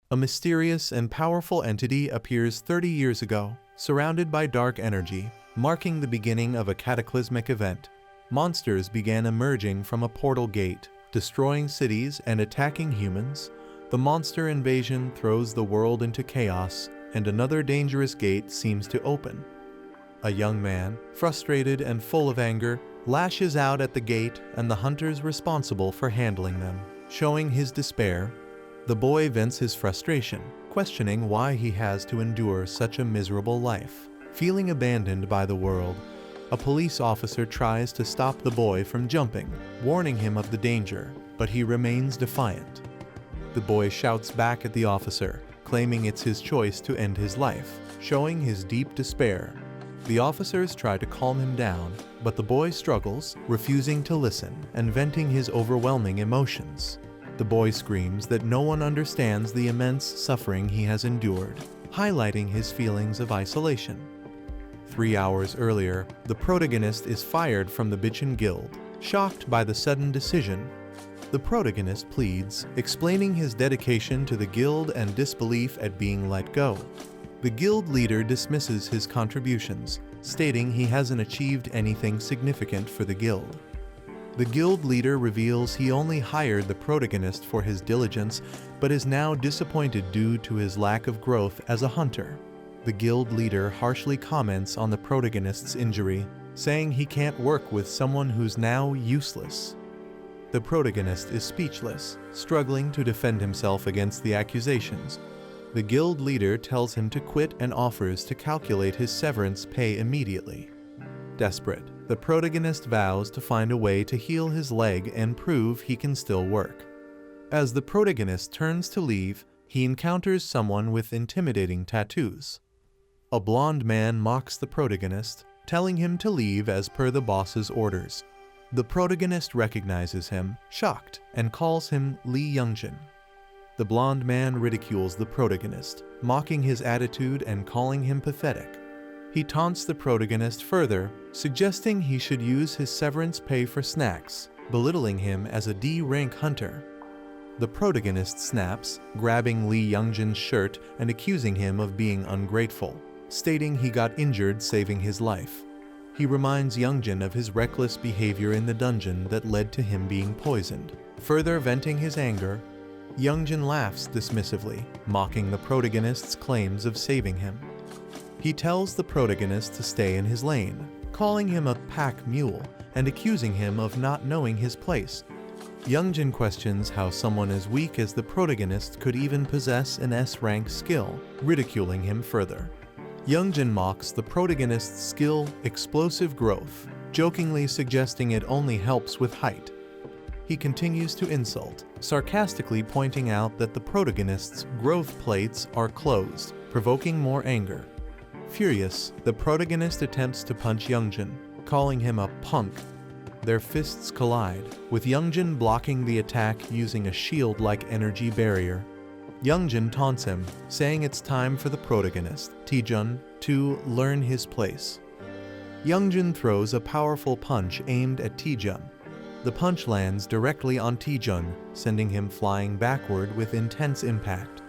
A mysterious and powerful entity appears 30 years ago, surrounded by dark energy, marking the beginning of a cataclysmic event. Monsters began emerging from a portal gate, destroying cities and attacking humans. The monster invasion throws the world into chaos, and another dangerous gate seems to open. A young man, frustrated and full of anger, lashes out at the gate and the hunters responsible for handling them. Showing his despair, the boy vents his frustration, questioning why he has to endure such a miserable life. Feeling abandoned by the world, a police officer tries to stop the boy from jumping, warning him of the danger, but he remains defiant. The boy shouts back at the officer, claiming it's his choice to end his life, showing his deep despair. The officers try to calm him down, but the boy struggles, refusing to listen and venting his overwhelming emotions. The boy screams that no one understands the immense suffering he has endured, highlighting his feelings of isolation. 3 hours earlier, the protagonist is fired from the Bitchin Guild, shocked by the sudden decision. The protagonist pleads, explaining his dedication to the guild and disbelief at being let go. The guild leader dismisses his contributions, stating he hasn't achieved anything significant for the guild. The guild leader reveals he only hired the protagonist for his diligence, but is now disappointed due to his lack of growth as a hunter. The guild leader harshly comments on the protagonist's injury, saying he can't work with someone who's now useless. The protagonist is speechless, struggling to defend himself against the accusations. The guild leader tells him to quit and offers to calculate his severance pay immediately. Desperate, the protagonist vows to find a way to heal his leg and prove he can still work. As the protagonist turns to leave, he encounters someone with intimidating tattoos. A blonde man mocks the protagonist, telling him to leave as per the boss's orders. The protagonist recognizes him, shocked, and calls him Lee Youngjin. The blonde man ridicules the protagonist, mocking his attitude and calling him pathetic. He taunts the protagonist further, suggesting he should use his severance pay for snacks, belittling him as a D-rank hunter. The protagonist snaps, grabbing Lee Youngjin's shirt and accusing him of being ungrateful, stating he got injured saving his life. He reminds Youngjin of his reckless behavior in the dungeon that led to him being poisoned. Further venting his anger, Youngjin laughs dismissively, mocking the protagonist's claims of saving him. He tells the protagonist to stay in his lane, calling him a pack mule and accusing him of not knowing his place. Youngjin questions how someone as weak as the protagonist could even possess an S-rank skill, ridiculing him further. Youngjin mocks the protagonist's skill, explosive growth, jokingly suggesting it only helps with height. He continues to insult, sarcastically pointing out that the protagonist's growth plates are closed, provoking more anger. Furious, the protagonist attempts to punch Youngjin, calling him a punk. Their fists collide, with Youngjin blocking the attack using a shield-like energy barrier. Youngjin taunts him, saying it's time for the protagonist, Taejun, to learn his place. Youngjin throws a powerful punch aimed at Taejun. The punch lands directly on Taejun, sending him flying backward with intense impact.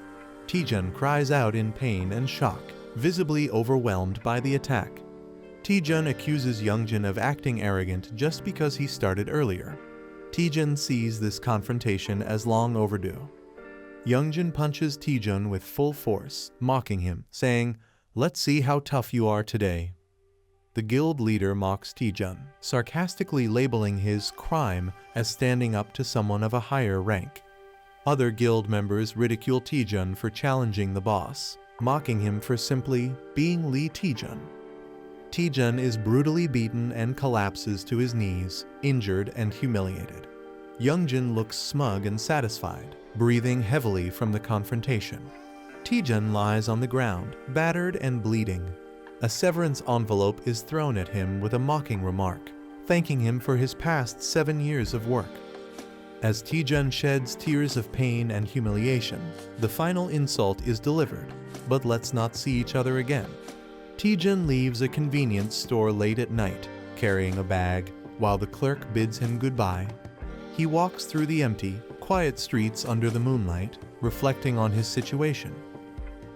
Taejun cries out in pain and shock, visibly overwhelmed by the attack. Taejun accuses Youngjin of acting arrogant just because he started earlier. Taejun sees this confrontation as long overdue. Youngjin punches Taejun with full force, mocking him, saying, "Let's see how tough you are today." The guild leader mocks Taejun, sarcastically labeling his crime as standing up to someone of a higher rank. Other guild members ridicule Taejun for challenging the boss, mocking him for simply being Lee Taejun. Taejun is brutally beaten and collapses to his knees, injured and humiliated. Youngjin looks smug and satisfied, breathing heavily from the confrontation. Taejun lies on the ground, battered and bleeding. A severance envelope is thrown at him with a mocking remark, thanking him for his past 7 years of work. As Taejun sheds tears of pain and humiliation, the final insult is delivered, but let's not see each other again. Taejun leaves a convenience store late at night, carrying a bag, while the clerk bids him goodbye. He walks through the empty, quiet streets under the moonlight, reflecting on his situation.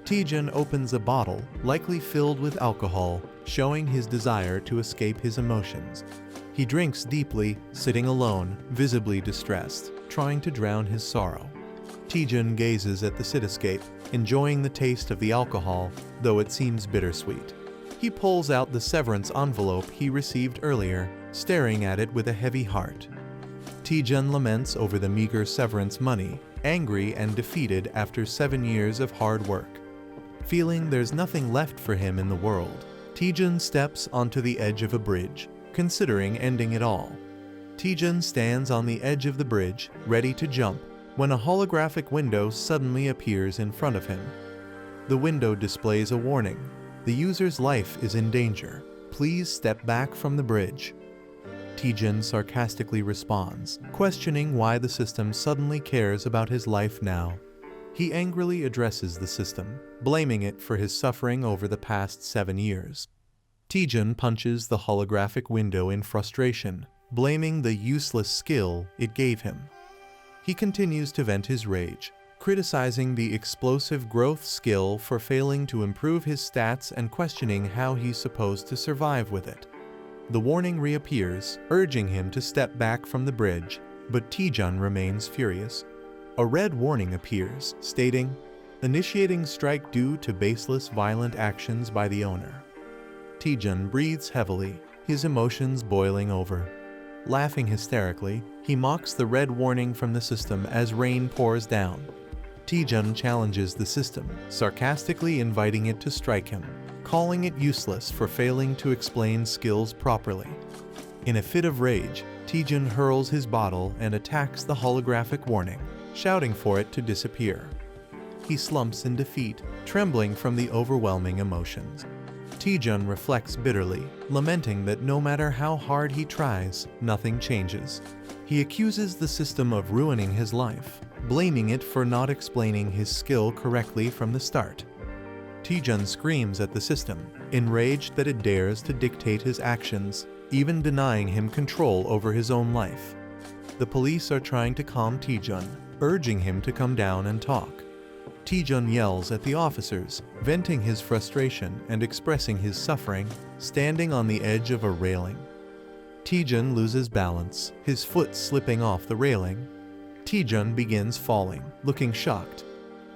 Taejun opens a bottle, likely filled with alcohol, showing his desire to escape his emotions. He drinks deeply, sitting alone, visibly distressed, trying to drown his sorrow. Taejun gazes at the cityscape, enjoying the taste of the alcohol, though it seems bittersweet. He pulls out the severance envelope he received earlier, staring at it with a heavy heart. Taejun laments over the meager severance money, angry and defeated after 7 years of hard work. Feeling there's nothing left for him in the world, Taejun steps onto the edge of a bridge, considering ending it all. Taejun stands on the edge of the bridge, ready to jump, when a holographic window suddenly appears in front of him. The window displays a warning. The user's life is in danger. Please step back from the bridge. Taejun sarcastically responds, questioning why the system suddenly cares about his life now. He angrily addresses the system, blaming it for his suffering over the past 7 years. Taejun punches the holographic window in frustration, blaming the useless skill it gave him. He continues to vent his rage, criticizing the explosive growth skill for failing to improve his stats and questioning how he's supposed to survive with it. The warning reappears, urging him to step back from the bridge, but Taejun remains furious. A red warning appears, stating, "Initiating strike due to baseless violent actions by the owner." Taejun breathes heavily, his emotions boiling over. Laughing hysterically, he mocks the red warning from the system as rain pours down. Taejun challenges the system, sarcastically inviting it to strike him, calling it useless for failing to explain skills properly. In a fit of rage, Taejun hurls his bottle and attacks the holographic warning, shouting for it to disappear. He slumps in defeat, trembling from the overwhelming emotions. Taejun reflects bitterly, lamenting that no matter how hard he tries, nothing changes. He accuses the system of ruining his life, blaming it for not explaining his skill correctly from the start. Taejun screams at the system, enraged that it dares to dictate his actions, even denying him control over his own life. The police are trying to calm Taejun, urging him to come down and talk. Taejun yells at the officers, venting his frustration and expressing his suffering, standing on the edge of a railing. Taejun loses balance, his foot slipping off the railing. Taejun begins falling, looking shocked.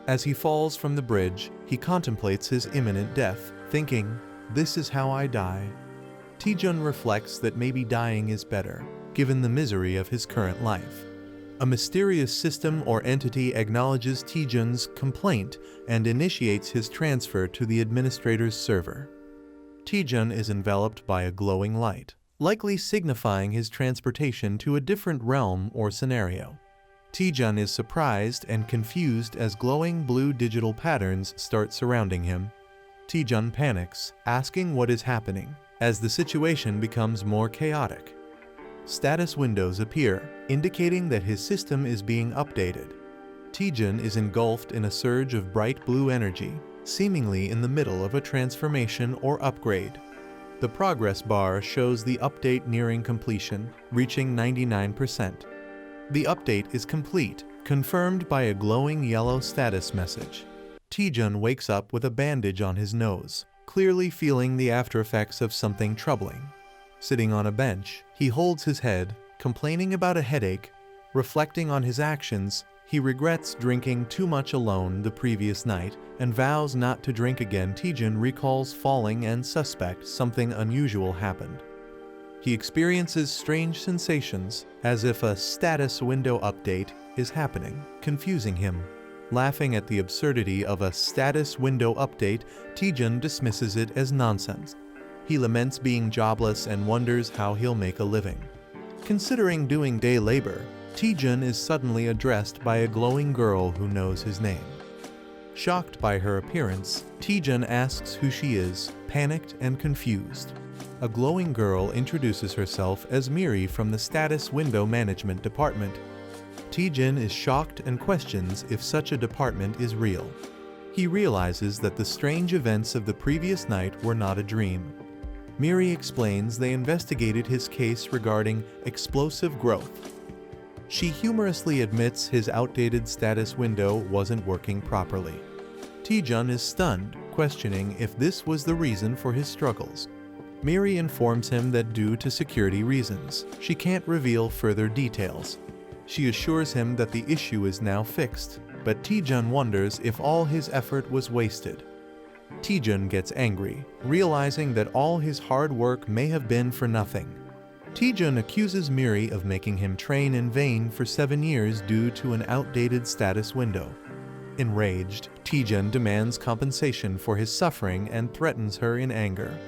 As he falls from the bridge, he contemplates his imminent death, thinking, "This is how I die." Taejun reflects that maybe dying is better, given the misery of his current life. A mysterious system or entity acknowledges Taejun's complaint and initiates his transfer to the administrator's server. Taejun is enveloped by a glowing light, likely signifying his transportation to a different realm or scenario. Taejun is surprised and confused as glowing blue digital patterns start surrounding him. Taejun panics, asking what is happening, as the situation becomes more chaotic. Status windows appear, indicating that his system is being updated. Taejun is engulfed in a surge of bright blue energy, seemingly in the middle of a transformation or upgrade. The progress bar shows the update nearing completion, reaching 99%. The update is complete, confirmed by a glowing yellow status message. Taejun wakes up with a bandage on his nose, clearly feeling the aftereffects of something troubling. Sitting on a bench, he holds his head, complaining about a headache. Reflecting on his actions, he regrets drinking too much alone the previous night and vows not to drink again. Taejun recalls falling and suspects something unusual happened. He experiences strange sensations, as if a status window update is happening, confusing him. Laughing at the absurdity of a status window update, Taejun dismisses it as nonsense. He laments being jobless and wonders how he'll make a living. Considering doing day labor, Taejun is suddenly addressed by a glowing girl who knows his name. Shocked by her appearance, Taejun asks who she is, panicked and confused. A glowing girl introduces herself as Miri from the Status Window Management Department. Taejun is shocked and questions if such a department is real. He realizes that the strange events of the previous night were not a dream. Miri explains they investigated his case regarding explosive growth. She humorously admits his outdated status window wasn't working properly. Taejun is stunned, questioning if this was the reason for his struggles. Miri informs him that due to security reasons, she can't reveal further details. She assures him that the issue is now fixed, but Taejun wonders if all his effort was wasted. Taejun gets angry, realizing that all his hard work may have been for nothing. Taejun accuses Miri of making him train in vain for 7 years due to an outdated status window. Enraged, Taejun demands compensation for his suffering and threatens her in anger.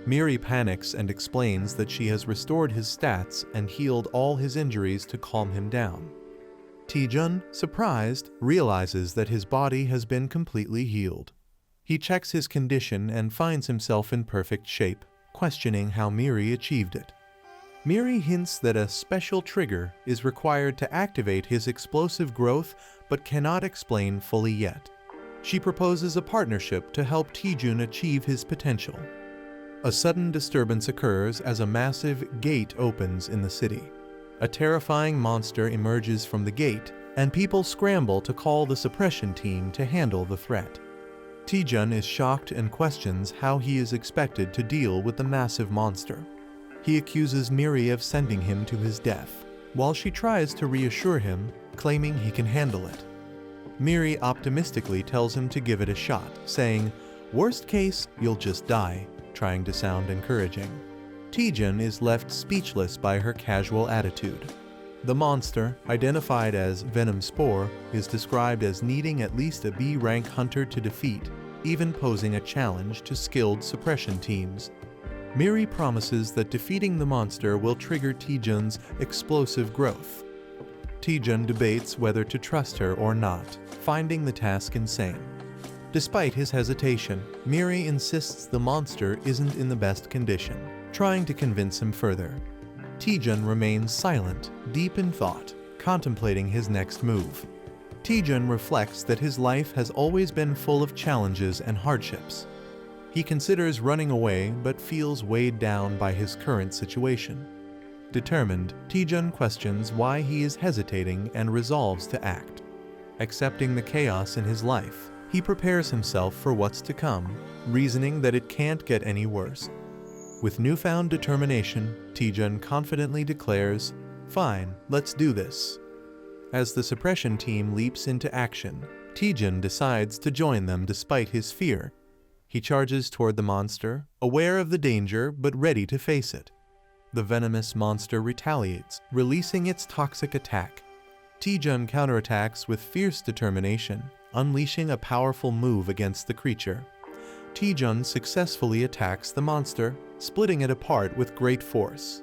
Miri panics and explains that she has restored his stats and healed all his injuries to calm him down. Taejun, surprised, realizes that his body has been completely healed. He checks his condition and finds himself in perfect shape, questioning how Miri achieved it. Miri hints that a special trigger is required to activate his explosive growth but cannot explain fully yet. She proposes a partnership to help Taejun achieve his potential. A sudden disturbance occurs as a massive gate opens in the city. A terrifying monster emerges from the gate, and people scramble to call the suppression team to handle the threat. Taejun is shocked and questions how he is expected to deal with the massive monster. He accuses Miri of sending him to his death, while she tries to reassure him, claiming he can handle it. Miri optimistically tells him to give it a shot, saying, "Worst case, you'll just die," trying to sound encouraging. Taejun is left speechless by her casual attitude. The monster, identified as Venom Spore, is described as needing at least a B-rank hunter to defeat, even posing a challenge to skilled suppression teams. Miri promises that defeating the monster will trigger Taejun's explosive growth. Taejun debates whether to trust her or not, finding the task insane. Despite his hesitation, Miri insists the monster isn't in the best condition, trying to convince him further. Taejun remains silent, deep in thought, contemplating his next move. Taejun reflects that his life has always been full of challenges and hardships. He considers running away but feels weighed down by his current situation. Determined, Taejun questions why he is hesitating and resolves to act. Accepting the chaos in his life, he prepares himself for what's to come, reasoning that it can't get any worse. With newfound determination, Taejun confidently declares, "Fine, let's do this." As the suppression team leaps into action, Taejun decides to join them despite his fear. He charges toward the monster, aware of the danger but ready to face it. The venomous monster retaliates, releasing its toxic attack. Taejun counterattacks with fierce determination, unleashing a powerful move against the creature. Taejun successfully attacks the monster, splitting it apart with great force.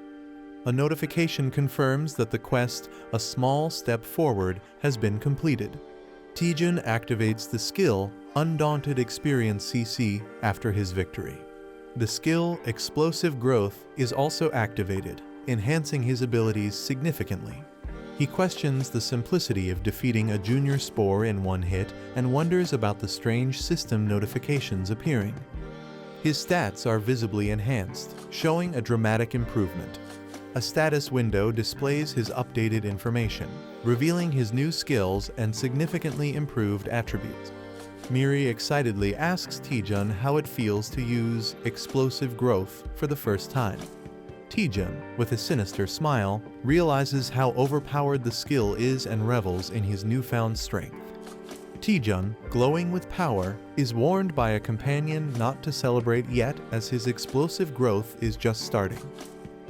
A notification confirms that the quest, "A Small Step Forward," has been completed. Taejun activates the skill, Undaunted Experience CC, after his victory. The skill, Explosive Growth, is also activated, enhancing his abilities significantly. He questions the simplicity of defeating a junior Spore in one hit and wonders about the strange system notifications appearing. His stats are visibly enhanced, showing a dramatic improvement. A status window displays his updated information, revealing his new skills and significantly improved attributes. Miri excitedly asks Taejun how it feels to use Explosive Growth for the first time. Taejun, with a sinister smile, realizes how overpowered the skill is and revels in his newfound strength. Taejun, glowing with power, is warned by a companion not to celebrate yet as his explosive growth is just starting.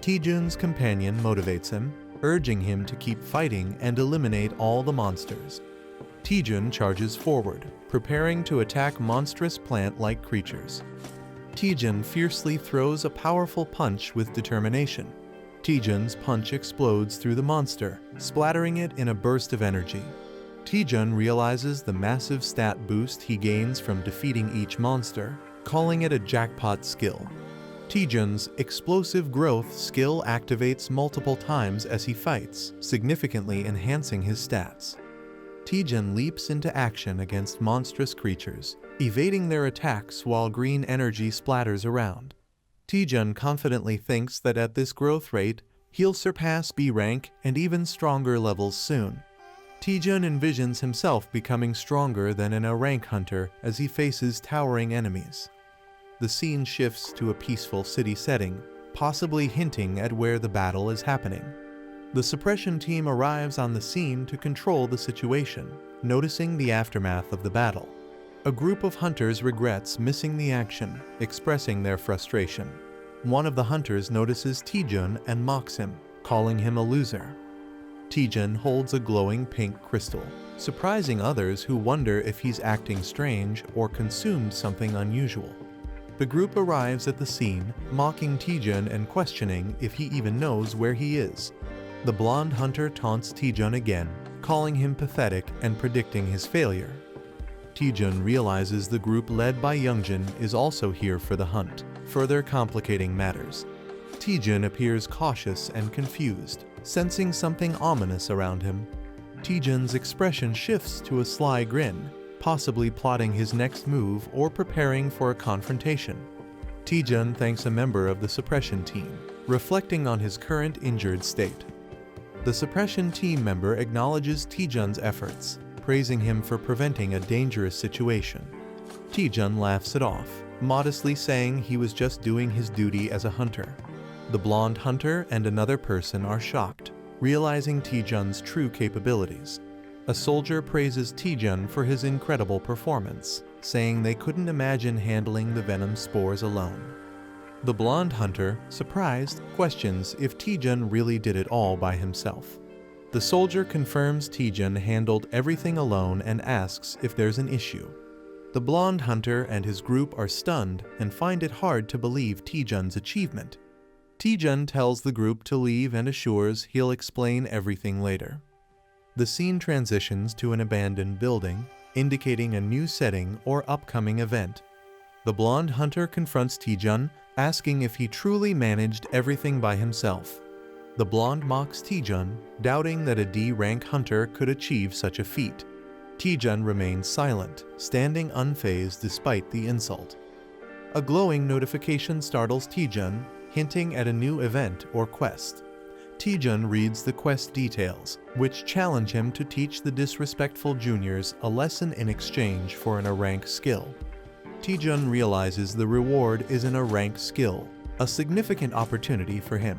Taejun's companion motivates him, urging him to keep fighting and eliminate all the monsters. Taejun charges forward, preparing to attack monstrous plant-like creatures. Taejun fiercely throws a powerful punch with determination. Taejun's punch explodes through the monster, splattering it in a burst of energy. Taejun realizes the massive stat boost he gains from defeating each monster, calling it a jackpot skill. Taejun's Explosive Growth skill activates multiple times as he fights, significantly enhancing his stats. Taejun leaps into action against monstrous creatures, evading their attacks while green energy splatters around. Taejun confidently thinks that at this growth rate, He'll surpass B rank and even stronger levels soon. Taejun envisions himself becoming stronger than an A rank hunter as he faces towering enemies. The scene shifts to a peaceful city setting, possibly hinting at where the battle is happening. The suppression team arrives on the scene to control the situation, noticing the aftermath of the battle. A group of hunters regrets missing the action, expressing their frustration. One of the hunters notices Taejun and mocks him, calling him a loser. Taejun holds a glowing pink crystal, surprising others who wonder if he's acting strange or consumed something unusual. The group arrives at the scene, mocking Taejun and questioning if he even knows where he is. The blonde hunter taunts Taejun again, calling him pathetic and predicting his failure. Taejun realizes the group led by Youngjin is also here for the hunt, further complicating matters. Taejun appears cautious and confused, sensing something ominous around him. Taejun's expression shifts to a sly grin, possibly plotting his next move or preparing for a confrontation. Taejun thanks a member of the suppression team, reflecting on his current injured state. The suppression team member acknowledges Taejun's efforts, praising him for preventing a dangerous situation. Taejun laughs it off, modestly saying he was just doing his duty as a hunter. The blonde hunter and another person are shocked, realizing Taejun's true capabilities. A soldier praises Taejun for his incredible performance, saying they couldn't imagine handling the Venom spores alone. The blonde hunter, surprised, questions if Taejun really did it all by himself. The soldier confirms Taejun handled everything alone and asks if there's an issue. The blonde hunter and his group are stunned and find it hard to believe Taejun's achievement. Taejun tells the group to leave and assures he'll explain everything later. The scene transitions to an abandoned building, indicating a new setting or upcoming event. The blonde hunter confronts Taejun, asking if he truly managed everything by himself. The blonde mocks Taejun, doubting that a D-rank hunter could achieve such a feat. Taejun remains silent, standing unfazed despite the insult. A glowing notification startles Taejun, hinting at a new event or quest. Taejun reads the quest details, which challenge him to teach the disrespectful juniors a lesson in exchange for an A-rank skill. Taejun realizes the reward is an A-rank skill, a significant opportunity for him.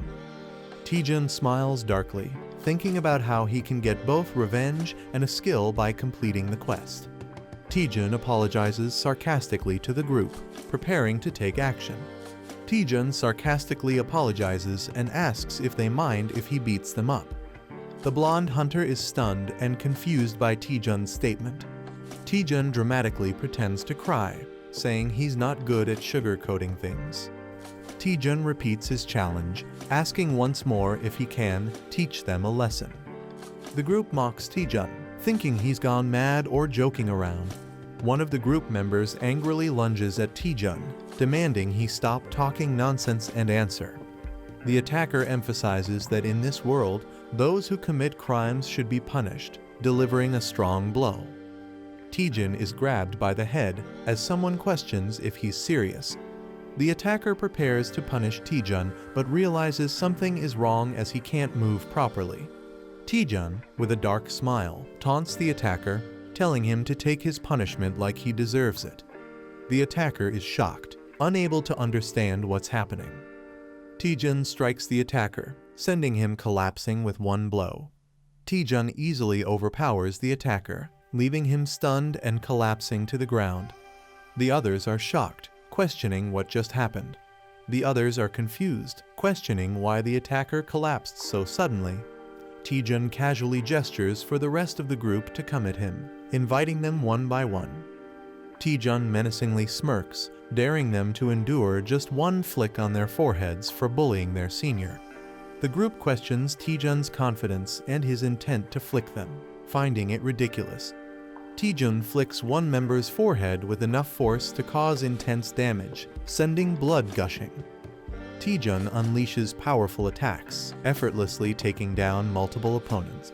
Taejun smiles darkly, thinking about how he can get both revenge and a skill by completing the quest. Taejun apologizes sarcastically to the group, preparing to take action. Taejun sarcastically apologizes and asks if they mind if he beats them up. The blonde hunter is stunned and confused by Taejun's statement. Taejun dramatically pretends to cry, saying he's not good at sugarcoating things. Taejun repeats his challenge, asking once more if he can teach them a lesson. The group mocks Taejun, thinking he's gone mad or joking around. One of the group members angrily lunges at Taejun, demanding he stop talking nonsense and answer. The attacker emphasizes that in this world, those who commit crimes should be punished, delivering a strong blow. Taejun is grabbed by the head as someone questions if he's serious. The attacker prepares to punish Taejun but realizes something is wrong as he can't move properly. Taejun, with a dark smile, taunts the attacker, telling him to take his punishment like he deserves it. The attacker is shocked, unable to understand what's happening. Taejun strikes the attacker, sending him collapsing with one blow. Taejun easily overpowers the attacker, leaving him stunned and collapsing to the ground. The others are shocked, questioning what just happened. The others are confused, questioning why the attacker collapsed so suddenly. Taejun casually gestures for the rest of the group to come at him, inviting them one by one. Taejun menacingly smirks, daring them to endure just one flick on their foreheads for bullying their senior. The group questions Taejun's confidence and his intent to flick them, finding it ridiculous. Taejun flicks one member's forehead with enough force to cause intense damage, sending blood gushing. Taejun unleashes powerful attacks, effortlessly taking down multiple opponents.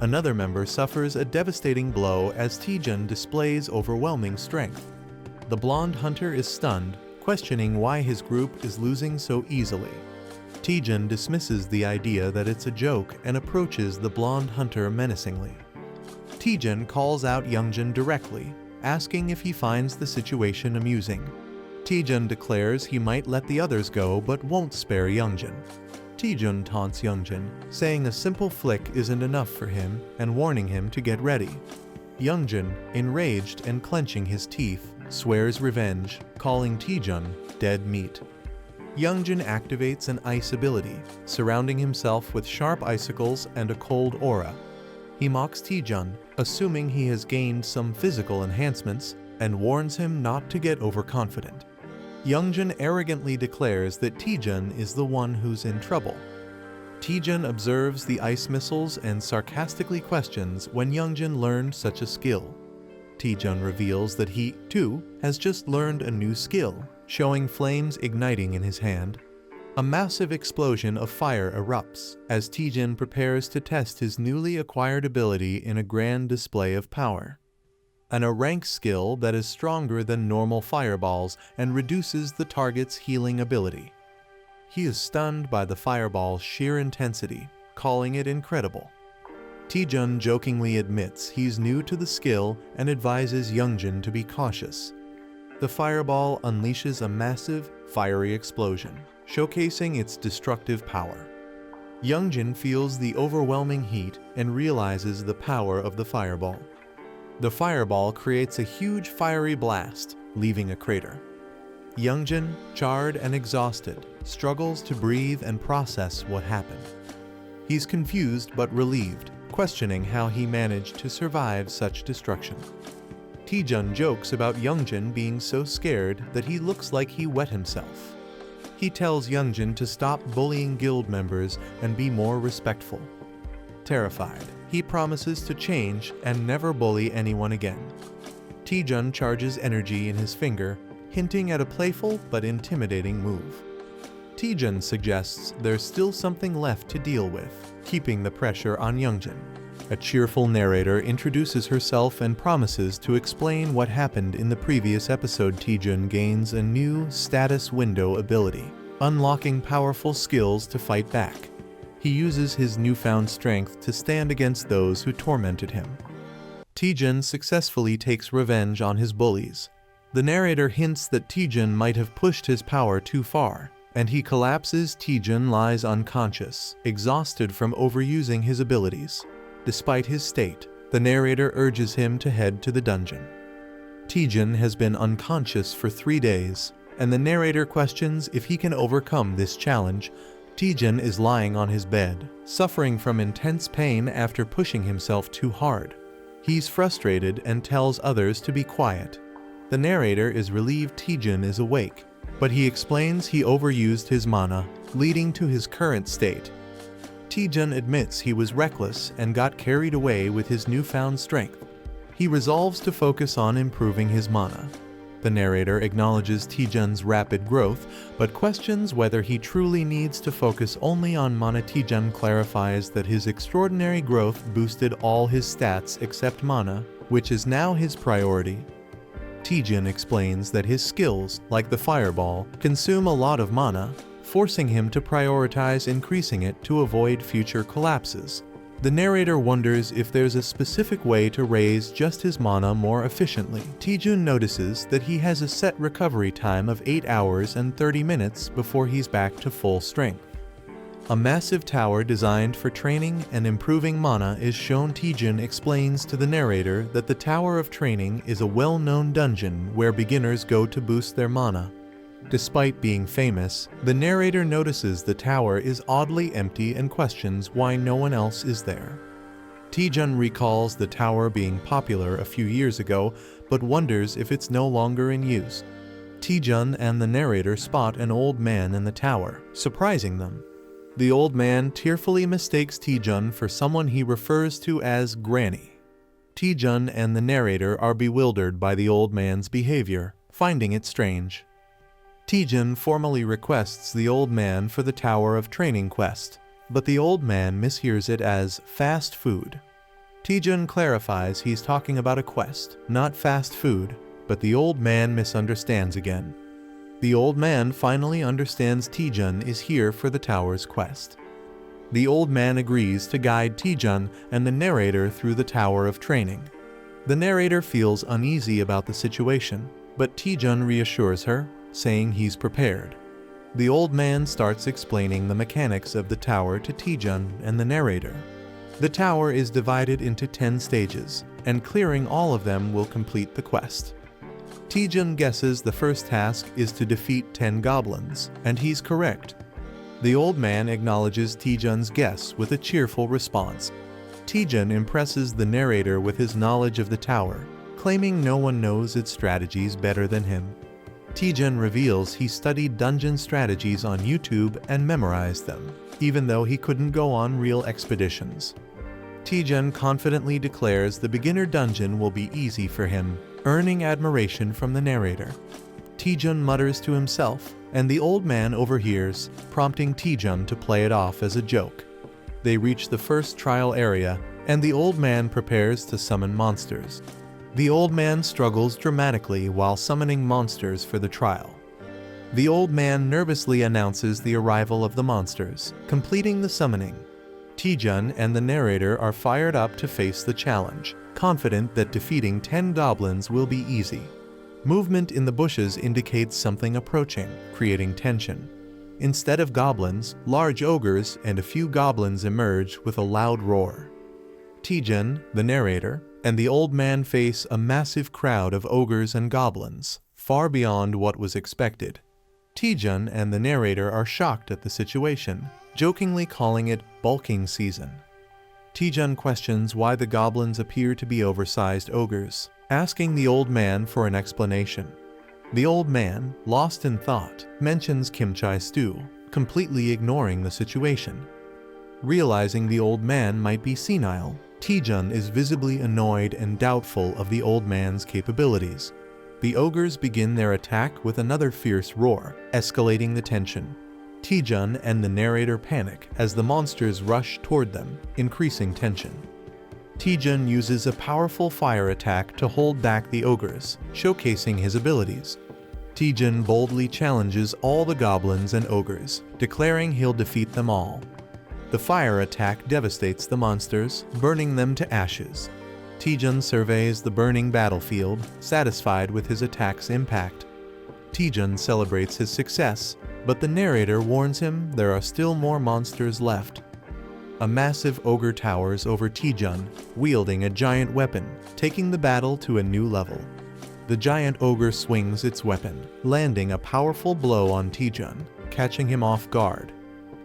Another member suffers a devastating blow as Taejun displays overwhelming strength. The blonde hunter is stunned, questioning why his group is losing so easily. Taejun dismisses the idea that it's a joke and approaches the blonde hunter menacingly. Taejun calls out Youngjin directly, asking if he finds the situation amusing. Taejun declares he might let the others go but won't spare Youngjin. Taejun taunts Youngjin, saying a simple flick isn't enough for him and warning him to get ready. Youngjin, enraged and clenching his teeth, swears revenge, calling Taejun dead meat. Youngjin activates an ice ability, surrounding himself with sharp icicles and a cold aura. He mocks Taejun, assuming he has gained some physical enhancements, and warns him not to get overconfident. Youngjin arrogantly declares that Taejun is the one who's in trouble. Taejun observes the ice missiles and sarcastically questions when Youngjin learned such a skill. Taejun reveals that he, too, has just learned a new skill, showing flames igniting in his hand. A massive explosion of fire erupts as Taejun prepares to test his newly acquired ability in a grand display of power. A rank skill that is stronger than normal fireballs and reduces the target's healing ability. He is stunned by the fireball's sheer intensity, calling it incredible. Taejun jokingly admits he's new to the skill and advises Youngjin to be cautious. The fireball unleashes a massive, fiery explosion, showcasing its destructive power. Youngjin feels the overwhelming heat and realizes the power of the fireball. The fireball creates a huge fiery blast, leaving a crater. Youngjin, charred and exhausted, struggles to breathe and process what happened. He's confused but relieved, questioning how he managed to survive such destruction. Taejun jokes about Youngjin being so scared that he looks like he wet himself. He tells Youngjin to stop bullying guild members and be more respectful. Terrified, he promises to change and never bully anyone again. Taejun charges energy in his finger, hinting at a playful but intimidating move. Taejun suggests there's still something left to deal with, keeping the pressure on Youngjin. A cheerful narrator introduces herself and promises to explain what happened in the previous episode. Taejun gains a new status window ability, unlocking powerful skills to fight back. He uses his newfound strength to stand against those who tormented him. Taejun successfully takes revenge on his bullies. The narrator hints that Taejun might have pushed his power too far, and he collapses. Taejun lies unconscious, exhausted from overusing his abilities. Despite his state, the narrator urges him to head to the dungeon. Taejun has been unconscious for 3 days, and the narrator questions if he can overcome this challenge. Taejun is lying on his bed, suffering from intense pain after pushing himself too hard. He's frustrated and tells others to be quiet. The narrator is relieved Taejun is awake, but he explains he overused his mana, leading to his current state. Taejun admits he was reckless and got carried away with his newfound strength. He resolves to focus on improving his mana. The narrator acknowledges Taejun's rapid growth, but questions whether he truly needs to focus only on mana. Taejun clarifies that his extraordinary growth boosted all his stats except mana, which is now his priority. Taejun explains that his skills, like the fireball, consume a lot of mana, forcing him to prioritize increasing it to avoid future collapses. The narrator wonders if there's a specific way to raise just his mana more efficiently. Taejun notices that he has a set recovery time of 8 hours and 30 minutes before he's back to full strength. A massive tower designed for training and improving mana is shown. Taejun explains to the narrator that the Tower of Training is a well-known dungeon where beginners go to boost their mana. Despite being famous, the narrator notices the tower is oddly empty and questions why no one else is there. Taejun recalls the tower being popular a few years ago, but wonders if it's no longer in use. Taejun and the narrator spot an old man in the tower, surprising them. The old man tearfully mistakes Taejun for someone he refers to as Granny. Taejun and the narrator are bewildered by the old man's behavior, finding it strange. Taejun formally requests the old man for the Tower of Training quest, but the old man mishears it as fast food. Taejun clarifies he's talking about a quest, not fast food, but the old man misunderstands again. The old man finally understands Taejun is here for the tower's quest. The old man agrees to guide Taejun and the narrator through the tower of training. The narrator feels uneasy about the situation, but Taejun reassures her, saying he's prepared. The old man starts explaining the mechanics of the tower to Taejun and the narrator. The tower is divided into 10 stages, and clearing all of them will complete the quest. Taejun guesses the first task is to defeat 10 goblins, and he's correct. The old man acknowledges Taejun's guess with a cheerful response. Taejun impresses the narrator with his knowledge of the tower, claiming no one knows its strategies better than him. Taejun reveals he studied dungeon strategies on YouTube and memorized them, even though he couldn't go on real expeditions. Taejun confidently declares the beginner dungeon will be easy for him, earning admiration from the narrator. Taejun mutters to himself, and the old man overhears, prompting Taejun to play it off as a joke. They reach the first trial area, and the old man prepares to summon monsters. The old man struggles dramatically while summoning monsters for the trial. The old man nervously announces the arrival of the monsters, completing the summoning. Taejun and the narrator are fired up to face the challenge, confident that defeating 10 goblins will be easy. Movement in the bushes indicates something approaching, creating tension. Instead of goblins, large ogres and a few goblins emerge with a loud roar. Taejun, the narrator, and the old man face a massive crowd of ogres and goblins, far beyond what was expected. Taejun and the narrator are shocked at the situation, jokingly calling it bulking season. Taejun questions why the goblins appear to be oversized ogres, asking the old man for an explanation. The old man, lost in thought, mentions kimchi stew, completely ignoring the situation. Realizing the old man might be senile, Taejun is visibly annoyed and doubtful of the old man's capabilities. The ogres begin their attack with another fierce roar, escalating the tension. Taejun and the narrator panic as the monsters rush toward them, increasing tension. Taejun uses a powerful fire attack to hold back the ogres, showcasing his abilities. Taejun boldly challenges all the goblins and ogres, declaring he'll defeat them all. The fire attack devastates the monsters, burning them to ashes. Taejun surveys the burning battlefield, satisfied with his attack's impact. Taejun celebrates his success, but the narrator warns him there are still more monsters left. A massive ogre towers over Taejun, wielding a giant weapon, taking the battle to a new level. The giant ogre swings its weapon, landing a powerful blow on Taejun, catching him off guard.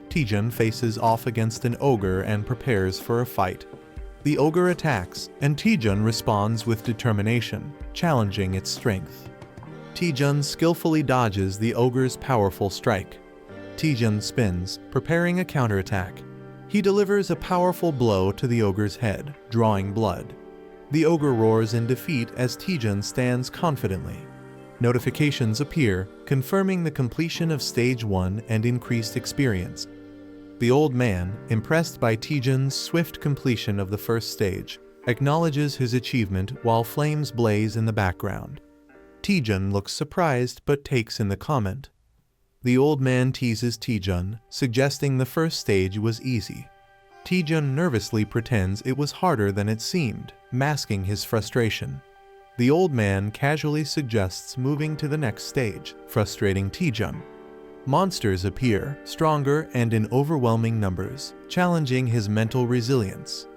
Taejun faces off against an ogre and prepares for a fight. The ogre attacks, and Taejun responds with determination, challenging its strength. Taejun skillfully dodges the ogre's powerful strike. Taejun spins, preparing a counterattack. He delivers a powerful blow to the ogre's head, drawing blood. The ogre roars in defeat as Taejun stands confidently. Notifications appear, confirming the completion of Stage 1 and increased experience. The old man, impressed by Taejun's swift completion of the first stage, acknowledges his achievement while flames blaze in the background. Taejun looks surprised but takes in the comment. The old man teases Taejun, suggesting the first stage was easy. Taejun nervously pretends it was harder than it seemed, masking his frustration. The old man casually suggests moving to the next stage, frustrating Taejun. Monsters appear, stronger and in overwhelming numbers, challenging his mental resilience.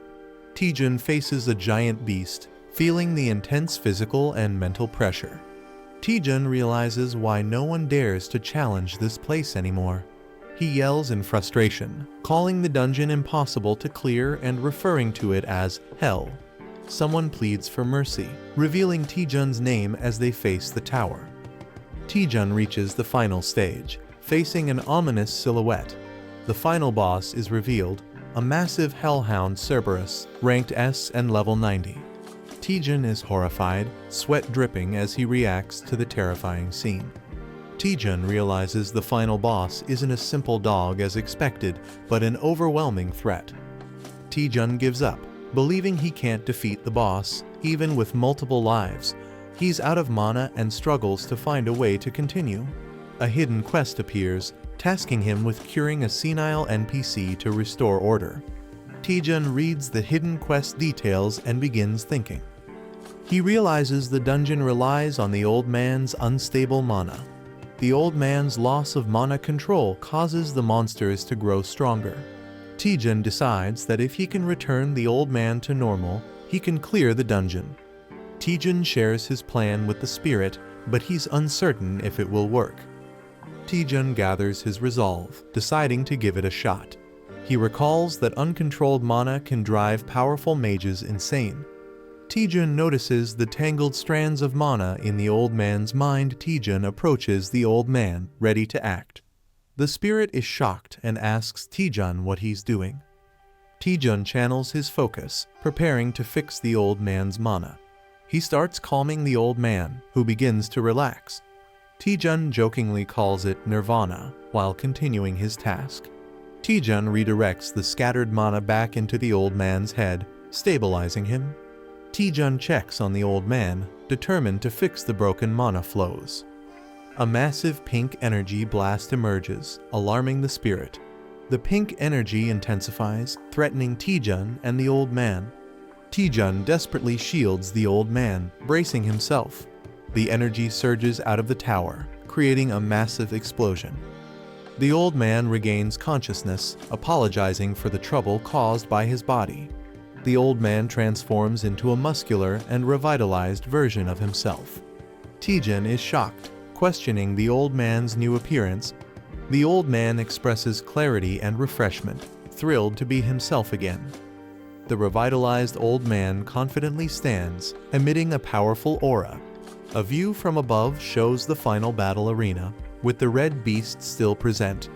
Taejun faces a giant beast, feeling the intense physical and mental pressure. Taejun realizes why no one dares to challenge this place anymore. He yells in frustration, calling the dungeon impossible to clear and referring to it as hell. Someone pleads for mercy, revealing Taejun's name as they face the tower. Taejun reaches the final stage, facing an ominous silhouette. The final boss is revealed, a massive hellhound Cerberus, ranked S and level 90. Taejun is horrified, sweat dripping as he reacts to the terrifying scene. Taejun realizes the final boss isn't a simple dog as expected, but an overwhelming threat. Taejun gives up, believing he can't defeat the boss, even with multiple lives. He's out of mana and struggles to find a way to continue. A hidden quest appears, tasking him with curing a senile NPC to restore order. Taejun reads the hidden quest details and begins thinking. He realizes the dungeon relies on the old man's unstable mana. The old man's loss of mana control causes the monsters to grow stronger. Taejun decides that if he can return the old man to normal, he can clear the dungeon. Taejun shares his plan with the spirit, but he's uncertain if it will work. Taejun gathers his resolve, deciding to give it a shot. He recalls that uncontrolled mana can drive powerful mages insane. Taejun notices the tangled strands of mana in the old man's mind. Taejun approaches the old man, ready to act. The spirit is shocked and asks Taejun what he's doing. Taejun channels his focus, preparing to fix the old man's mana. He starts calming the old man, who begins to relax. Taejun jokingly calls it nirvana, while continuing his task. Taejun redirects the scattered mana back into the old man's head, stabilizing him. Taejun checks on the old man, determined to fix the broken mana flows. A massive pink energy blast emerges, alarming the spirit. The pink energy intensifies, threatening Taejun and the old man. Taejun desperately shields the old man, bracing himself. The energy surges out of the tower, creating a massive explosion. The old man regains consciousness, apologizing for the trouble caused by his body. The old man transforms into a muscular and revitalized version of himself. Taejun is shocked, questioning the old man's new appearance. The old man expresses clarity and refreshment, thrilled to be himself again. The revitalized old man confidently stands, emitting a powerful aura. A view from above shows the final battle arena, with the red beast still present.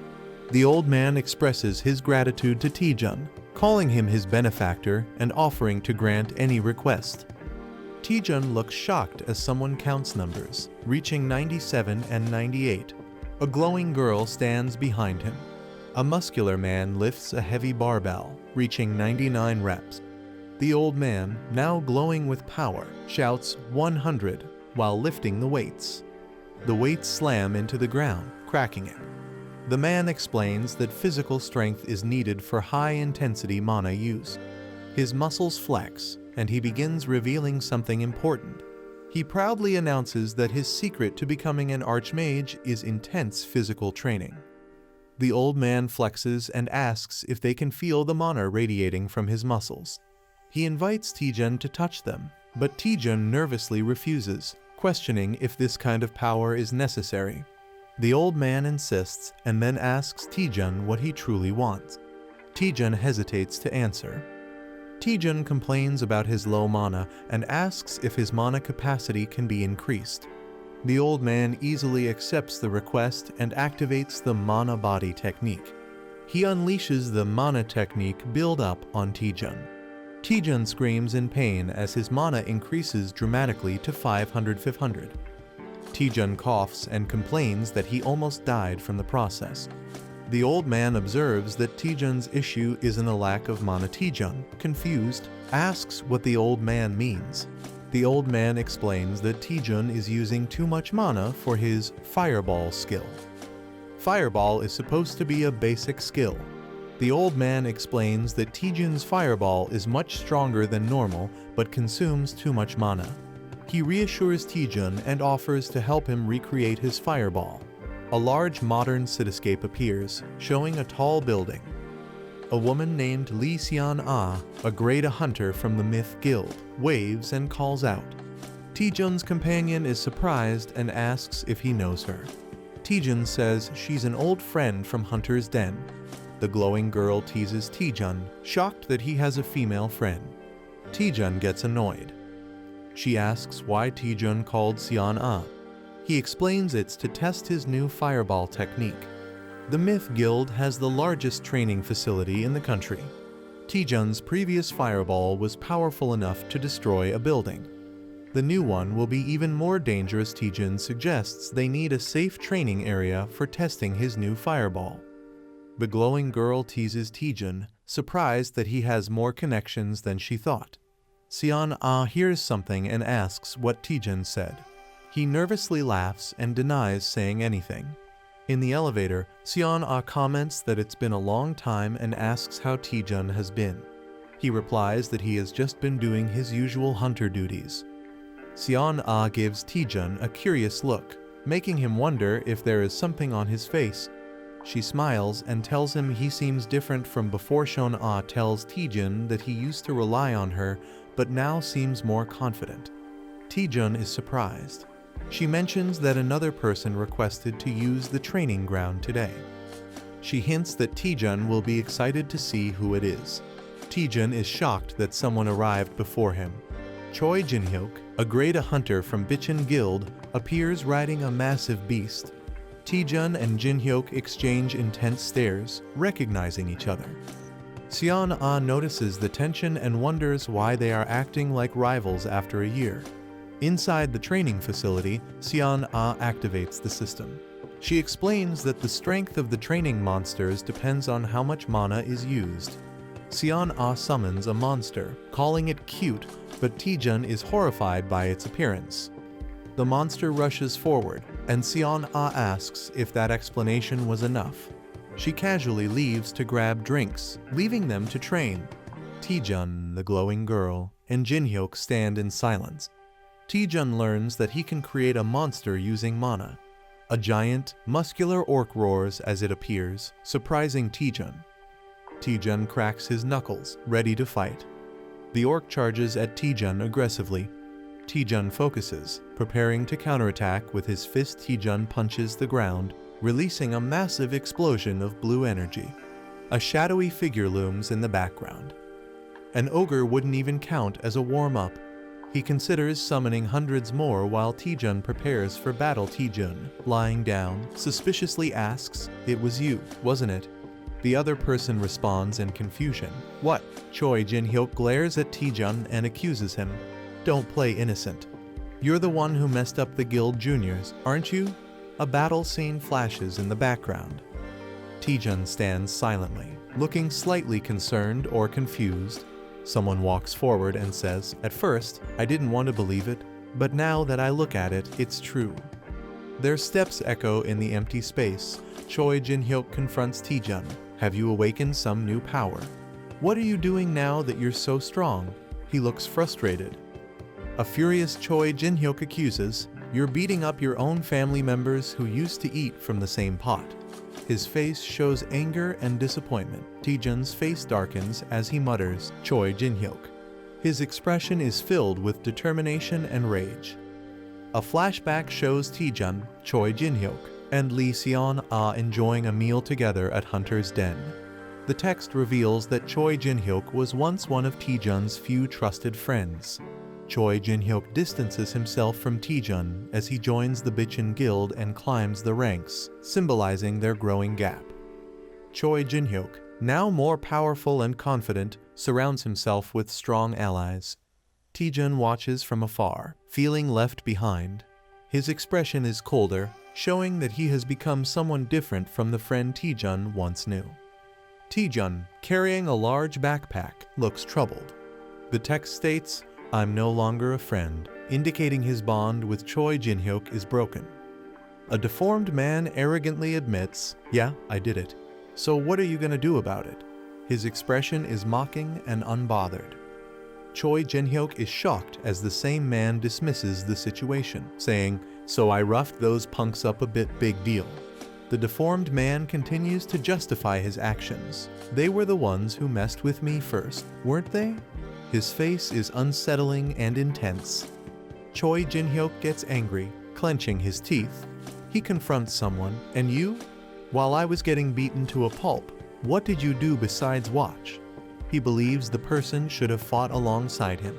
The old man expresses his gratitude to Taejun, calling him his benefactor and offering to grant any request. Taejun looks shocked as someone counts numbers, reaching 97 and 98. A glowing girl stands behind him. A muscular man lifts a heavy barbell, reaching 99 reps. The old man, now glowing with power, shouts 100 while lifting the weights. The weights slam into the ground, cracking it. The man explains that physical strength is needed for high-intensity mana use. His muscles flex, and he begins revealing something important. He proudly announces that his secret to becoming an archmage is intense physical training. The old man flexes and asks if they can feel the mana radiating from his muscles. He invites Taejun to touch them, but Taejun nervously refuses, questioning if this kind of power is necessary. The old man insists and then asks Taejun what he truly wants. Taejun hesitates to answer. Taejun complains about his low mana and asks if his mana capacity can be increased. The old man easily accepts the request and activates the mana body technique. He unleashes the mana technique build-up on Taejun. Taejun screams in pain as his mana increases dramatically to 500. Taejun coughs and complains that he almost died from the process. The old man observes that Taejun's issue isn't a lack of mana. Taejun, confused, asks what the old man means. The old man explains that Taejun is using too much mana for his Fireball skill. Fireball is supposed to be a basic skill. The old man explains that Taejun's Fireball is much stronger than normal but consumes too much mana. He reassures Taejun and offers to help him recreate his Fireball. A large modern cityscape appears, showing a tall building. A woman named Lee Seon-ah, a grade A hunter from the Myth Guild, waves and calls out. Taejun's companion is surprised and asks if he knows her. Taejun says she's an old friend from Hunter's Den. The glowing girl teases Taejun, shocked that he has a female friend. Taejun gets annoyed. She asks why Taejun called Seon-ah. He explains it's to test his new Fireball technique. The Myth Guild has the largest training facility in the country. Taejun's previous Fireball was powerful enough to destroy a building. The new one will be even more dangerous. Taejun suggests they need a safe training area for testing his new Fireball. The glowing girl teases Taejun, surprised that he has more connections than she thought. Seon-ah hears something and asks what Taejun said. He nervously laughs and denies saying anything. In the elevator, Seon-ah comments that it's been a long time and asks how Taejun has been. He replies that he has just been doing his usual hunter duties. Seon-ah gives Taejun a curious look, making him wonder if there is something on his face. She smiles and tells him he seems different from before. Seon-ah tells Taejun that he used to rely on her, but now seems more confident. Taejun is surprised. She mentions that another person requested to use the training ground today. She hints that Taejun will be excited to see who it is. Taejun is shocked that someone arrived before him. Choi Jin-hyuk, a grade A hunter from Bichon Guild, appears riding a massive beast. Taejun and Jin-hyuk exchange intense stares, recognizing each other. Seon-ah notices the tension and wonders why they are acting like rivals after a year. Inside the training facility, Seon-ah activates the system. She explains that the strength of the training monsters depends on how much mana is used. Seon-ah summons a monster, calling it cute, but Taejun is horrified by its appearance. The monster rushes forward, and Seon-ah asks if that explanation was enough. She casually leaves to grab drinks, leaving them to train. Taejun, the glowing girl, and Jin-hyuk stand in silence. Taejun learns that he can create a monster using mana. A giant, muscular orc roars as it appears, surprising Taejun. Taejun cracks his knuckles, ready to fight. The orc charges at Taejun aggressively. Taejun focuses, preparing to counterattack with his fist. Taejun punches the ground, releasing a massive explosion of blue energy. A shadowy figure looms in the background. An ogre wouldn't even count as a warm-up. He considers summoning hundreds more while Taejun prepares for battle. Taejun, lying down, suspiciously asks, "It was you, wasn't it?" The other person responds in confusion. "What?" Choi Jin-hyuk glares at Taejun and accuses him. "Don't play innocent. You're the one who messed up the guild juniors, aren't you?" A battle scene flashes in the background. Taejun stands silently, looking slightly concerned or confused. Someone walks forward and says, "At first, I didn't want to believe it, but now that I look at it, it's true." Their steps echo in the empty space. Choi Jin-hyuk confronts Taejun. "Have you awakened some new power? What are you doing now that you're so strong?" He looks frustrated. A furious Choi Jin-hyuk accuses, "You're beating up your own family members who used to eat from the same pot." His face shows anger and disappointment. Taejun's face darkens as he mutters, "Choi Jin-hyuk." His expression is filled with determination and rage. A flashback shows Taejun, Choi Jin-hyuk, and Lee Seon-ah enjoying a meal together at Hunter's Den. The text reveals that Choi Jin-hyuk was once one of Taejun's few trusted friends. Choi Jin-hyuk distances himself from Taejun as he joins the Bichon Guild and climbs the ranks, symbolizing their growing gap. Choi Jin-hyuk, now more powerful and confident, surrounds himself with strong allies. Taejun watches from afar, feeling left behind. His expression is colder, showing that he has become someone different from the friend Taejun once knew. Taejun, carrying a large backpack, looks troubled. The text states, "I'm no longer a friend," indicating his bond with Choi Jin-hyuk is broken. A deformed man arrogantly admits, "Yeah, I did it. So what are you gonna do about it?" His expression is mocking and unbothered. Choi Jin-hyuk is shocked as the same man dismisses the situation, saying, "So I roughed those punks up a bit, big deal." The deformed man continues to justify his actions. "They were the ones who messed with me first, weren't they?" His face is unsettling and intense. Choi Jin-hyuk gets angry, clenching his teeth. He confronts someone, "And you? While I was getting beaten to a pulp, what did you do besides watch?" He believes the person should have fought alongside him.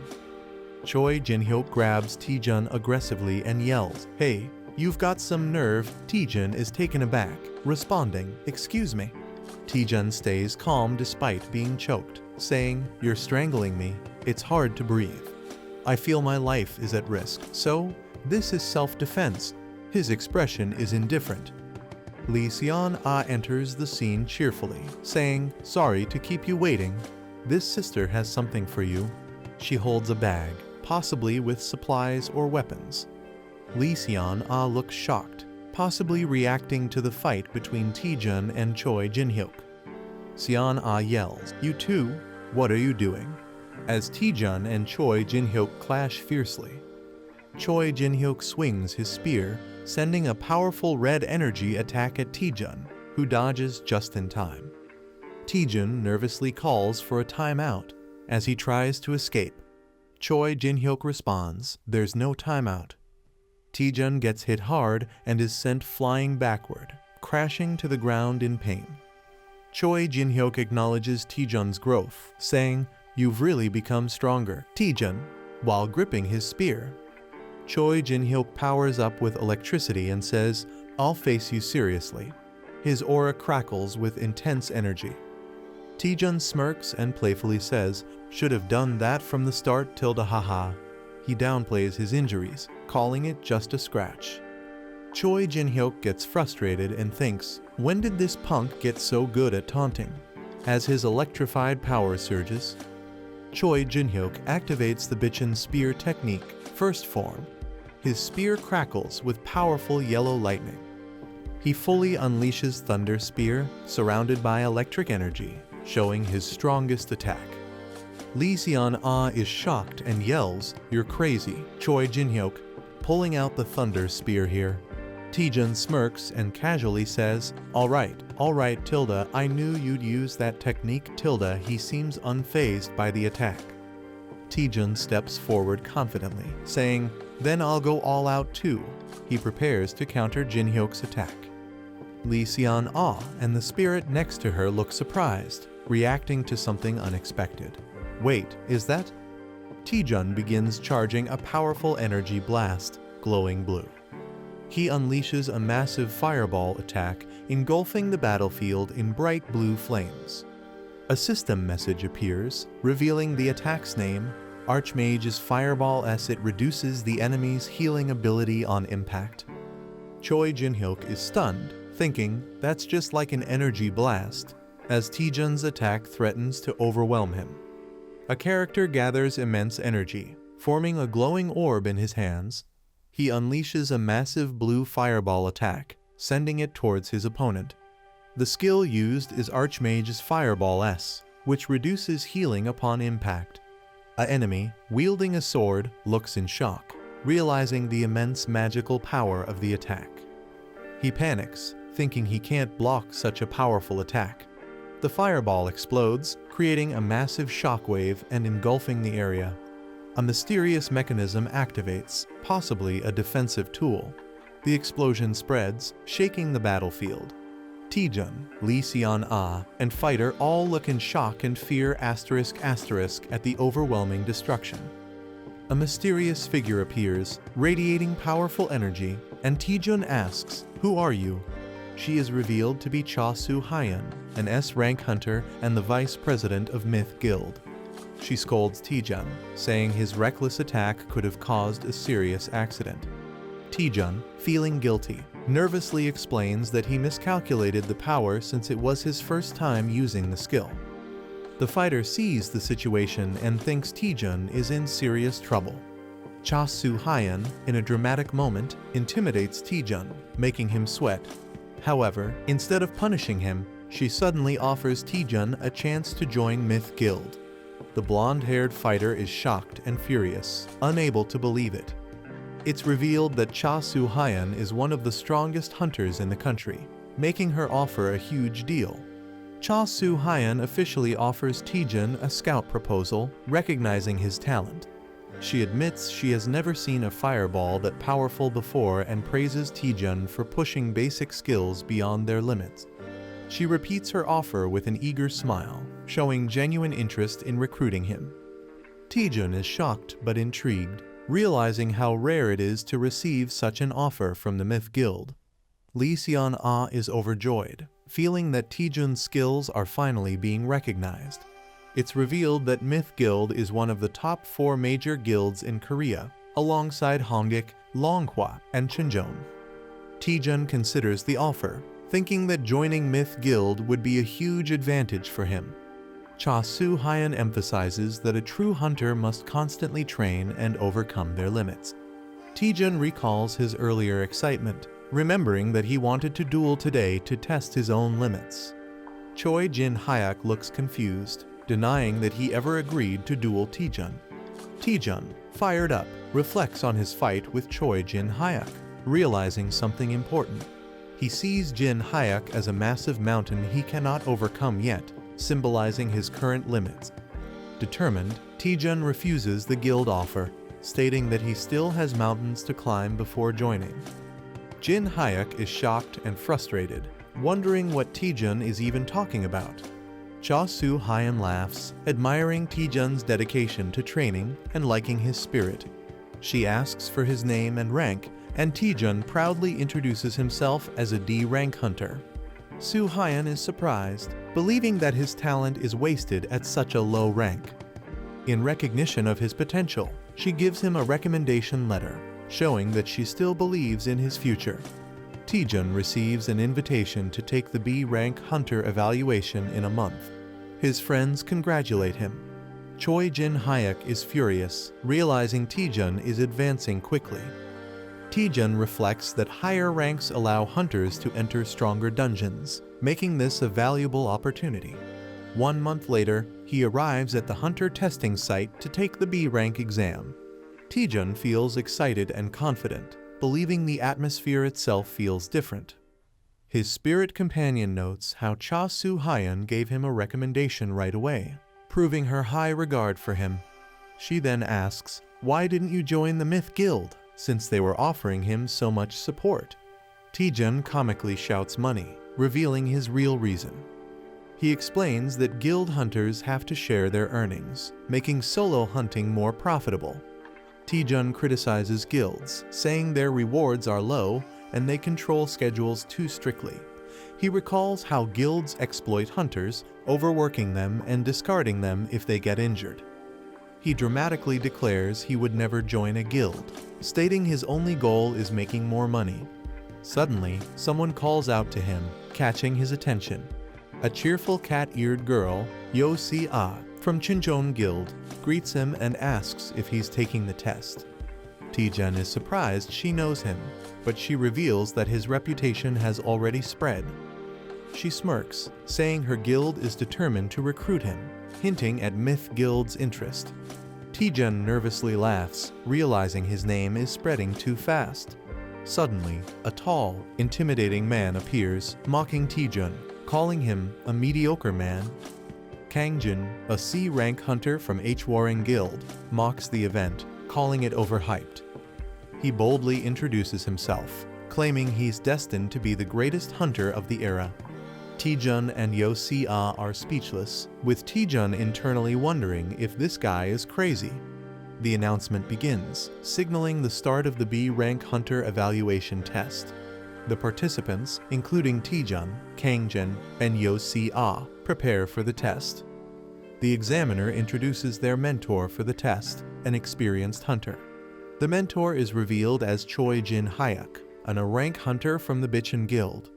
Choi Jin-hyuk grabs Taejun aggressively and yells, "Hey, you've got some nerve." Taejun is taken aback, responding, "Excuse me." Taejun stays calm despite being choked, saying, "You're strangling me. It's hard to breathe. I feel my life is at risk, so this is self-defense." His expression is indifferent. Lee Seon-ah enters the scene cheerfully, saying, "Sorry to keep you waiting. This sister has something for you." She holds a bag, possibly with supplies or weapons. Lee Seon-ah looks shocked, possibly reacting to the fight between Taejun and Choi Jin-hyuk. Seon-ah yells, "You too? What are you doing?" as Taejun and Choi Jin-hyuk clash fiercely. Choi Jin-hyuk swings his spear, sending a powerful red energy attack at Taejun, who dodges just in time. Taejun nervously calls for a timeout as he tries to escape. Choi Jin-hyuk responds, "There's no timeout." Taejun gets hit hard and is sent flying backward, crashing to the ground in pain. Choi Jin-hyuk acknowledges Taejun's growth, saying, "You've really become stronger, Taejun," while gripping his spear. Choi Jin-hyuk powers up with electricity and says, "I'll face you seriously." His aura crackles with intense energy. Taejun smirks and playfully says, "Should have done that from the start, tilde haha." He downplays his injuries, calling it just a scratch. Choi Jin-hyuk gets frustrated and thinks, when did this punk get so good at taunting? As his electrified power surges, Choi Jin-hyuk activates the Bitchin Spear technique, first form. His spear crackles with powerful yellow lightning. He fully unleashes Thunder Spear, surrounded by electric energy, showing his strongest attack. Lee Seon-ah is shocked and yells, "You're crazy, Choi Jin-hyuk," pulling out the Thunder Spear here. Taejun smirks and casually says, all right, tilde, I knew you'd use that technique, tilde." He seems unfazed by the attack. Taejun steps forward confidently, saying, "Then I'll go all out too." He prepares to counter Jin-hyuk's attack. Lee Seon-ah and the spirit next to her look surprised, reacting to something unexpected. Wait, is that? Taejun begins charging a powerful energy blast, glowing blue. He unleashes a massive fireball attack, engulfing the battlefield in bright blue flames. A system message appears, revealing the attack's name, Archmage's Fireball S. It reduces the enemy's healing ability on impact. Choi Jin-hyuk is stunned, thinking, that's just like an energy blast, as Taejun's attack threatens to overwhelm him. A character gathers immense energy, forming a glowing orb in his hands. He unleashes a massive blue fireball attack, sending it towards his opponent. The skill used is Archmage's Fireball S, which reduces healing upon impact. An enemy, wielding a sword, looks in shock, realizing the immense magical power of the attack. He panics, thinking he can't block such a powerful attack. The fireball explodes, creating a massive shockwave and engulfing the area. A mysterious mechanism activates, possibly a defensive tool. The explosion spreads, shaking the battlefield. Taejun, Lee Seon-ah, and Fighter all look in shock and fear *** at the overwhelming destruction. A mysterious figure appears, radiating powerful energy, and Taejun asks, "Who are you?" She is revealed to be Cha-Soo Hwyong, an S-rank hunter and the vice president of Myth Guild. She scolds Taejun, saying his reckless attack could have caused a serious accident. Taejun, feeling guilty, nervously explains that he miscalculated the power since it was his first time using the skill. The fighter sees the situation and thinks Taejun is in serious trouble. Cha-Soo Hwyong, in a dramatic moment, intimidates Taejun, making him sweat. However, instead of punishing him, she suddenly offers Taejun a chance to join Myth Guild. The blonde-haired fighter is shocked and furious, unable to believe it. It's revealed that Cha-Soo Hwyong is one of the strongest hunters in the country, making her offer a huge deal. Cha-Soo Hwyong officially offers Taejun a scout proposal, recognizing his talent. She admits she has never seen a fireball that powerful before and praises Taejun for pushing basic skills beyond their limits. She repeats her offer with an eager smile, showing genuine interest in recruiting him. Taejun is shocked but intrigued, realizing how rare it is to receive such an offer from the Myth Guild. Lee Seon-ah is overjoyed, feeling that Taejun's skills are finally being recognized. It's revealed that Myth Guild is one of the top 4 major guilds in Korea, alongside Hongik, Longhwa, and Chunjeon. Taejun considers the offer, thinking that joining Myth Guild would be a huge advantage for him. Cha-Soo Hwyong emphasizes that a true hunter must constantly train and overcome their limits. Taejun recalls his earlier excitement, remembering that he wanted to duel today to test his own limits. Choi Jin-hyuk looks confused, denying that he ever agreed to duel Taejun. Taejun, fired up, reflects on his fight with Choi Jin-hyuk, realizing something important. He sees Jin-hyuk as a massive mountain he cannot overcome yet, symbolizing his current limits. Determined, Taejun refuses the guild offer, stating that he still has mountains to climb before joining. Jin-hyuk is shocked and frustrated, wondering what Taejun is even talking about. Cha Soo-hyun laughs, admiring Taejun's dedication to training and liking his spirit. She asks for his name and rank, and Taejun proudly introduces himself as a D-rank hunter. Soo-hyun is surprised, believing that his talent is wasted at such a low rank. In recognition of his potential, she gives him a recommendation letter, showing that she still believes in his future. Taejun receives an invitation to take the B-rank hunter evaluation in a month. His friends congratulate him. Choi Jin-hyuk is furious, realizing Taejun is advancing quickly. Taejun reflects that higher ranks allow hunters to enter stronger dungeons, making this a valuable opportunity. 1 month later, he arrives at the hunter testing site to take the B-rank exam. Taejun feels excited and confident, believing the atmosphere itself feels different. His spirit companion notes how Cha Soo-hyun gave him a recommendation right away, proving her high regard for him. She then asks, "Why didn't you join the Myth Guild, since they were offering him so much support?" Taejun comically shouts money, revealing his real reason. He explains that guild hunters have to share their earnings, making solo hunting more profitable. Taejun criticizes guilds, saying their rewards are low and they control schedules too strictly. He recalls how guilds exploit hunters, overworking them and discarding them if they get injured. He dramatically declares he would never join a guild, stating his only goal is making more money. Suddenly, someone calls out to him, catching his attention. A cheerful cat-eared girl, Yo Si-ah, from Chincheon Guild, greets him and asks if he's taking the test. Taejun is surprised she knows him, but she reveals that his reputation has already spread. She smirks, saying her guild is determined to recruit him, hinting at Myth Guild's interest. Taejun nervously laughs, realizing his name is spreading too fast. Suddenly, a tall, intimidating man appears, mocking Taejun, calling him a mediocre man. Kangjin, a C-rank hunter from Hwyong Guild, mocks the event, calling it overhyped. He boldly introduces himself, claiming he's destined to be the greatest hunter of the era. Taejun and Yo Si-ah are speechless, with Taejun internally wondering if this guy is crazy. The announcement begins, signaling the start of the B-rank hunter evaluation test. The participants, including Taejun, Kangjin, and Yo Si-ah, prepare for the test. The examiner introduces their mentor for the test, an experienced hunter. The mentor is revealed as Choi Jin-hyuk, an A-rank hunter from the Bichon Guild.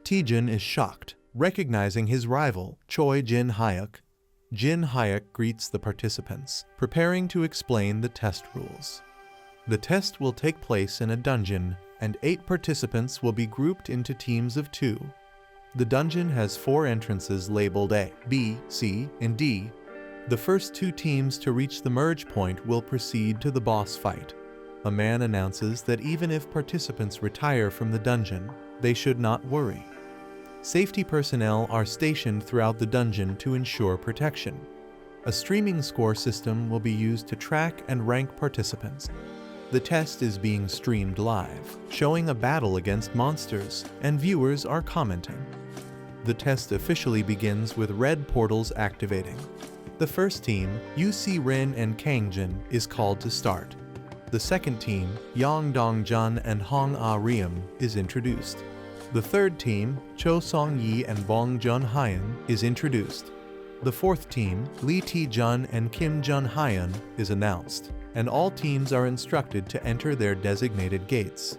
Taejun is shocked, recognizing his rival, Choi Jin-hyuk. Jin-hyuk greets the participants, preparing to explain the test rules. The test will take place in a dungeon, and 8 participants will be grouped into teams of 2. The dungeon has 4 entrances labeled A, B, C, and D. The first 2 teams to reach the merge point will proceed to the boss fight. A man announces that even if participants retire from the dungeon, they should not worry. Safety personnel are stationed throughout the dungeon to ensure protection. A streaming score system will be used to track and rank participants. The test is being streamed live, showing a battle against monsters, and viewers are commenting. The test officially begins with red portals activating. The first team, UC Rin and Kangjin, is called to start. The second team, Yang Dong-jun and Hong Ah-ryum, is introduced. The third team, Cho Song-yi and Bong Jun-hyun, is introduced. The fourth team, Lee Tae-jun and Kim Jun-hyun, is announced, and all teams are instructed to enter their designated gates.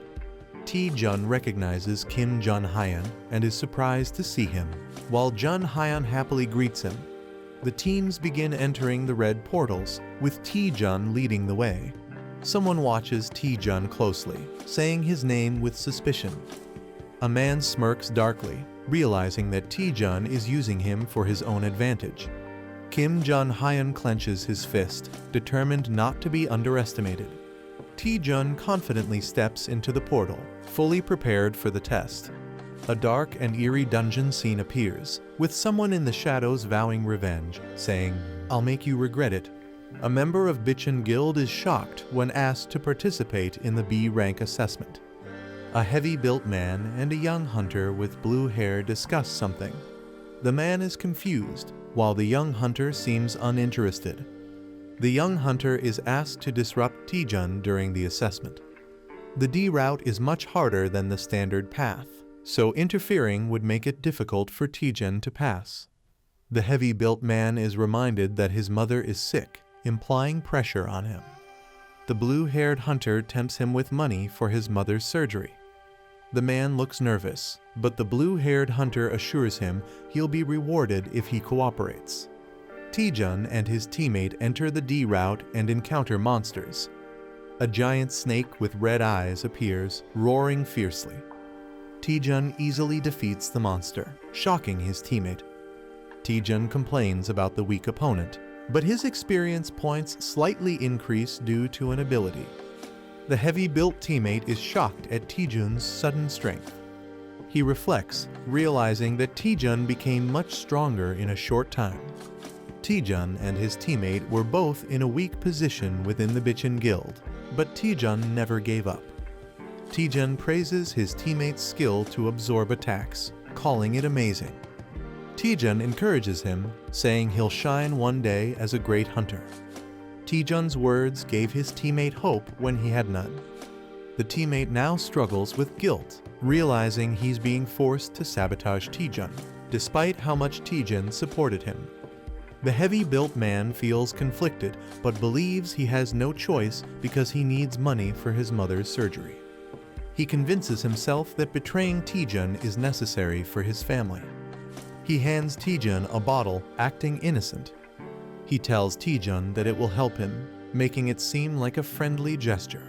Tae-jun recognizes Kim Jun-hyun and is surprised to see him, while Jun-hyun happily greets him. The teams begin entering the red portals, with Tae-jun leading the way. Someone watches Taejun closely, saying his name with suspicion. A man smirks darkly, realizing that Taejun is using him for his own advantage. Kim Jun-hyun clenches his fist, determined not to be underestimated. Taejun confidently steps into the portal, fully prepared for the test. A dark and eerie dungeon scene appears, with someone in the shadows vowing revenge, saying, "I'll make you regret it." A member of Bichon Guild is shocked when asked to participate in the B rank assessment. A heavy-built man and a young hunter with blue hair discuss something. The man is confused, while the young hunter seems uninterested. The young hunter is asked to disrupt Taejun during the assessment. The D route is much harder than the standard path, so interfering would make it difficult for Taejun to pass. The heavy-built man is reminded that his mother is sick, implying pressure on him. The blue-haired hunter tempts him with money for his mother's surgery. The man looks nervous, but the blue-haired hunter assures him he'll be rewarded if he cooperates. Taejun and his teammate enter the D route and encounter monsters. A giant snake with red eyes appears, roaring fiercely. Taejun easily defeats the monster, shocking his teammate. Taejun complains about the weak opponent, but his experience points slightly increase due to an ability. The heavy-built teammate is shocked at Taejun's sudden strength. He reflects, realizing that Taejun became much stronger in a short time. Taejun and his teammate were both in a weak position within the Bichon Guild, but Taejun never gave up. Taejun praises his teammate's skill to absorb attacks, calling it amazing. Taejun encourages him, saying he'll shine one day as a great hunter. Taejun's words gave his teammate hope when he had none. The teammate now struggles with guilt, realizing he's being forced to sabotage Taejun, despite how much Taejun supported him. The heavy-built man feels conflicted, but believes he has no choice because he needs money for his mother's surgery. He convinces himself that betraying Taejun is necessary for his family. He hands Taejun a bottle, acting innocent. He tells Taejun that it will help him, making it seem like a friendly gesture.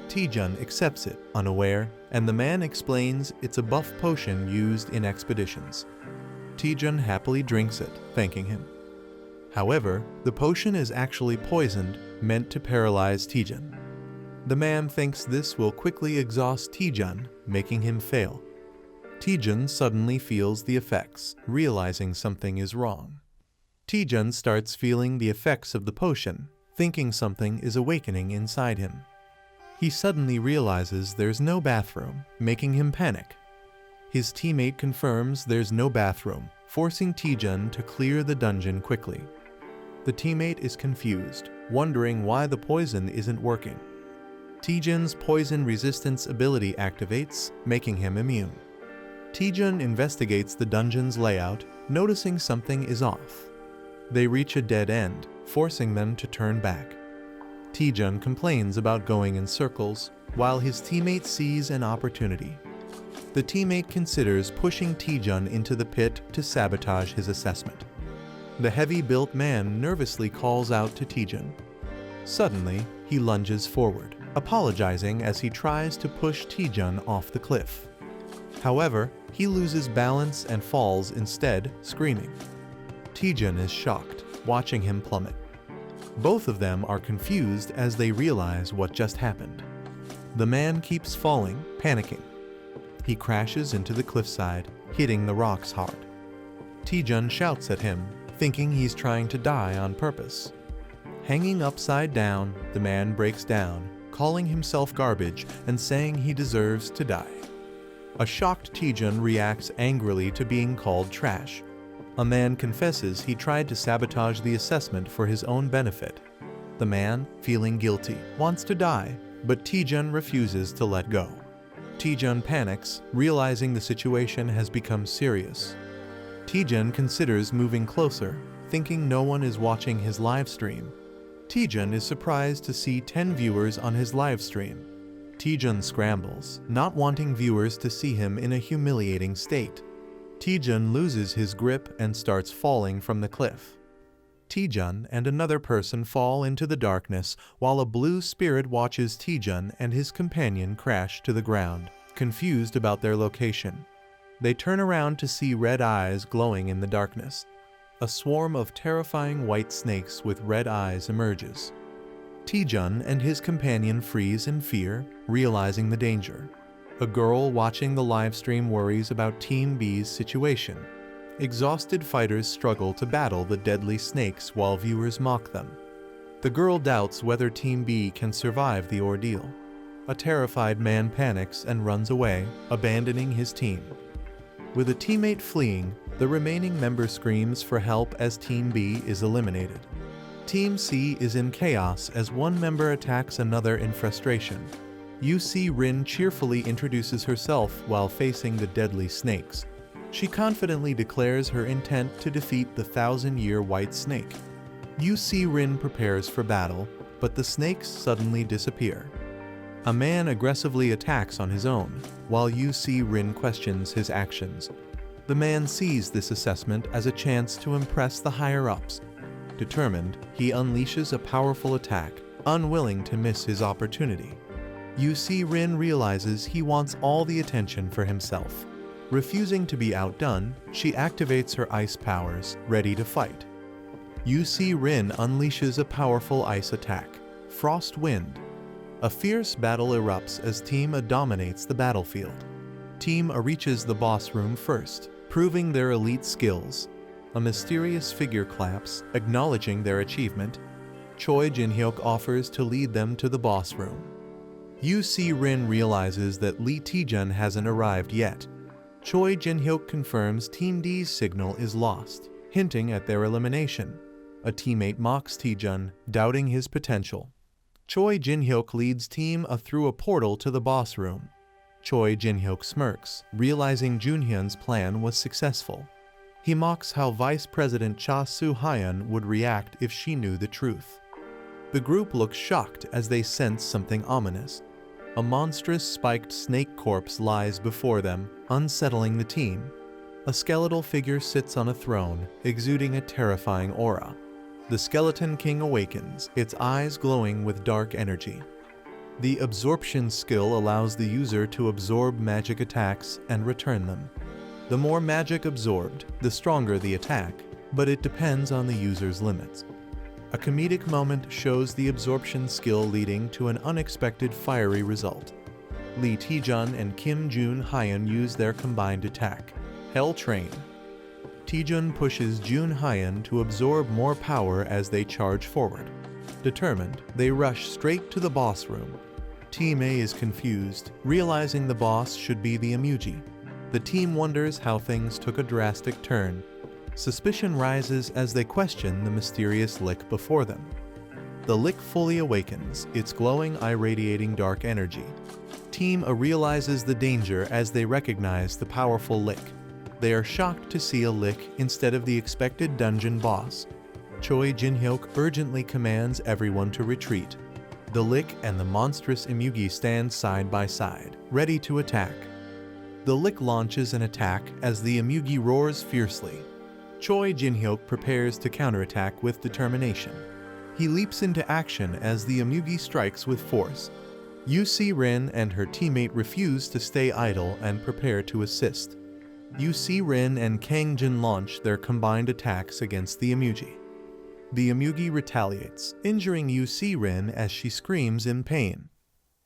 Taejun accepts it, unaware, and the man explains it's a buff potion used in expeditions. Taejun happily drinks it, thanking him. However, the potion is actually poisoned, meant to paralyze Taejun. The man thinks this will quickly exhaust Taejun, making him fail. Taejun suddenly feels the effects, realizing something is wrong. Taejun starts feeling the effects of the potion, thinking something is awakening inside him. He suddenly realizes there's no bathroom, making him panic. His teammate confirms there's no bathroom, forcing Taejun to clear the dungeon quickly. The teammate is confused, wondering why the poison isn't working. Taejun's poison resistance ability activates, making him immune. Taejun investigates the dungeon's layout, noticing something is off. They reach a dead end, forcing them to turn back. Taejun complains about going in circles, while his teammate sees an opportunity. The teammate considers pushing Taejun into the pit to sabotage his assessment. The heavy-built man nervously calls out to Taejun. Suddenly, he lunges forward, apologizing as he tries to push Taejun off the cliff. However, he loses balance and falls instead, screaming. Taejun is shocked, watching him plummet. Both of them are confused as they realize what just happened. The man keeps falling, panicking. He crashes into the cliffside, hitting the rocks hard. Taejun shouts at him, thinking he's trying to die on purpose. Hanging upside down, the man breaks down, calling himself garbage and saying he deserves to die. A shocked Taejun reacts angrily to being called trash. A man confesses he tried to sabotage the assessment for his own benefit. The man, feeling guilty, wants to die, but Taejun refuses to let go. Taejun panics, realizing the situation has become serious. Taejun considers moving closer, thinking no one is watching his live stream. Taejun is surprised to see 10 viewers on his live stream. Taejun scrambles, not wanting viewers to see him in a humiliating state. Taejun loses his grip and starts falling from the cliff. Taejun and another person fall into the darkness while a blue spirit watches Taejun and his companion crash to the ground, confused about their location. They turn around to see red eyes glowing in the darkness. A swarm of terrifying white snakes with red eyes emerges. Taejun and his companion freeze in fear, realizing the danger. A girl watching the livestream worries about Team B's situation. Exhausted fighters struggle to battle the deadly snakes while viewers mock them. The girl doubts whether Team B can survive the ordeal. A terrified man panics and runs away, abandoning his team. With a teammate fleeing, the remaining member screams for help as Team B is eliminated. Team C is in chaos as one member attacks another in frustration. UC Rin cheerfully introduces herself while facing the deadly snakes. She confidently declares her intent to defeat the 1,000-year white snake. UC Rin prepares for battle, but the snakes suddenly disappear. A man aggressively attacks on his own, while UC Rin questions his actions. The man sees this assessment as a chance to impress the higher-ups. Determined, he unleashes a powerful attack, unwilling to miss his opportunity. UC Rin realizes he wants all the attention for himself. Refusing to be outdone, she activates her ice powers, ready to fight. UC Rin unleashes a powerful ice attack, Frost Wind. A fierce battle erupts as Team A dominates the battlefield. Team A reaches the boss room first, proving their elite skills. A mysterious figure claps, acknowledging their achievement. Choi Jin-hyuk offers to lead them to the boss room. UC Rin realizes that Lee Taejun hasn't arrived yet. Choi Jin-hyuk confirms Team D's signal is lost, hinting at their elimination. A teammate mocks Taejun, doubting his potential. Choi Jin-hyuk leads Team A through a portal to the boss room. Choi Jin-hyuk smirks, realizing Junhyun's plan was successful. He mocks how Vice President Cha Soo-hyun would react if she knew the truth. The group looks shocked as they sense something ominous. A monstrous spiked snake corpse lies before them, unsettling the team. A skeletal figure sits on a throne, exuding a terrifying aura. The Skeleton King awakens, its eyes glowing with dark energy. The absorption skill allows the user to absorb magic attacks and return them. The more magic absorbed, the stronger the attack, but it depends on the user's limits. A comedic moment shows the absorption skill leading to an unexpected fiery result. Lee Taejun and Kim Jun-hyun use their combined attack, Hell Train. Taejun pushes Jun-hyun to absorb more power as they charge forward. Determined, they rush straight to the boss room. Team A is confused, realizing the boss should be the Emuji. The team wonders how things took a drastic turn. Suspicion rises as they question the mysterious lick before them. The lick fully awakens, its glowing eye radiating dark energy. Team A realizes the danger as they recognize the powerful lick. They are shocked to see a lick instead of the expected dungeon boss. Choi Jin-hyuk urgently commands everyone to retreat. The lick and the monstrous Emugi stand side by side, ready to attack. The lick launches an attack as the Emugi roars fiercely. Choi Jin-hyuk prepares to counterattack with determination. He leaps into action as the Emugi strikes with force. UC Rin and her teammate refuse to stay idle and prepare to assist. UC Rin and Kang Jin launch their combined attacks against the Emugi. The Emugi retaliates, injuring UC Rin as she screams in pain.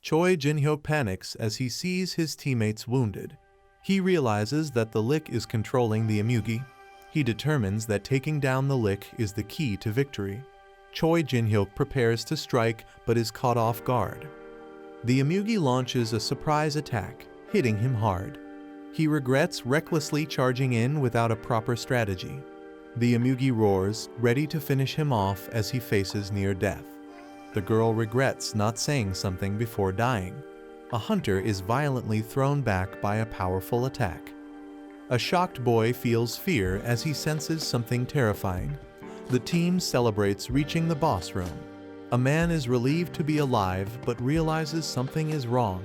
Choi Jin-hyuk panics as he sees his teammates wounded. He realizes that the lick is controlling the Emugi. He determines that taking down the lick is the key to victory. Choi Jin-hyuk prepares to strike but is caught off guard. The Emugi launches a surprise attack, hitting him hard. He regrets recklessly charging in without a proper strategy. The Emugi roars, ready to finish him off as he faces near death. The girl regrets not saying something before dying. A hunter is violently thrown back by a powerful attack. A shocked boy feels fear as he senses something terrifying. The team celebrates reaching the boss room. A man is relieved to be alive but realizes something is wrong.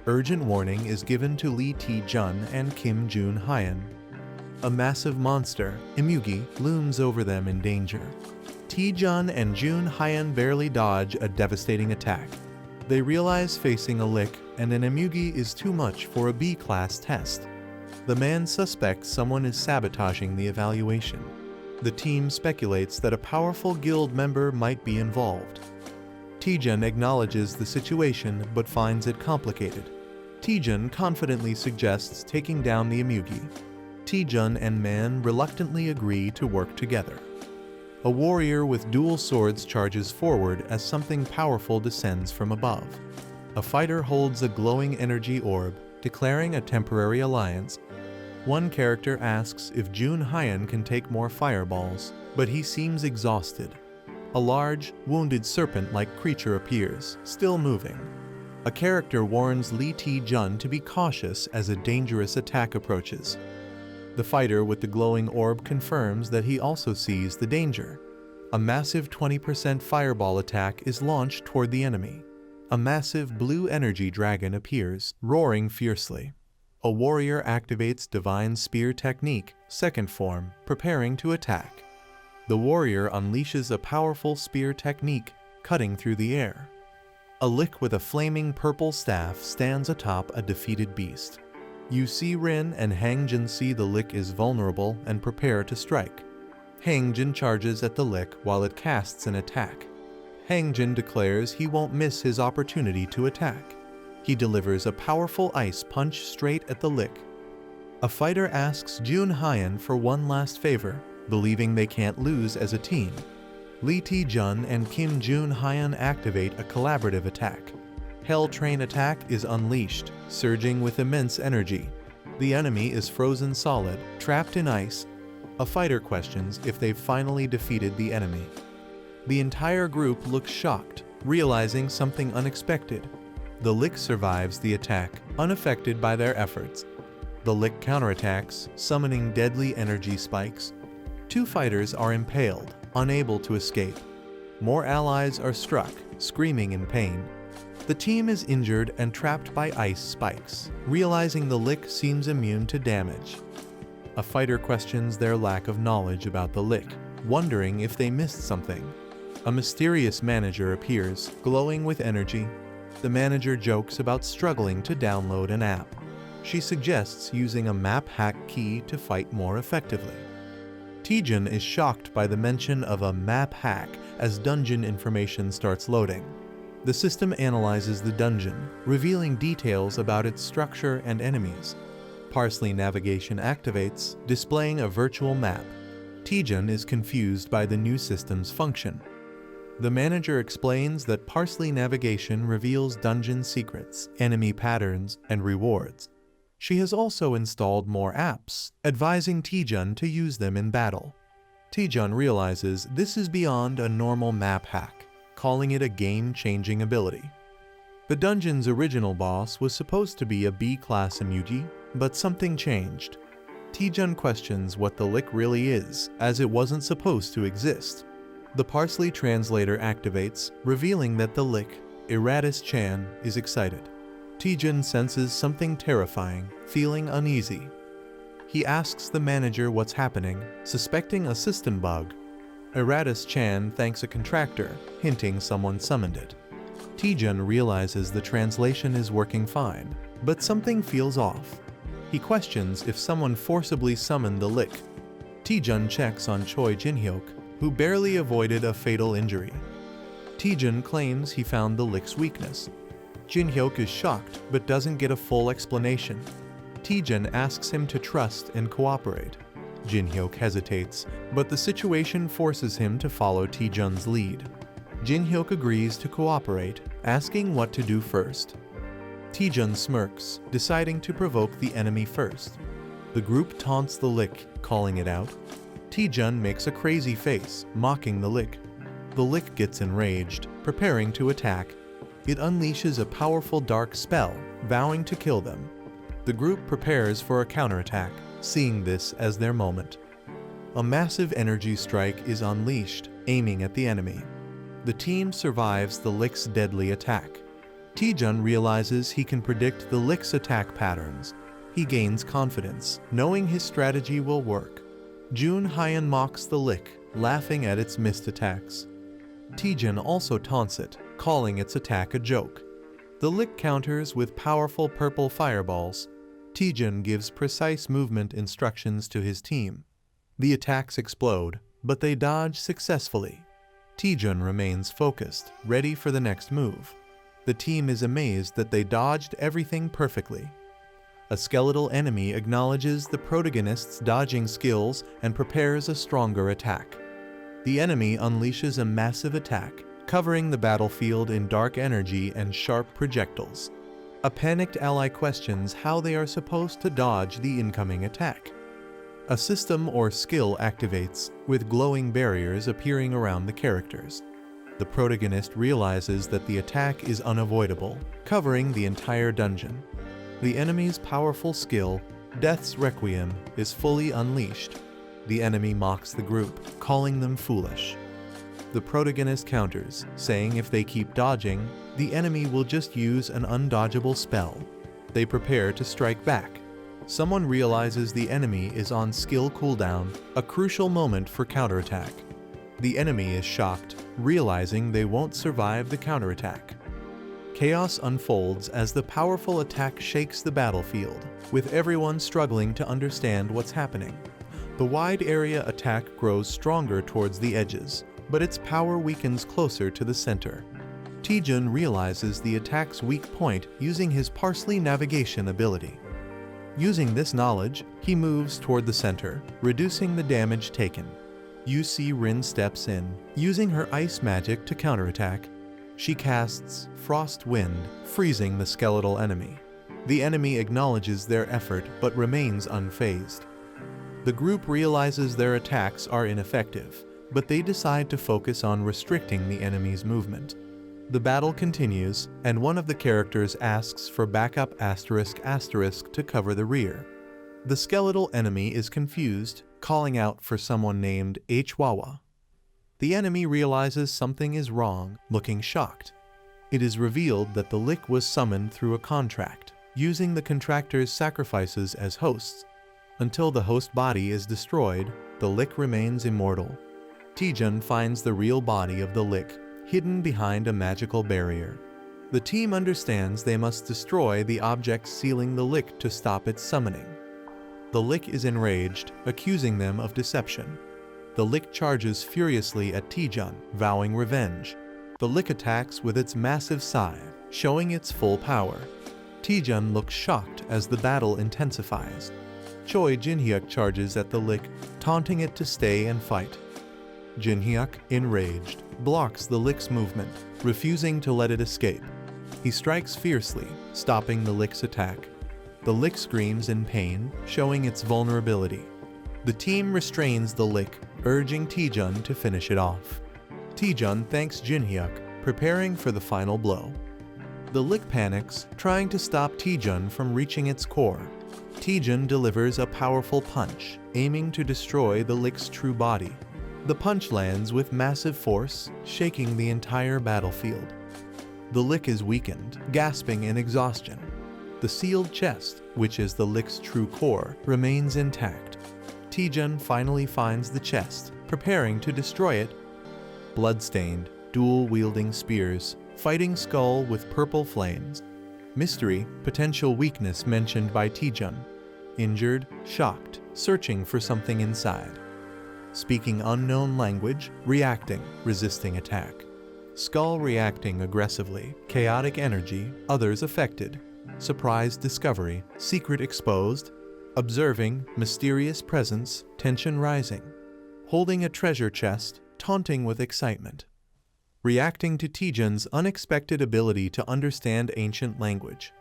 Urgent warning is given to Lee Taejun and Kim Jun-hyun. A massive monster, Emugi, looms over them in danger. Taejun and Jun Hyan barely dodge a devastating attack. They realize facing a lick and an emugi is too much for a B-class test. The man suspects someone is sabotaging the evaluation. The team speculates that a powerful guild member might be involved. Taejun acknowledges the situation but finds it complicated. Taejun confidently suggests taking down the emugi. Taejun and Man reluctantly agree to work together. A warrior with dual swords charges forward as something powerful descends from above. A fighter holds a glowing energy orb, declaring a temporary alliance. One character asks if Jun Hyan can take more fireballs, but he seems exhausted. A large, wounded serpent-like creature appears, still moving. A character warns Lee Taejun to be cautious as a dangerous attack approaches. The fighter with the glowing orb confirms that he also sees the danger. A massive 20% fireball attack is launched toward the enemy. A massive blue energy dragon appears, roaring fiercely. A warrior activates Divine Spear technique, second form, preparing to attack. The warrior unleashes a powerful spear technique, cutting through the air. A lick with a flaming purple staff stands atop a defeated beast. Yu Si-rin and Hangjin see the lick is vulnerable and prepare to strike. Hangjin charges at the lick while it casts an attack. Hangjin declares he won't miss his opportunity to attack. He delivers a powerful ice punch straight at the lick. A fighter asks Jun Hyan for one last favor, believing they can't lose as a team. Lee Taejun and Kim Jun Hyan activate a collaborative attack. Hell Train attack is unleashed, surging with immense energy. The enemy is frozen solid, trapped in ice. A fighter questions if they've finally defeated the enemy. The entire group looks shocked, realizing something unexpected. The lick survives the attack, unaffected by their efforts. The lick counterattacks, summoning deadly energy spikes. Two fighters are impaled, unable to escape. More allies are struck, screaming in pain. The team is injured and trapped by ice spikes, realizing the lick seems immune to damage. A fighter questions their lack of knowledge about the lick, wondering if they missed something. A mysterious manager appears, glowing with energy. The manager jokes about struggling to download an app. She suggests using a map hack key to fight more effectively. Taejun is shocked by the mention of a map hack as dungeon information starts loading. The system analyzes the dungeon, revealing details about its structure and enemies. Parsley navigation activates, displaying a virtual map. Taejun is confused by the new system's function. The manager explains that Parsley navigation reveals dungeon secrets, enemy patterns, and rewards. She has also installed more apps, advising Taejun to use them in battle. Taejun realizes this is beyond a normal map hack, calling it a game-changing ability. The dungeon's original boss was supposed to be a B-class emugi, but something changed. Taejun questions what the lick really is, as it wasn't supposed to exist. The Parsley translator activates, revealing that the lick, Eratus-chan, is excited. Taejun senses something terrifying, feeling uneasy. He asks the manager what's happening, suspecting a system bug. Eratus-chan thanks a contractor, hinting someone summoned it. Taejun realizes the translation is working fine, but something feels off. He questions if someone forcibly summoned the lick. Taejun checks on Choi Jin-hyuk, who barely avoided a fatal injury. Taejun claims he found the lick's weakness. Jin-hyuk is shocked but doesn't get a full explanation. Taejun asks him to trust and cooperate. Jin-hyuk hesitates, but the situation forces him to follow Taejun's lead. Jin-hyuk agrees to cooperate, asking what to do first. Taejun smirks, deciding to provoke the enemy first. The group taunts the lick, calling it out. Taejun makes a crazy face, mocking the lick. The lick gets enraged, preparing to attack. It unleashes a powerful dark spell, vowing to kill them. The group prepares for a counterattack, seeing this as their moment. A massive energy strike is unleashed, aiming at the enemy. The team survives the lick's deadly attack. Taejun realizes he can predict the lick's attack patterns. He gains confidence, knowing his strategy will work. Jun Hyan mocks the lick, laughing at its missed attacks. Taejun also taunts it, calling its attack a joke. The lick counters with powerful purple fireballs. Taejun gives precise movement instructions to his team. The attacks explode, but they dodge successfully. Taejun remains focused, ready for the next move. The team is amazed that they dodged everything perfectly. A skeletal enemy acknowledges the protagonist's dodging skills and prepares a stronger attack. The enemy unleashes a massive attack, covering the battlefield in dark energy and sharp projectiles. A panicked ally questions how they are supposed to dodge the incoming attack. A system or skill activates, with glowing barriers appearing around the characters. The protagonist realizes that the attack is unavoidable, covering the entire dungeon. The enemy's powerful skill, Death's Requiem, is fully unleashed. The enemy mocks the group, calling them foolish. The protagonist counters, saying if they keep dodging, the enemy will just use an undodgeable spell. They prepare to strike back. Someone realizes the enemy is on skill cooldown, a crucial moment for counterattack. The enemy is shocked, realizing they won't survive the counterattack. Chaos unfolds as the powerful attack shakes the battlefield, with everyone struggling to understand what's happening. The wide area attack grows stronger towards the edges, but its power weakens closer to the center. Taejun realizes the attack's weak point using his parsley navigation ability. Using this knowledge, he moves toward the center, reducing the damage taken. UC Rin steps in, using her ice magic to counterattack. She casts Frost Wind, freezing the skeletal enemy. The enemy acknowledges their effort but remains unfazed. The group realizes their attacks are ineffective, but they decide to focus on restricting the enemy's movement. The battle continues, and one of the characters asks for backup *** to cover the rear. The skeletal enemy is confused, calling out for someone named Hwyong. The enemy realizes something is wrong, looking shocked. It is revealed that the lick was summoned through a contract, using the contractor's sacrifices as hosts. Until the host body is destroyed, the lick remains immortal. Taejun finds the real body of the lick, hidden behind a magical barrier. The team understands they must destroy the object sealing the lick to stop its summoning. The lick is enraged, accusing them of deception. The lick charges furiously at Taejun, vowing revenge. The lick attacks with its massive scythe, showing its full power. Taejun looks shocked as the battle intensifies. Choi Jinhyuk charges at the lick, taunting it to stay and fight. Jinhyuk, enraged, blocks the lick's movement, refusing to let it escape. He strikes fiercely, stopping the lick's attack. The lick screams in pain, showing its vulnerability. The team restrains the lick, urging Taejun to finish it off. Taejun thanks Jinhyuk, preparing for the final blow. The lick panics, trying to stop Taejun from reaching its core. Taejun delivers a powerful punch, aiming to destroy the lick's true body. The punch lands with massive force, shaking the entire battlefield. The lick is weakened, gasping in exhaustion. The sealed chest, which is the lick's true core, remains intact. Taejun finally finds the chest, preparing to destroy it. Bloodstained, dual-wielding spears, fighting skull with purple flames. Mystery, potential weakness mentioned by Taejun. Injured, shocked, searching for something inside. Speaking unknown language, reacting, resisting attack. Skull reacting aggressively, chaotic energy, others affected. Surprise discovery, secret exposed. Observing, mysterious presence, tension rising. Holding a treasure chest, taunting with excitement. Reacting to Taejun's unexpected ability to understand ancient language.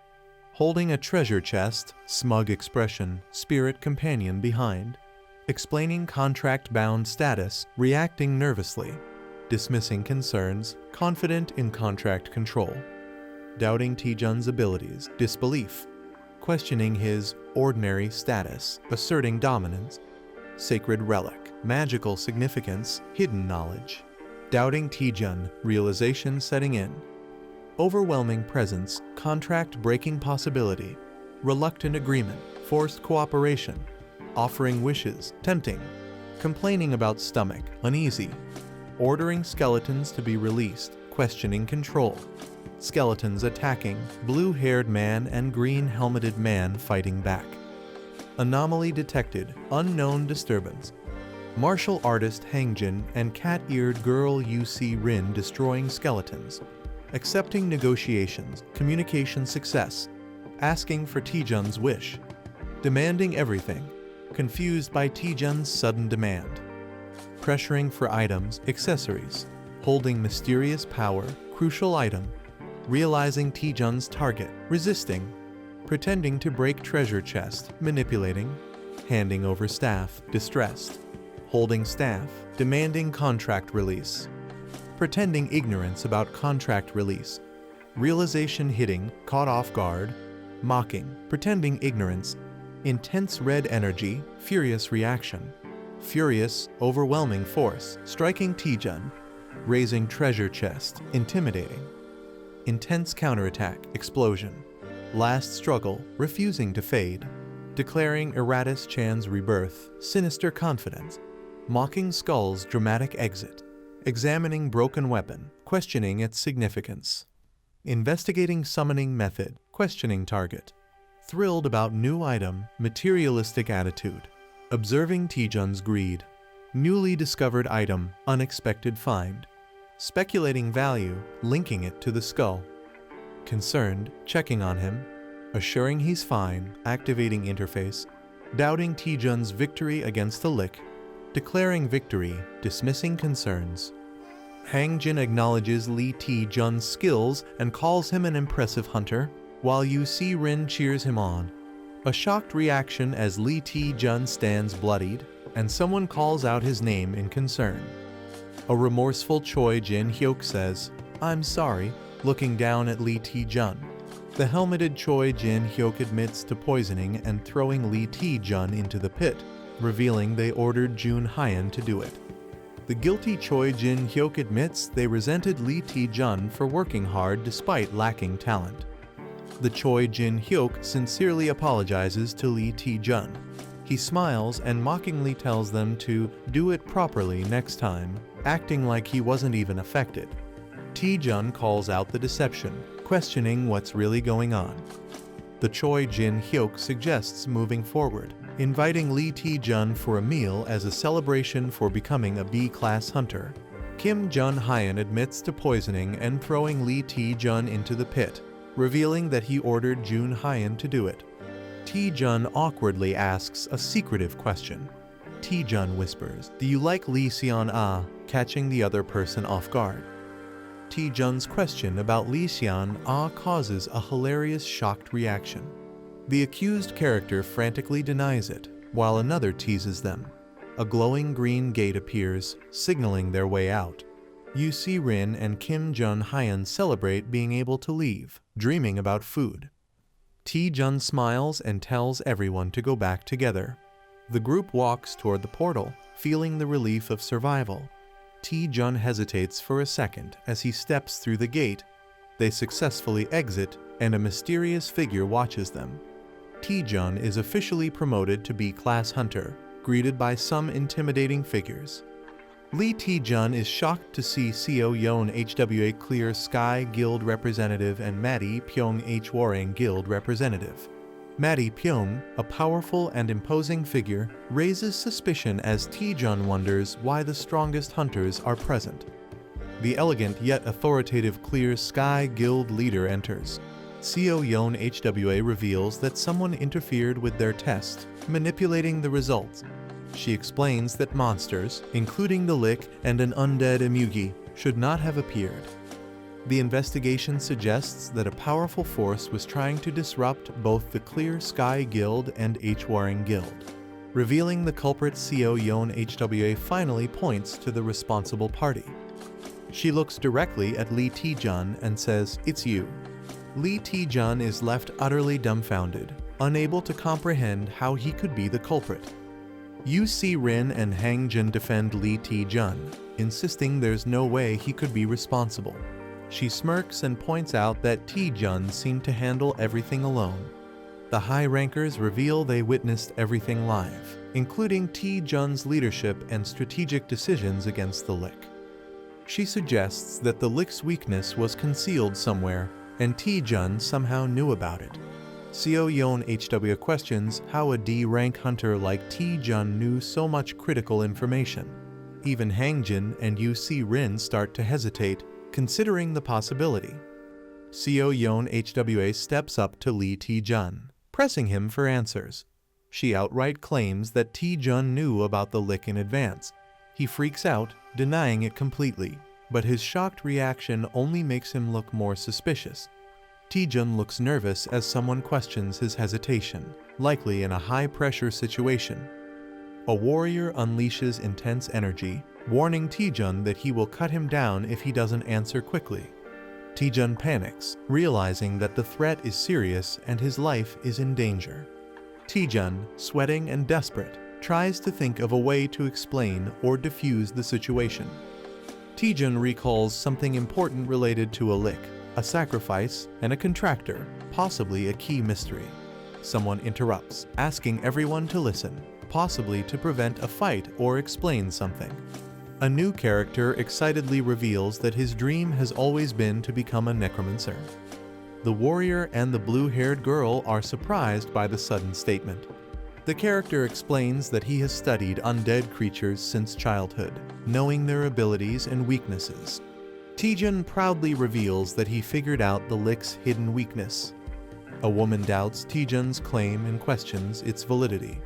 Holding a treasure chest, smug expression, spirit companion behind. Explaining contract-bound status, reacting nervously. Dismissing concerns, confident in contract control. Doubting Taejun's abilities, disbelief. Questioning his ordinary status, asserting dominance. Sacred relic, magical significance, hidden knowledge. Doubting Taejun, realization setting in. Overwhelming presence, contract-breaking possibility. Reluctant agreement, forced cooperation. Offering wishes, tempting. complaining about stomach, uneasy, ordering skeletons to be released, questioning control, skeletons attacking, blue-haired man and green-helmeted man fighting back. Anomaly detected, unknown disturbance. Martial artist Hangjin and cat-eared girl UC Rin destroying skeletons. Accepting negotiations, communication success. Asking for Taejun's wish. Demanding everything. Confused by Taejun's sudden demand. Pressuring for items, accessories. Holding mysterious power, crucial item. Realizing Taejun's target, resisting. Pretending to break treasure chest, manipulating. Handing over staff, distressed. Holding staff, demanding contract release. Pretending ignorance about contract release. Realization hitting, caught off guard. Mocking, pretending ignorance. Intense red energy, furious reaction. Furious, overwhelming force, striking Taejun. Raising treasure chest, intimidating. Intense counterattack, explosion. Last struggle, refusing to fade. Declaring Eratus Chan's rebirth, sinister confidence. Mocking Skull's dramatic exit. Examining broken weapon, questioning its significance. Investigating summoning method, questioning target. Thrilled about new item, materialistic attitude. Observing Taejun's greed. Newly discovered item, unexpected find. Speculating value, linking it to the skull. Concerned, checking on him. Assuring he's fine, activating interface. Doubting Taejun's victory against the lick. Declaring victory, dismissing concerns. Hangjin acknowledges Lee Taejun's skills and calls him an impressive hunter, while UC Rin cheers him on. A shocked reaction as Lee Taejun stands bloodied, and someone calls out his name in concern. A remorseful Choi Jin-hyuk says, "I'm sorry," looking down at Lee Taejun. The helmeted Choi Jin-hyuk admits to poisoning and throwing Lee Taejun into the pit, revealing they ordered Jun Hyan to do it. The guilty Choi Jin-hyuk admits they resented Lee Taejun for working hard despite lacking talent. The Choi Jin-hyuk sincerely apologizes to Lee Taejun. He smiles and mockingly tells them to do it properly next time, acting like he wasn't even affected. Taejun calls out the deception, questioning what's really going on. The Choi Jin-hyuk suggests moving forward, inviting Lee Taejun for a meal as a celebration for becoming a B-class hunter. Kim Jun Hyan admits to poisoning and throwing Lee Taejun into the pit, revealing that he ordered Jun Hyan to do it. Taejun awkwardly asks a secretive question. Taejun whispers, "Do you like Lee Seon-ah?" catching the other person off guard. Taejun's question about Lee Seon-ah causes a hilarious shocked reaction. The accused character frantically denies it, while another teases them. A glowing green gate appears, signaling their way out. UC Rin and Kim Jun Hyan celebrate being able to leave, dreaming about food. Taejun smiles and tells everyone to go back together. The group walks toward the portal, feeling the relief of survival. Taejun hesitates for a second as he steps through the gate. They successfully exit, and a mysterious figure watches them. Taejun is officially promoted to B-class hunter, greeted by some intimidating figures. Lee Taejun is shocked to see Seo Yeon HWA Clear Sky Guild representative and Maddie Pyong Hwarang Guild representative. Maddie Pyong, a powerful and imposing figure, raises suspicion as Taejun wonders why the strongest hunters are present. The elegant yet authoritative Clear Sky Guild leader enters. Seo Yeon HWA reveals that someone interfered with their test, manipulating the results. She explains that monsters, including the Lick and an undead Emugi, should not have appeared. The investigation suggests that a powerful force was trying to disrupt both the Clear Sky Guild and Hwarang Guild. Revealing the culprit, Seo Yeon HWA finally points to the responsible party. She looks directly at Lee Taejun and says, "It's you." Lee Taejun is left utterly dumbfounded, unable to comprehend how he could be the culprit. UC Rin and Hangjin defend Lee Taejun, insisting there's no way he could be responsible. She smirks and points out that Taejun seemed to handle everything alone. The high rankers reveal they witnessed everything live, including Taejun's leadership and strategic decisions against the Lick. She suggests that the Lick's weakness was concealed somewhere, and Taejun somehow knew about it. Hwyong HW questions how a D-rank hunter like Taejun knew so much critical information. Even Hangjin and UC Rin start to hesitate, considering the possibility. Hwyong HWA steps up to Lee Taejun, pressing him for answers. She outright claims that Taejun knew about the Lick in advance. He freaks out, denying it completely, but his shocked reaction only makes him look more suspicious. Taejun looks nervous as someone questions his hesitation, likely in a high-pressure situation. A warrior unleashes intense energy, warning Taejun that he will cut him down if he doesn't answer quickly. Taejun panics, realizing that the threat is serious and his life is in danger. Taejun, sweating and desperate, tries to think of a way to explain or defuse the situation. Taejun recalls something important related to a Lick, a sacrifice, and a contractor, possibly a key mystery. Someone interrupts, asking everyone to listen, possibly to prevent a fight or explain something. A new character excitedly reveals that his dream has always been to become a necromancer. The warrior and the blue-haired girl are surprised by the sudden statement. The character explains that he has studied undead creatures since childhood, knowing their abilities and weaknesses. Taejun proudly reveals that he figured out the Lick's hidden weakness. A woman doubts Taejun's claim and questions its validity.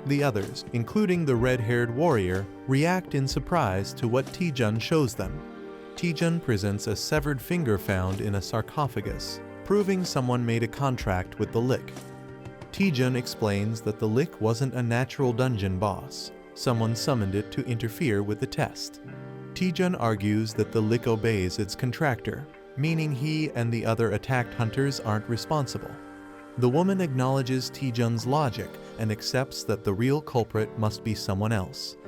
The others, including the red-haired warrior, react in surprise to what Taejun shows them. Taejun presents a severed finger found in a sarcophagus, proving someone made a contract with the Lick. Taejun explains that the Lick wasn't a natural dungeon boss. Someone summoned it to interfere with the test. Taejun argues that the Lick obeys its contractor, meaning he and the other attacked hunters aren't responsible. The woman acknowledges Taejun's logic and accepts that the real culprit must be someone else.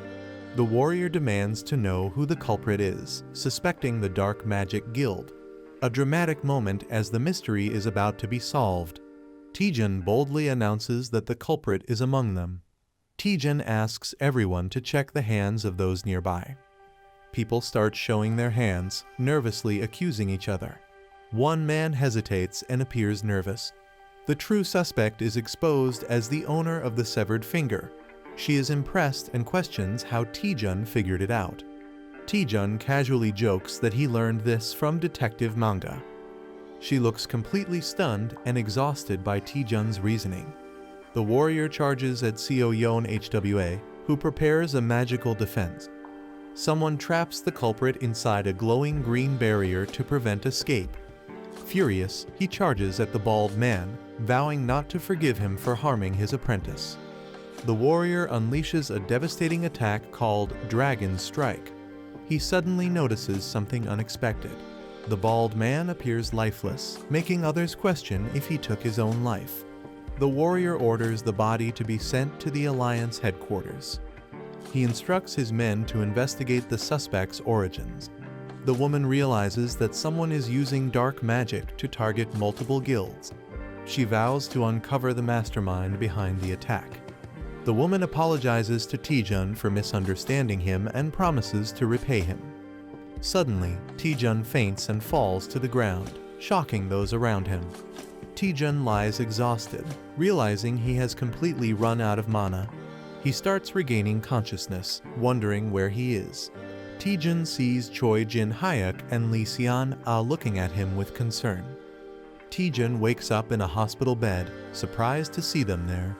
The warrior demands to know who the culprit is, suspecting the Dark Magic Guild. A dramatic moment as the mystery is about to be solved. Taejun boldly announces that the culprit is among them. Taejun asks everyone to check the hands of those nearby. People start showing their hands, nervously accusing each other. One man hesitates and appears nervous. The true suspect is exposed as the owner of the severed finger. She is impressed and questions how Taejun figured it out. Taejun casually jokes that he learned this from detective manga. She looks completely stunned and exhausted by Taejun's reasoning. The warrior charges at Hwyong HWA, who prepares a magical defense. Someone traps the culprit inside a glowing green barrier to prevent escape. Furious, he charges at the bald man, vowing not to forgive him for harming his apprentice. The warrior unleashes a devastating attack called Dragon Strike. He suddenly notices something unexpected. The bald man appears lifeless, making others question if he took his own life. The warrior orders the body to be sent to the Alliance headquarters. He instructs his men to investigate the suspect's origins. The woman realizes that someone is using dark magic to target multiple guilds. She vows to uncover the mastermind behind the attack. The woman apologizes to Taejun for misunderstanding him and promises to repay him. Suddenly, Taejun faints and falls to the ground, shocking those around him. Taejun lies exhausted, realizing he has completely run out of mana. He starts regaining consciousness, wondering where he is. Taejun sees Choi Jin-hyuk and Lee Seon-ah looking at him with concern. Taejun wakes up in a hospital bed, surprised to see them there.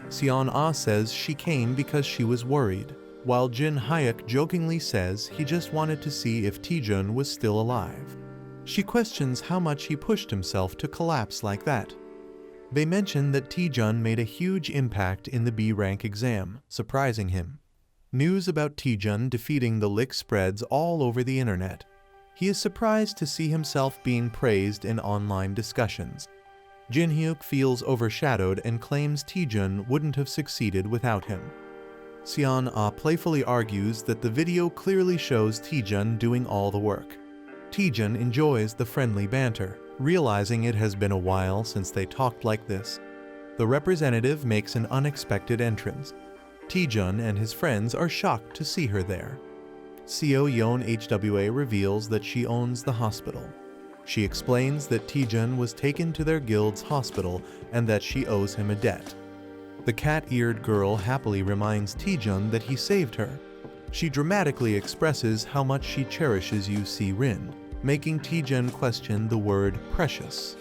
Seon-ah says she came because she was worried, while Jin-hyuk jokingly says he just wanted to see if Taejun was still alive. She questions how much he pushed himself to collapse like that. They mention that Taejun made a huge impact in the B-rank exam, surprising him. News about Taejun defeating the Lick spreads all over the internet. He is surprised to see himself being praised in online discussions. Jin-hyuk feels overshadowed and claims Taejun wouldn't have succeeded without him. Seon-ah playfully argues that the video clearly shows Taejun doing all the work. Taejun enjoys the friendly banter, realizing it has been a while since they talked like this. The representative makes an unexpected entrance. Taejun and his friends are shocked to see her there. Seo Yeon Hwa reveals that she owns the hospital. She explains that Taejun was taken to their guild's hospital and that she owes him a debt. The cat-eared girl happily reminds Taejun that he saved her. She dramatically expresses how much she cherishes Yu Si-rin, making Taejun question the word precious.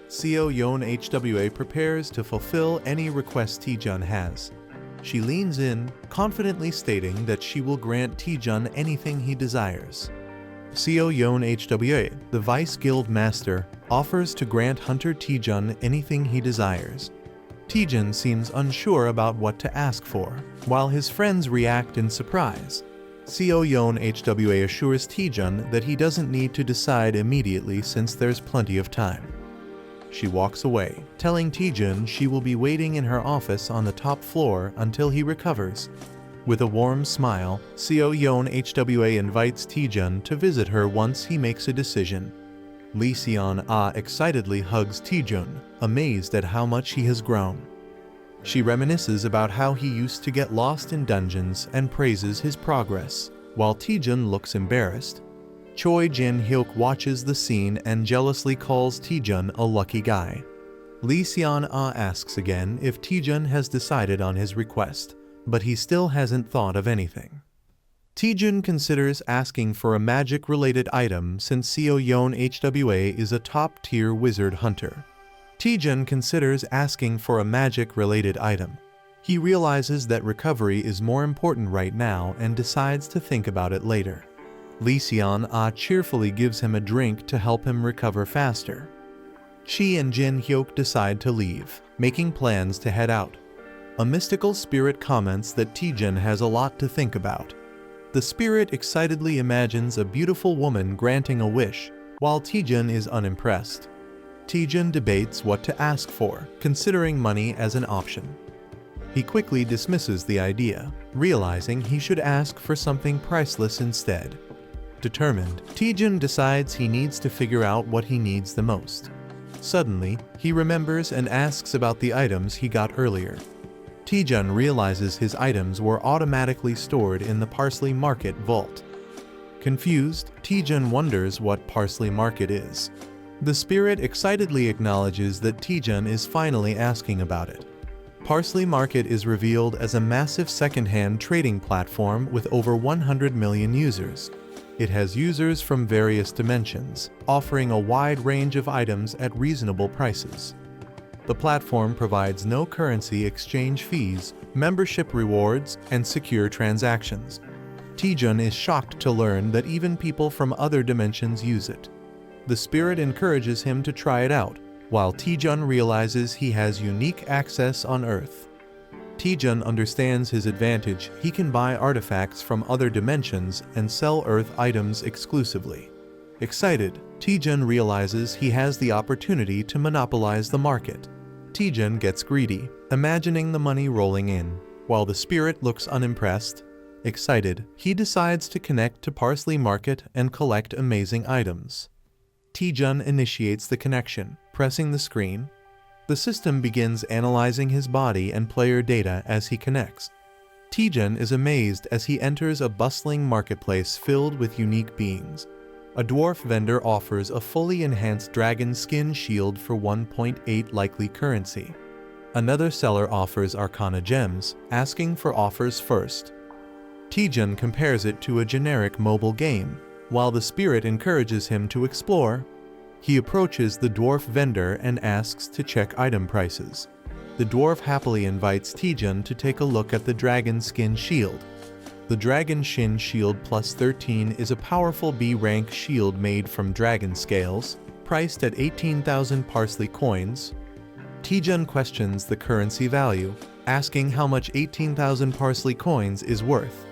Seo Yeon Hwa prepares to fulfill any request Taejun has. She leans in, confidently stating that she will grant Taejun anything he desires. Seo Yeon Hwa, the Vice Guild Master, offers to grant Hunter Taejun anything he desires. Taejun seems unsure about what to ask for, while his friends react in surprise. Seo Yeon Hwa assures Taejun that he doesn't need to decide immediately since there's plenty of time. She walks away, telling Taejun she will be waiting in her office on the top floor until he recovers. With a warm smile, Seo Yeon Hwa invites Taejun to visit her once he makes a decision. Lee Seon-ah excitedly hugs Taejun, amazed at how much he has grown. She reminisces about how he used to get lost in dungeons and praises his progress, while Taejun looks embarrassed. Choi Jin-hyuk watches the scene and jealously calls Taejun a lucky guy. Lee Seon-ah asks again if Taejun has decided on his request, but he still hasn't thought of anything. Taejun considers asking for a magic-related item since Seo Yeon Hwa is a top-tier wizard hunter. Taejun considers asking for a magic-related item. He realizes that recovery is more important right now and decides to think about it later. Lee Seon-ah cheerfully gives him a drink to help him recover faster. She and Jin-hyuk decide to leave, making plans to head out. A mystical spirit comments that Taejun has a lot to think about. The spirit excitedly imagines a beautiful woman granting a wish, while Taejun is unimpressed. Taejun debates what to ask for, considering money as an option. He quickly dismisses the idea, realizing he should ask for something priceless instead. Determined, Taejun decides he needs to figure out what he needs the most. Suddenly, he remembers and asks about the items he got earlier. Taejun realizes his items were automatically stored in the Parsley Market vault. Confused, Taejun wonders what Parsley Market is. The spirit excitedly acknowledges that Taejun is finally asking about it. Parsley Market is revealed as a massive second-hand trading platform with over 100 million users. It has users from various dimensions, offering a wide range of items at reasonable prices. The platform provides no currency exchange fees, membership rewards, and secure transactions. Taejun is shocked to learn that even people from other dimensions use it. The spirit encourages him to try it out, while Taejun realizes he has unique access on Earth. Taejun understands his advantage. He can buy artifacts from other dimensions and sell Earth items exclusively. Excited, Taejun realizes he has the opportunity to monopolize the market. Taejun gets greedy, imagining the money rolling in. While the spirit looks unimpressed, excited, he decides to connect to Parsley Market and collect amazing items. Taejun initiates the connection, pressing the screen. The system begins analyzing his body and player data as he connects. Taejun is amazed as he enters a bustling marketplace filled with unique beings. A dwarf vendor offers a fully enhanced dragon skin shield for 1.8 likely currency. Another seller offers arcana gems, asking for offers first. Taejun compares it to a generic mobile game, while the spirit encourages him to explore. He approaches the dwarf vendor and asks to check item prices. The dwarf happily invites Taejun to take a look at the dragon skin shield. The Dragon Shin Shield Plus 13 is a powerful B-rank shield made from dragon scales, priced at 18,000 parsley coins. Taejun questions the currency value, asking how much 18,000 parsley coins is worth.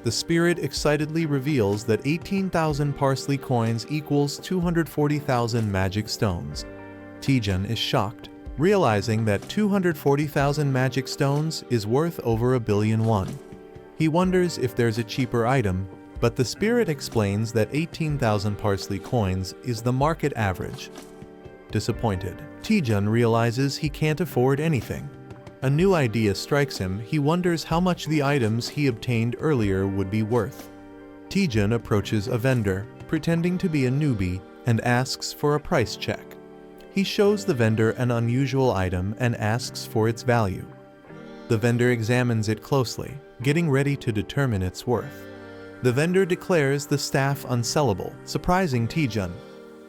The spirit excitedly reveals that 18,000 parsley coins equals 240,000 magic stones. Taejun is shocked, realizing that 240,000 magic stones is worth over 1,000,000,000 won. He wonders if there's a cheaper item, but the spirit explains that 18,000 parsley coins is the market average. Disappointed, Taejun realizes he can't afford anything. A new idea strikes him. He wonders how much the items he obtained earlier would be worth. Taejun approaches a vendor, pretending to be a newbie, and asks for a price check. He shows the vendor an unusual item and asks for its value. The vendor examines it closely, getting ready to determine its worth. The vendor declares the staff unsellable, surprising Taejun.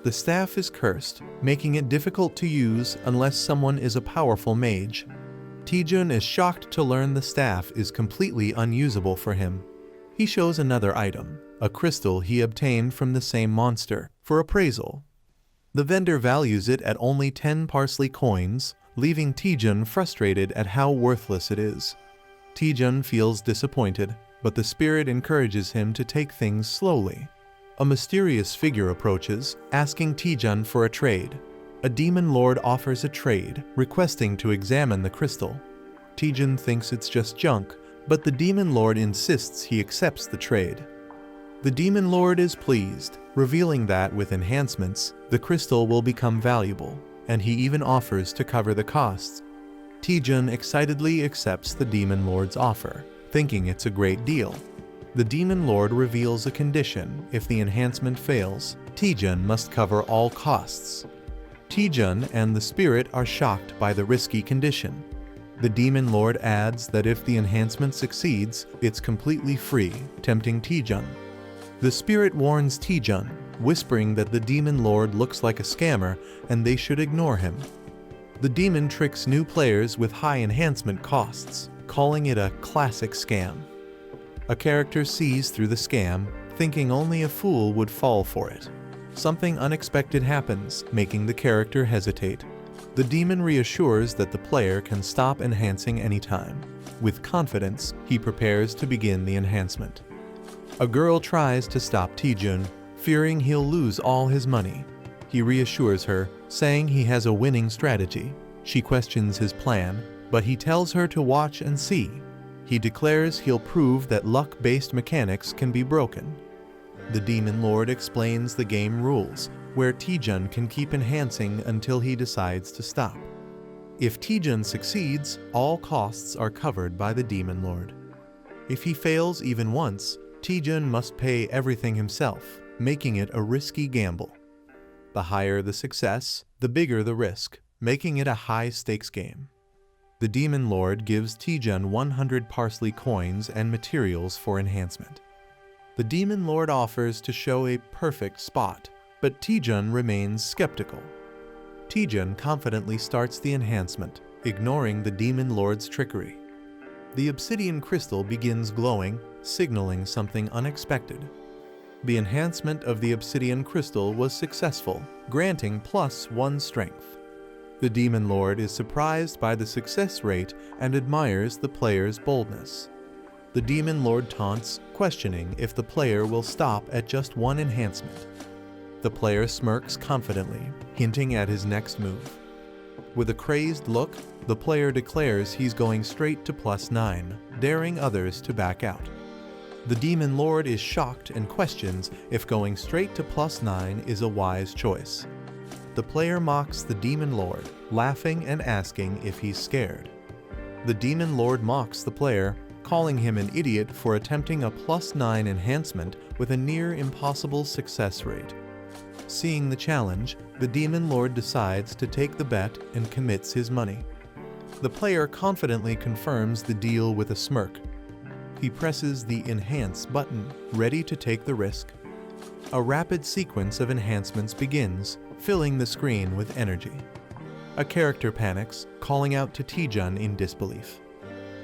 The staff is cursed, making it difficult to use unless someone is a powerful mage. Taejun is shocked to learn the staff is completely unusable for him. He shows another item, a crystal he obtained from the same monster, for appraisal. The vendor values it at only 10 parsley coins, leaving Taejun frustrated at how worthless it is. Taejun feels disappointed, but the spirit encourages him to take things slowly. A mysterious figure approaches, asking Taejun for a trade. A demon lord offers a trade, requesting to examine the crystal. Taejun thinks it's just junk, but the demon lord insists he accepts the trade. The demon lord is pleased, revealing that with enhancements, the crystal will become valuable, and he even offers to cover the costs. Taejun excitedly accepts the demon lord's offer, thinking it's a great deal. The demon lord reveals a condition: if the enhancement fails, Taejun must cover all costs. Taejun and the spirit are shocked by the risky condition. The demon lord adds that if the enhancement succeeds, it's completely free, tempting Taejun. The spirit warns Taejun, whispering that the demon lord looks like a scammer and they should ignore him. The demon tricks new players with high enhancement costs, calling it a classic scam. A character sees through the scam, thinking only a fool would fall for it. Something unexpected happens, making the character hesitate. The demon reassures that the player can stop enhancing anytime. With confidence, he prepares to begin the enhancement. A girl tries to stop Taejun, fearing he'll lose all his money. He reassures her, saying he has a winning strategy. She questions his plan, but he tells her to watch and see. He declares he'll prove that luck-based mechanics can be broken. The demon lord explains the game rules, where Taejun can keep enhancing until he decides to stop. If Taejun succeeds, all costs are covered by the demon lord. If he fails even once, Taejun must pay everything himself, making it a risky gamble. The higher the success, the bigger the risk, making it a high-stakes game. The demon lord gives Taejun 100 parsley coins and materials for enhancement. The demon lord offers to show a perfect spot, but Taejun remains skeptical. Taejun confidently starts the enhancement, ignoring the demon lord's trickery. The obsidian crystal begins glowing, signaling something unexpected. The enhancement of the obsidian crystal was successful, granting +1 strength. The demon lord is surprised by the success rate and admires the player's boldness. The demon lord taunts, questioning if the player will stop at just one enhancement. The player smirks confidently, hinting at his next move. With a crazed look, the player declares he's going straight to +9, daring others to back out. The demon lord is shocked and questions if going straight to +9 is a wise choice. The player mocks the demon lord, laughing and asking if he's scared. The demon lord mocks the player, calling him an idiot for attempting a +9 enhancement with a near impossible success rate. Seeing the challenge, the demon lord decides to take the bet and commits his money. The player confidently confirms the deal with a smirk. He presses the Enhance button, ready to take the risk. A rapid sequence of enhancements begins, filling the screen with energy. A character panics, calling out to Taejun in disbelief.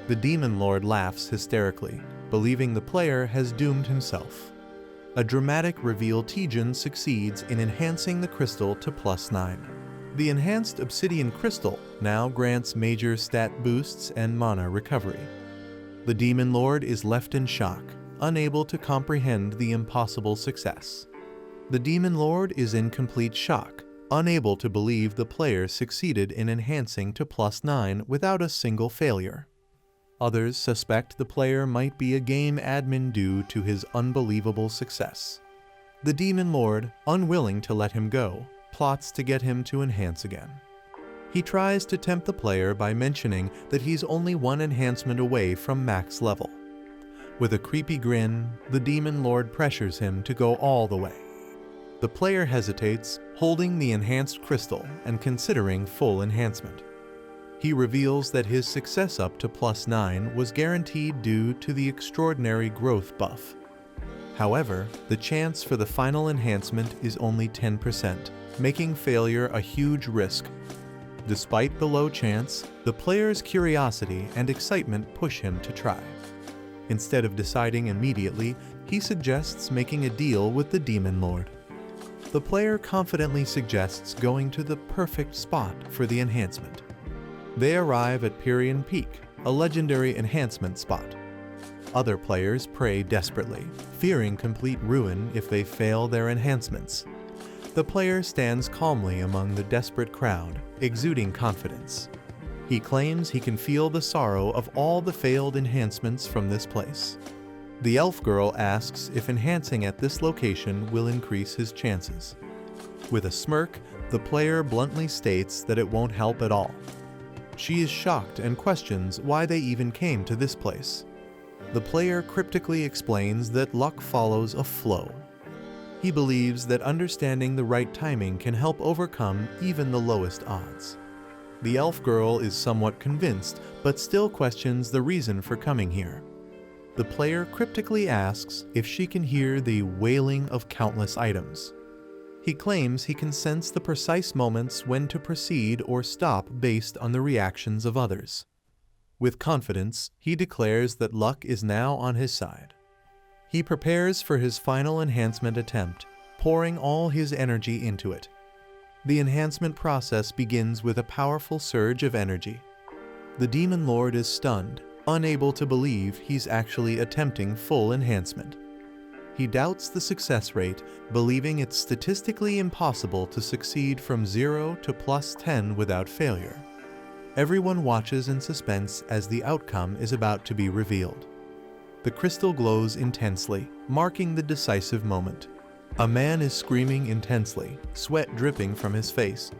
The demon lord laughs hysterically, believing the player has doomed himself. A dramatic reveal: Taejun succeeds in enhancing the crystal to +9. The enhanced obsidian crystal now grants major stat boosts and mana recovery. The demon lord is left in shock, unable to comprehend the impossible success. The demon lord is in complete shock, unable to believe the player succeeded in enhancing to +9 without a single failure. Others suspect the player might be a game admin due to his unbelievable success. The demon lord, unwilling to let him go, plots to get him to enhance again. He tries to tempt the player by mentioning that he's only one enhancement away from max level. With a creepy grin, the Demon Lord pressures him to go all the way. The player hesitates, holding the enhanced crystal and considering full enhancement. He reveals that his success up to +9 was guaranteed due to the extraordinary growth buff. However, the chance for the final enhancement is only 10%, making failure a huge risk. Despite the low chance, the player's curiosity and excitement push him to try. Instead of deciding immediately, he suggests making a deal with the Demon Lord. The player confidently suggests going to the perfect spot for the enhancement. They arrive at Pierian Peak, a legendary enhancement spot. Other players pray desperately, fearing complete ruin if they fail their enhancements. The player stands calmly among the desperate crowd, exuding confidence. He claims he can feel the sorrow of all the failed enhancements from this place. The elf girl asks if enhancing at this location will increase his chances. With a smirk, the player bluntly states that it won't help at all. She is shocked and questions why they even came to this place. The player cryptically explains that luck follows a flow. He believes that understanding the right timing can help overcome even the lowest odds. The elf girl is somewhat convinced, but still questions the reason for coming here. The player cryptically asks if she can hear the wailing of countless items. He claims he can sense the precise moments when to proceed or stop based on the reactions of others. With confidence, he declares that luck is now on his side. He prepares for his final enhancement attempt, pouring all his energy into it. The enhancement process begins with a powerful surge of energy. The Demon Lord is stunned, unable to believe he's actually attempting full enhancement. He doubts the success rate, believing it's statistically impossible to succeed from 0 to +10 without failure. Everyone watches in suspense as the outcome is about to be revealed. The crystal glows intensely, marking the decisive moment. A man is screaming intensely, sweat dripping from his face.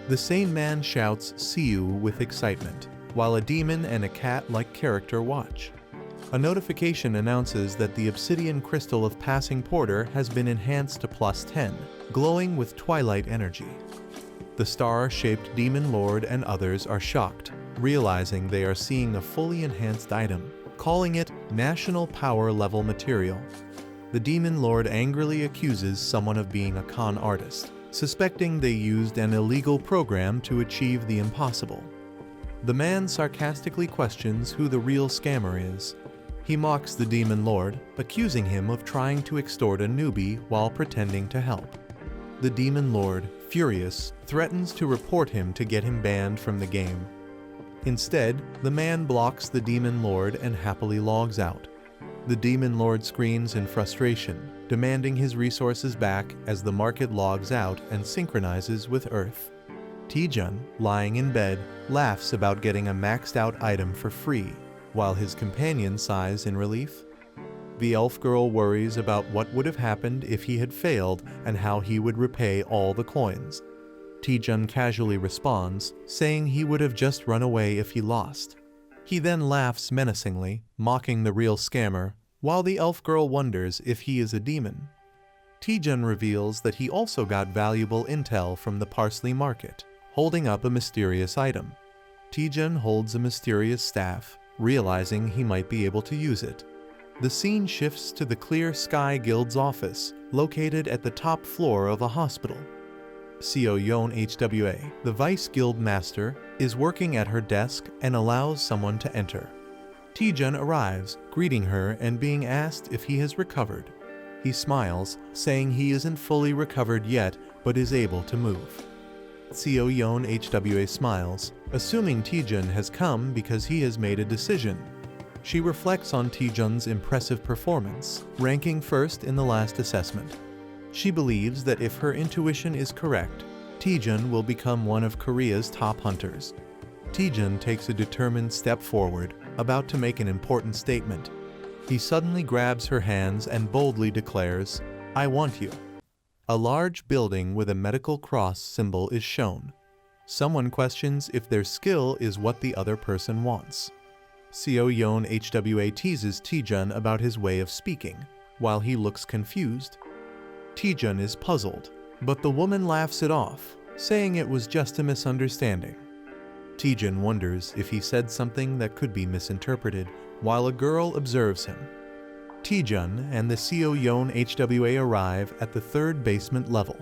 The same man shouts "See you" with excitement, while a demon and a cat-like character watch. A notification announces that the obsidian crystal of Passing Porter has been enhanced to +10, glowing with twilight energy. The star-shaped Demon Lord and others are shocked, realizing they are seeing a fully enhanced item, calling it national power level material. The Demon Lord angrily accuses someone of being a con artist, suspecting they used an illegal program to achieve the impossible. The man sarcastically questions who the real scammer is. He mocks the Demon Lord, accusing him of trying to extort a newbie while pretending to help. The Demon Lord, furious, threatens to report him to get him banned from the game. Instead, the man blocks the Demon Lord and happily logs out. The Demon Lord screams in frustration, demanding his resources back as the market logs out and synchronizes with Earth. Taejun, lying in bed, laughs about getting a maxed out item for free, while his companion sighs in relief. The elf girl worries about what would have happened if he had failed and how he would repay all the coins. Taejun casually responds, saying he would have just run away if he lost. He then laughs menacingly, mocking the real scammer, while the elf girl wonders if he is a demon. Taejun reveals that he also got valuable intel from the Parsley Market, holding up a mysterious item. Taejun holds a mysterious staff, realizing he might be able to use it. The scene shifts to the Clear Sky Guild's office, located at the top floor of a hospital. Hwyong HWA, the Vice Guild Master, is working at her desk and allows someone to enter. Taejun arrives, greeting her and being asked if he has recovered. He smiles, saying he isn't fully recovered yet, but is able to move. Hwyong HWA smiles, assuming Taejun has come because he has made a decision. She reflects on Taejun's impressive performance, ranking first in the last assessment. She believes that if her intuition is correct, Taejun will become one of Korea's top hunters. Taejun takes a determined step forward, about to make an important statement. He suddenly grabs her hands and boldly declares, "I want you." A large building with a medical cross symbol is shown. Someone questions if their skill is what the other person wants. Hwyong HWA teases Taejun about his way of speaking, while he looks confused. Taejun is puzzled, but the woman laughs it off, saying it was just a misunderstanding. Taejun wonders if he said something that could be misinterpreted, while a girl observes him. Taejun and the Hwyong HWA arrive at the third basement level.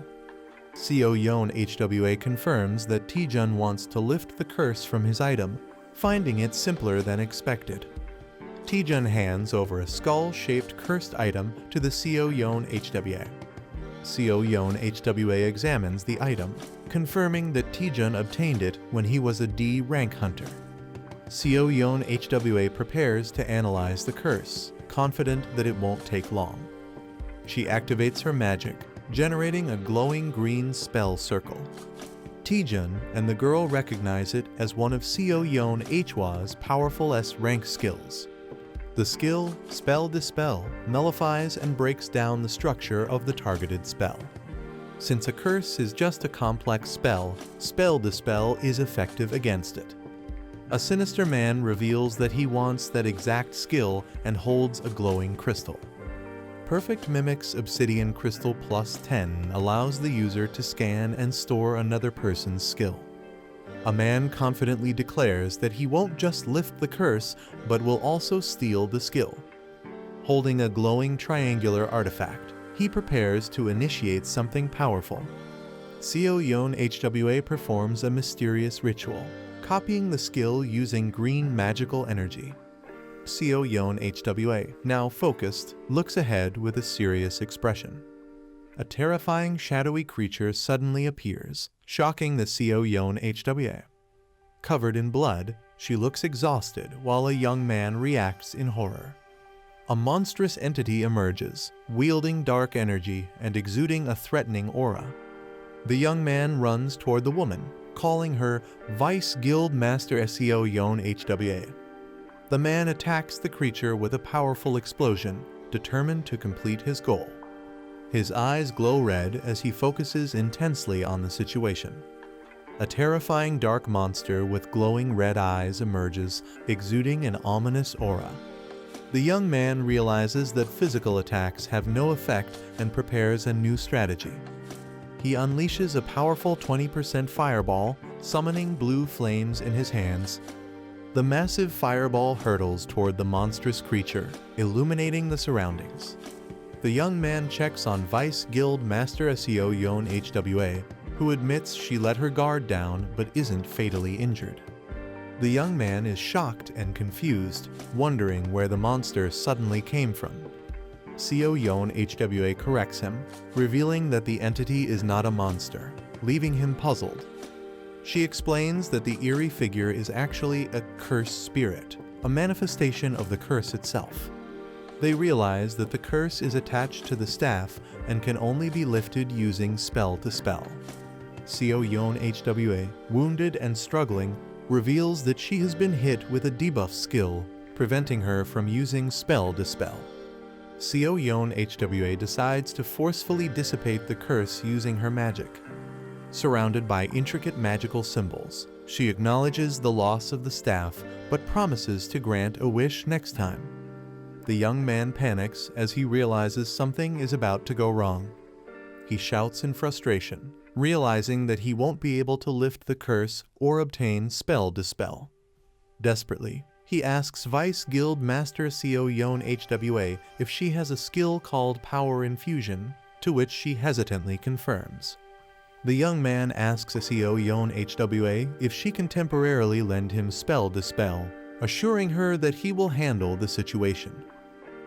Hwyong HWA confirms that Taejun wants to lift the curse from his item, finding it simpler than expected. Taejun hands over a skull-shaped cursed item to the Hwyong HWA. Hwyong HWA examines the item, confirming that Taejun obtained it when he was a D rank hunter. Hwyong HWA prepares to analyze the curse, confident that it won't take long. She activates her magic, generating a glowing green spell circle. Taejun and the girl recognize it as one of Hwyong HWA's powerful S-rank skills. The skill, Spell Dispel, nullifies and breaks down the structure of the targeted spell. Since a curse is just a complex spell, Spell Dispel is effective against it. A sinister man reveals that he wants that exact skill and holds a glowing crystal. Perfect Mimic's Obsidian Crystal Plus 10 allows the user to scan and store another person's skill. A man confidently declares that he won't just lift the curse, but will also steal the skill. Holding a glowing triangular artifact, he prepares to initiate something powerful. Hwyong HWA performs a mysterious ritual, copying the skill using green magical energy. Hwyong HWA, now focused, looks ahead with a serious expression. A terrifying shadowy creature suddenly appears, shocking the Hwyong HWA. Covered in blood, she looks exhausted while a young man reacts in horror. A monstrous entity emerges, wielding dark energy and exuding a threatening aura. The young man runs toward the woman, calling her Vice Guild Master Hwyong HWA. The man attacks the creature with a powerful explosion, determined to complete his goal. His eyes glow red as he focuses intensely on the situation. A terrifying dark monster with glowing red eyes emerges, exuding an ominous aura. The young man realizes that physical attacks have no effect and prepares a new strategy. He unleashes a powerful 20% fireball, summoning blue flames in his hands. The massive fireball hurtles toward the monstrous creature, illuminating the surroundings. The young man checks on Vice Guild Master Hwyong HWA, who admits she let her guard down but isn't fatally injured. The young man is shocked and confused, wondering where the monster suddenly came from. Hwyong HWA corrects him, revealing that the entity is not a monster, leaving him puzzled. She explains that the eerie figure is actually a cursed spirit, a manifestation of the curse itself. They realize that the curse is attached to the staff and can only be lifted using spell to spell. Hwyong HWA, wounded and struggling, reveals that she has been hit with a debuff skill, preventing her from using spell to spell. Hwyong HWA decides to forcefully dissipate the curse using her magic. Surrounded by intricate magical symbols, she acknowledges the loss of the staff but promises to grant a wish next time. The young man panics as he realizes something is about to go wrong. He shouts in frustration, realizing that he won't be able to lift the curse or obtain spell dispel. Desperately, he asks Vice Guild Master Hwyong HWA if she has a skill called Power Infusion, to which she hesitantly confirms. The young man asks Hwyong HWA if she can temporarily lend him spell dispel, assuring her that he will handle the situation.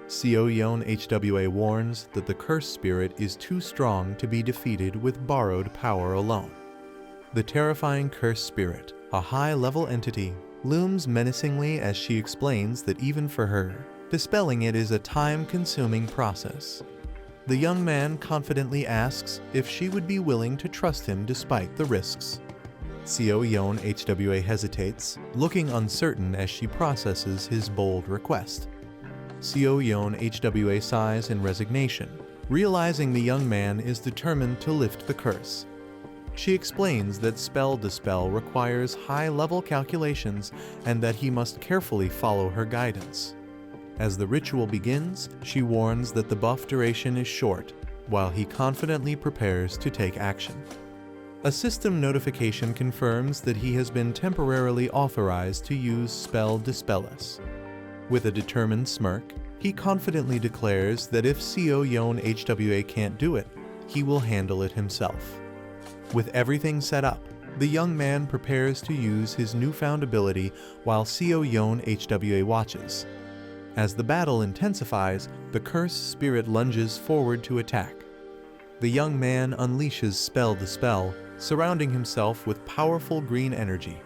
Hwyong HWA warns that the cursed spirit is too strong to be defeated with borrowed power alone. The terrifying cursed spirit, a high-level entity, looms menacingly as she explains that even for her, dispelling it is a time-consuming process. The young man confidently asks if she would be willing to trust him despite the risks. Hwyong HWA hesitates, looking uncertain as she processes his bold request. Hwyong HWA sighs in resignation, realizing the young man is determined to lift the curse. She explains that spell dispel requires high-level calculations and that he must carefully follow her guidance. As the ritual begins, she warns that the buff duration is short, while he confidently prepares to take action. A system notification confirms that he has been temporarily authorized to use spell dispellus. With a determined smirk, he confidently declares that if Hwyong HWA can't do it, he will handle it himself. With everything set up, the young man prepares to use his newfound ability while Hwyong HWA watches. As the battle intensifies, the cursed spirit lunges forward to attack. The young man unleashes spell dispel, surrounding himself with powerful green energy.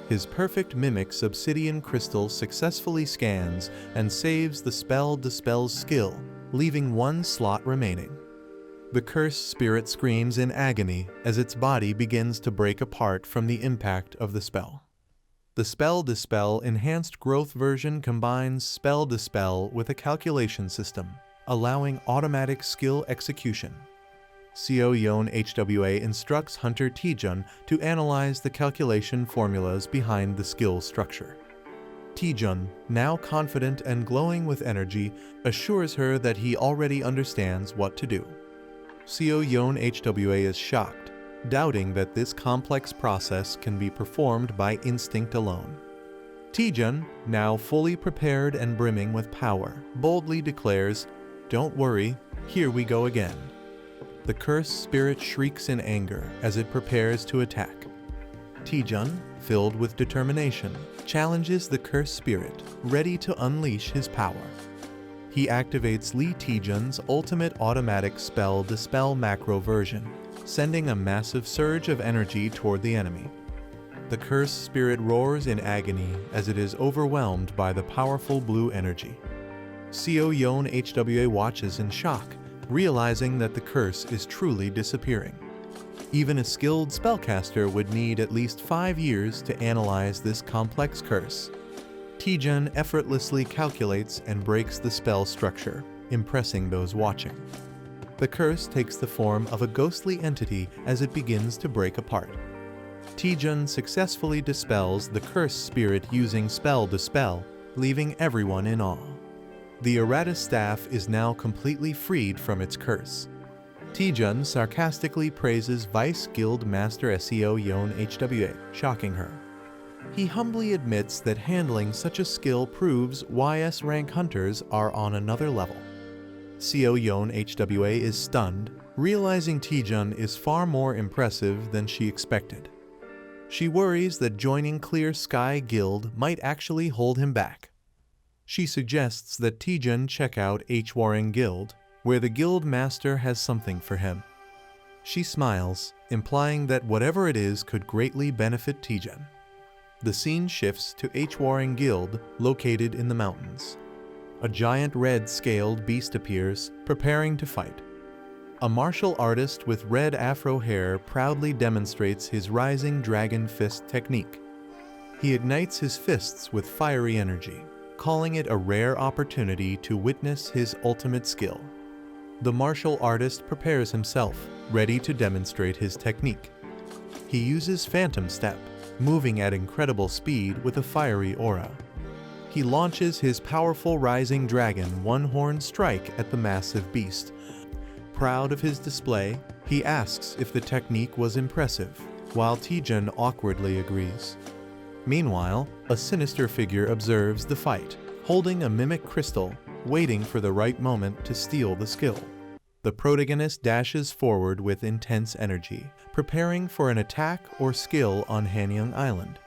His perfect mimic's obsidian crystal successfully scans and saves the spell dispel's skill, leaving one slot remaining. The cursed spirit screams in agony as its body begins to break apart from the impact of the spell. The Spell Dispel Enhanced Growth version combines Spell Dispel with a calculation system, allowing automatic skill execution. Hwyong HWA instructs Hunter Taejun to analyze the calculation formulas behind the skill structure. Taejun, now confident and glowing with energy, assures her that he already understands what to do. Hwyong HWA is shocked, doubting that this complex process can be performed by instinct alone. Taejun, now fully prepared and brimming with power, boldly declares, "Don't worry, here we go again." The cursed spirit shrieks in anger as it prepares to attack. Taejun, filled with determination, challenges the cursed spirit, ready to unleash his power. He activates Lee Taejun's ultimate automatic spell dispel macro version, sending a massive surge of energy toward the enemy. The cursed spirit roars in agony as it is overwhelmed by the powerful blue energy. Hwyong HWA watches in shock, realizing that the curse is truly disappearing. Even a skilled spellcaster would need at least 5 years to analyze this complex curse. Taejun effortlessly calculates and breaks the spell structure, impressing those watching. The curse takes the form of a ghostly entity as it begins to break apart. Taejun successfully dispels the cursed spirit using Spell Dispel, leaving everyone in awe. The Errata staff is now completely freed from its curse. Taejun sarcastically praises Vice Guild Master Hwyong HWA, shocking her. He humbly admits that handling such a skill proves YS rank hunters are on another level. Hwyong HWA is stunned, realizing Taejun is far more impressive than she expected. She worries that joining Clear Sky Guild might actually hold him back. She suggests that Taejun check out Hwyong Guild, where the guild master has something for him. She smiles, implying that whatever it is could greatly benefit Taejun. The scene shifts to Hwyong Guild, located in the mountains. A giant red-scaled beast appears, preparing to fight. A martial artist with red afro hair proudly demonstrates his rising dragon fist technique. He ignites his fists with fiery energy, calling it a rare opportunity to witness his ultimate skill. The martial artist prepares himself, ready to demonstrate his technique. He uses Phantom Step, moving at incredible speed with a fiery aura. He launches his powerful Rising Dragon one-horn strike at the massive beast. Proud of his display, he asks if the technique was impressive, while Taejun awkwardly agrees. Meanwhile, a sinister figure observes the fight, holding a mimic crystal, waiting for the right moment to steal the skill. The protagonist dashes forward with intense energy, preparing for an attack or skill on Hwyong Island.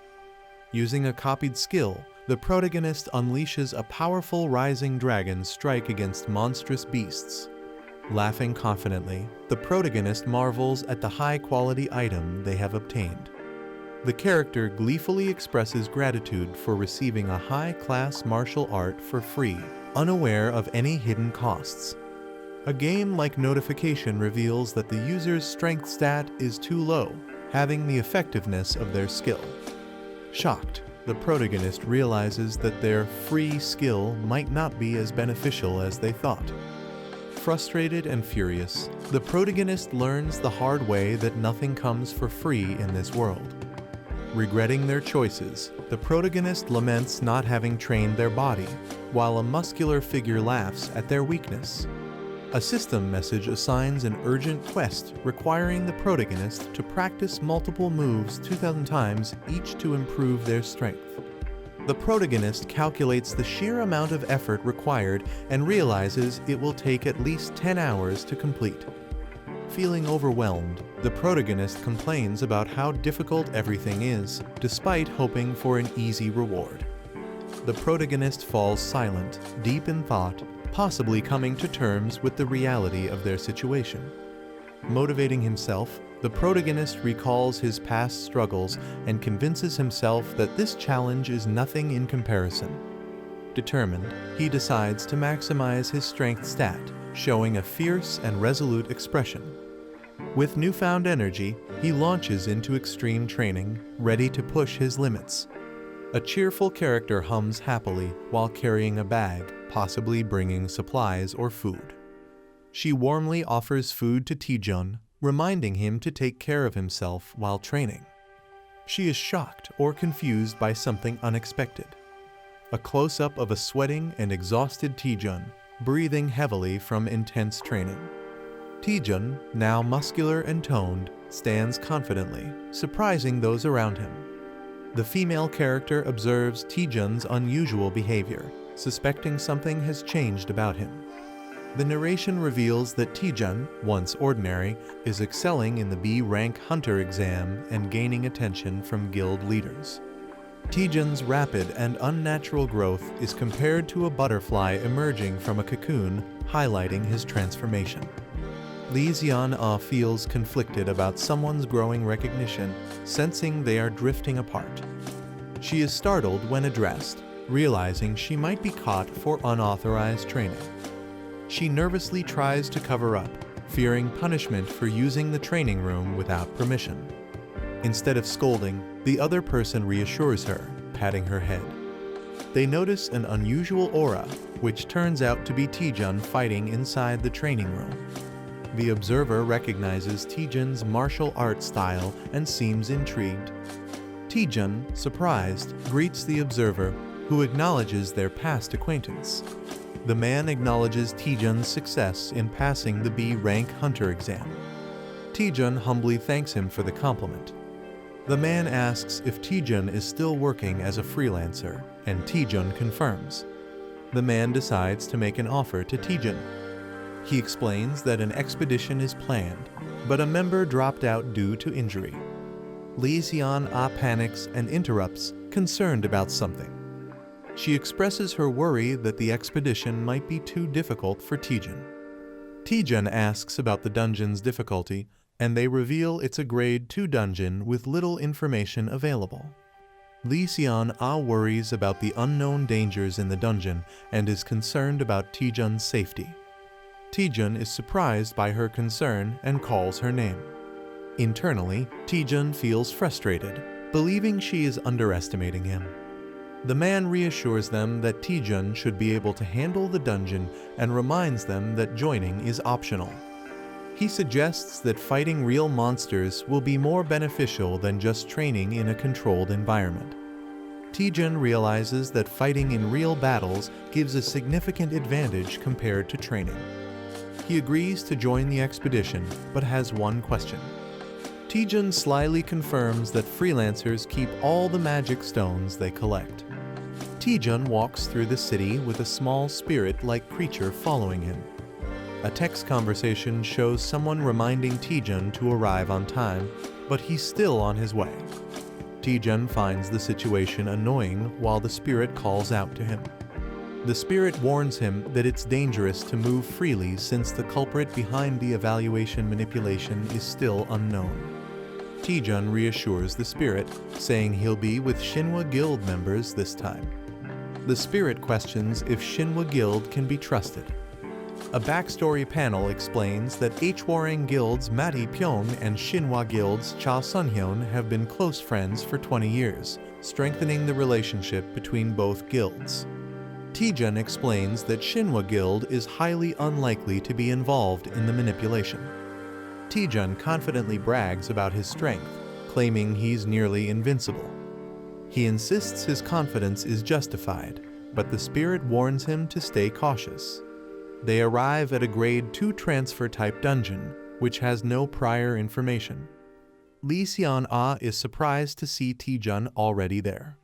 Using a copied skill, the protagonist unleashes a powerful rising dragon strike against monstrous beasts. Laughing confidently, the protagonist marvels at the high-quality item they have obtained. The character gleefully expresses gratitude for receiving a high-class martial art for free, unaware of any hidden costs. A game-like notification reveals that the user's strength stat is too low, having the effectiveness of their skill. Shocked, the protagonist realizes that their free skill might not be as beneficial as they thought. Frustrated and furious, the protagonist learns the hard way that nothing comes for free in this world. Regretting their choices, the protagonist laments not having trained their body, while a muscular figure laughs at their weakness. A system message assigns an urgent quest requiring the protagonist to practice multiple moves 2,000 times each to improve their strength. The protagonist calculates the sheer amount of effort required and realizes it will take at least 10 hours to complete. Feeling overwhelmed, the protagonist complains about how difficult everything is, despite hoping for an easy reward. The protagonist falls silent, deep in thought, possibly coming to terms with the reality of their situation. Motivating himself, the protagonist recalls his past struggles and convinces himself that this challenge is nothing in comparison. Determined, he decides to maximize his strength stat, showing a fierce and resolute expression. With newfound energy, he launches into extreme training, ready to push his limits. A cheerful character hums happily while carrying a bag, possibly bringing supplies or food. She warmly offers food to Taejun, reminding him to take care of himself while training. She is shocked or confused by something unexpected. A close-up of a sweating and exhausted Taejun, breathing heavily from intense training. Taejun, now muscular and toned, stands confidently, surprising those around him. The female character observes Taejun's unusual behavior, suspecting something has changed about him. The narration reveals that Taejun, once ordinary, is excelling in the B-rank hunter exam and gaining attention from guild leaders. Taejun's rapid and unnatural growth is compared to a butterfly emerging from a cocoon, highlighting his transformation. Lee Xian-ah feels conflicted about someone's growing recognition, sensing they are drifting apart. She is startled when addressed, realizing she might be caught for unauthorized training. She nervously tries to cover up, fearing punishment for using the training room without permission. Instead of scolding, the other person reassures her, patting her head. They notice an unusual aura, which turns out to be Taejun fighting inside the training room. The observer recognizes Taejun's martial arts style and seems intrigued. Taejun, surprised, greets the observer, who acknowledges their past acquaintance. The man acknowledges Taejun's success in passing the B-rank hunter exam. Taejun humbly thanks him for the compliment. The man asks if Taejun is still working as a freelancer, and Taejun confirms. The man decides to make an offer to Taejun. He explains that an expedition is planned, but a member dropped out due to injury. Lee Xian-ah panics and interrupts, concerned about something. She expresses her worry that the expedition might be too difficult for Taejun. Taejun asks about the dungeon's difficulty, and they reveal it's a grade 2 dungeon with little information available. Lee Xian-ah worries about the unknown dangers in the dungeon and is concerned about Taejun's safety. Taejun is surprised by her concern and calls her name. Internally, Taejun feels frustrated, believing she is underestimating him. The man reassures them that Taejun should be able to handle the dungeon and reminds them that joining is optional. He suggests that fighting real monsters will be more beneficial than just training in a controlled environment. Taejun realizes that fighting in real battles gives a significant advantage compared to training. He agrees to join the expedition, but has one question. Taejun slyly confirms that freelancers keep all the magic stones they collect. Taejun walks through the city with a small spirit-like creature following him. A text conversation shows someone reminding Taejun to arrive on time, but he's still on his way. Taejun finds the situation annoying while the spirit calls out to him. The spirit warns him that it's dangerous to move freely since the culprit behind the evaluation manipulation is still unknown. Taejun reassures the spirit, saying he'll be with Shinhwa Guild members this time. The spirit questions if Shinhwa Guild can be trusted. A backstory panel explains that Hwyong Guild's Ma Tae-pyong and Shinhwa Guild's Cha Sun-hyun have been close friends for 20 years, strengthening the relationship between both guilds. Taejun explains that Shinhwa Guild is highly unlikely to be involved in the manipulation. Taejun confidently brags about his strength, claiming he's nearly invincible. He insists his confidence is justified, but the spirit warns him to stay cautious. They arrive at a grade 2 transfer-type dungeon, which has no prior information. Lee Seon-ah is surprised to see Taejun already there.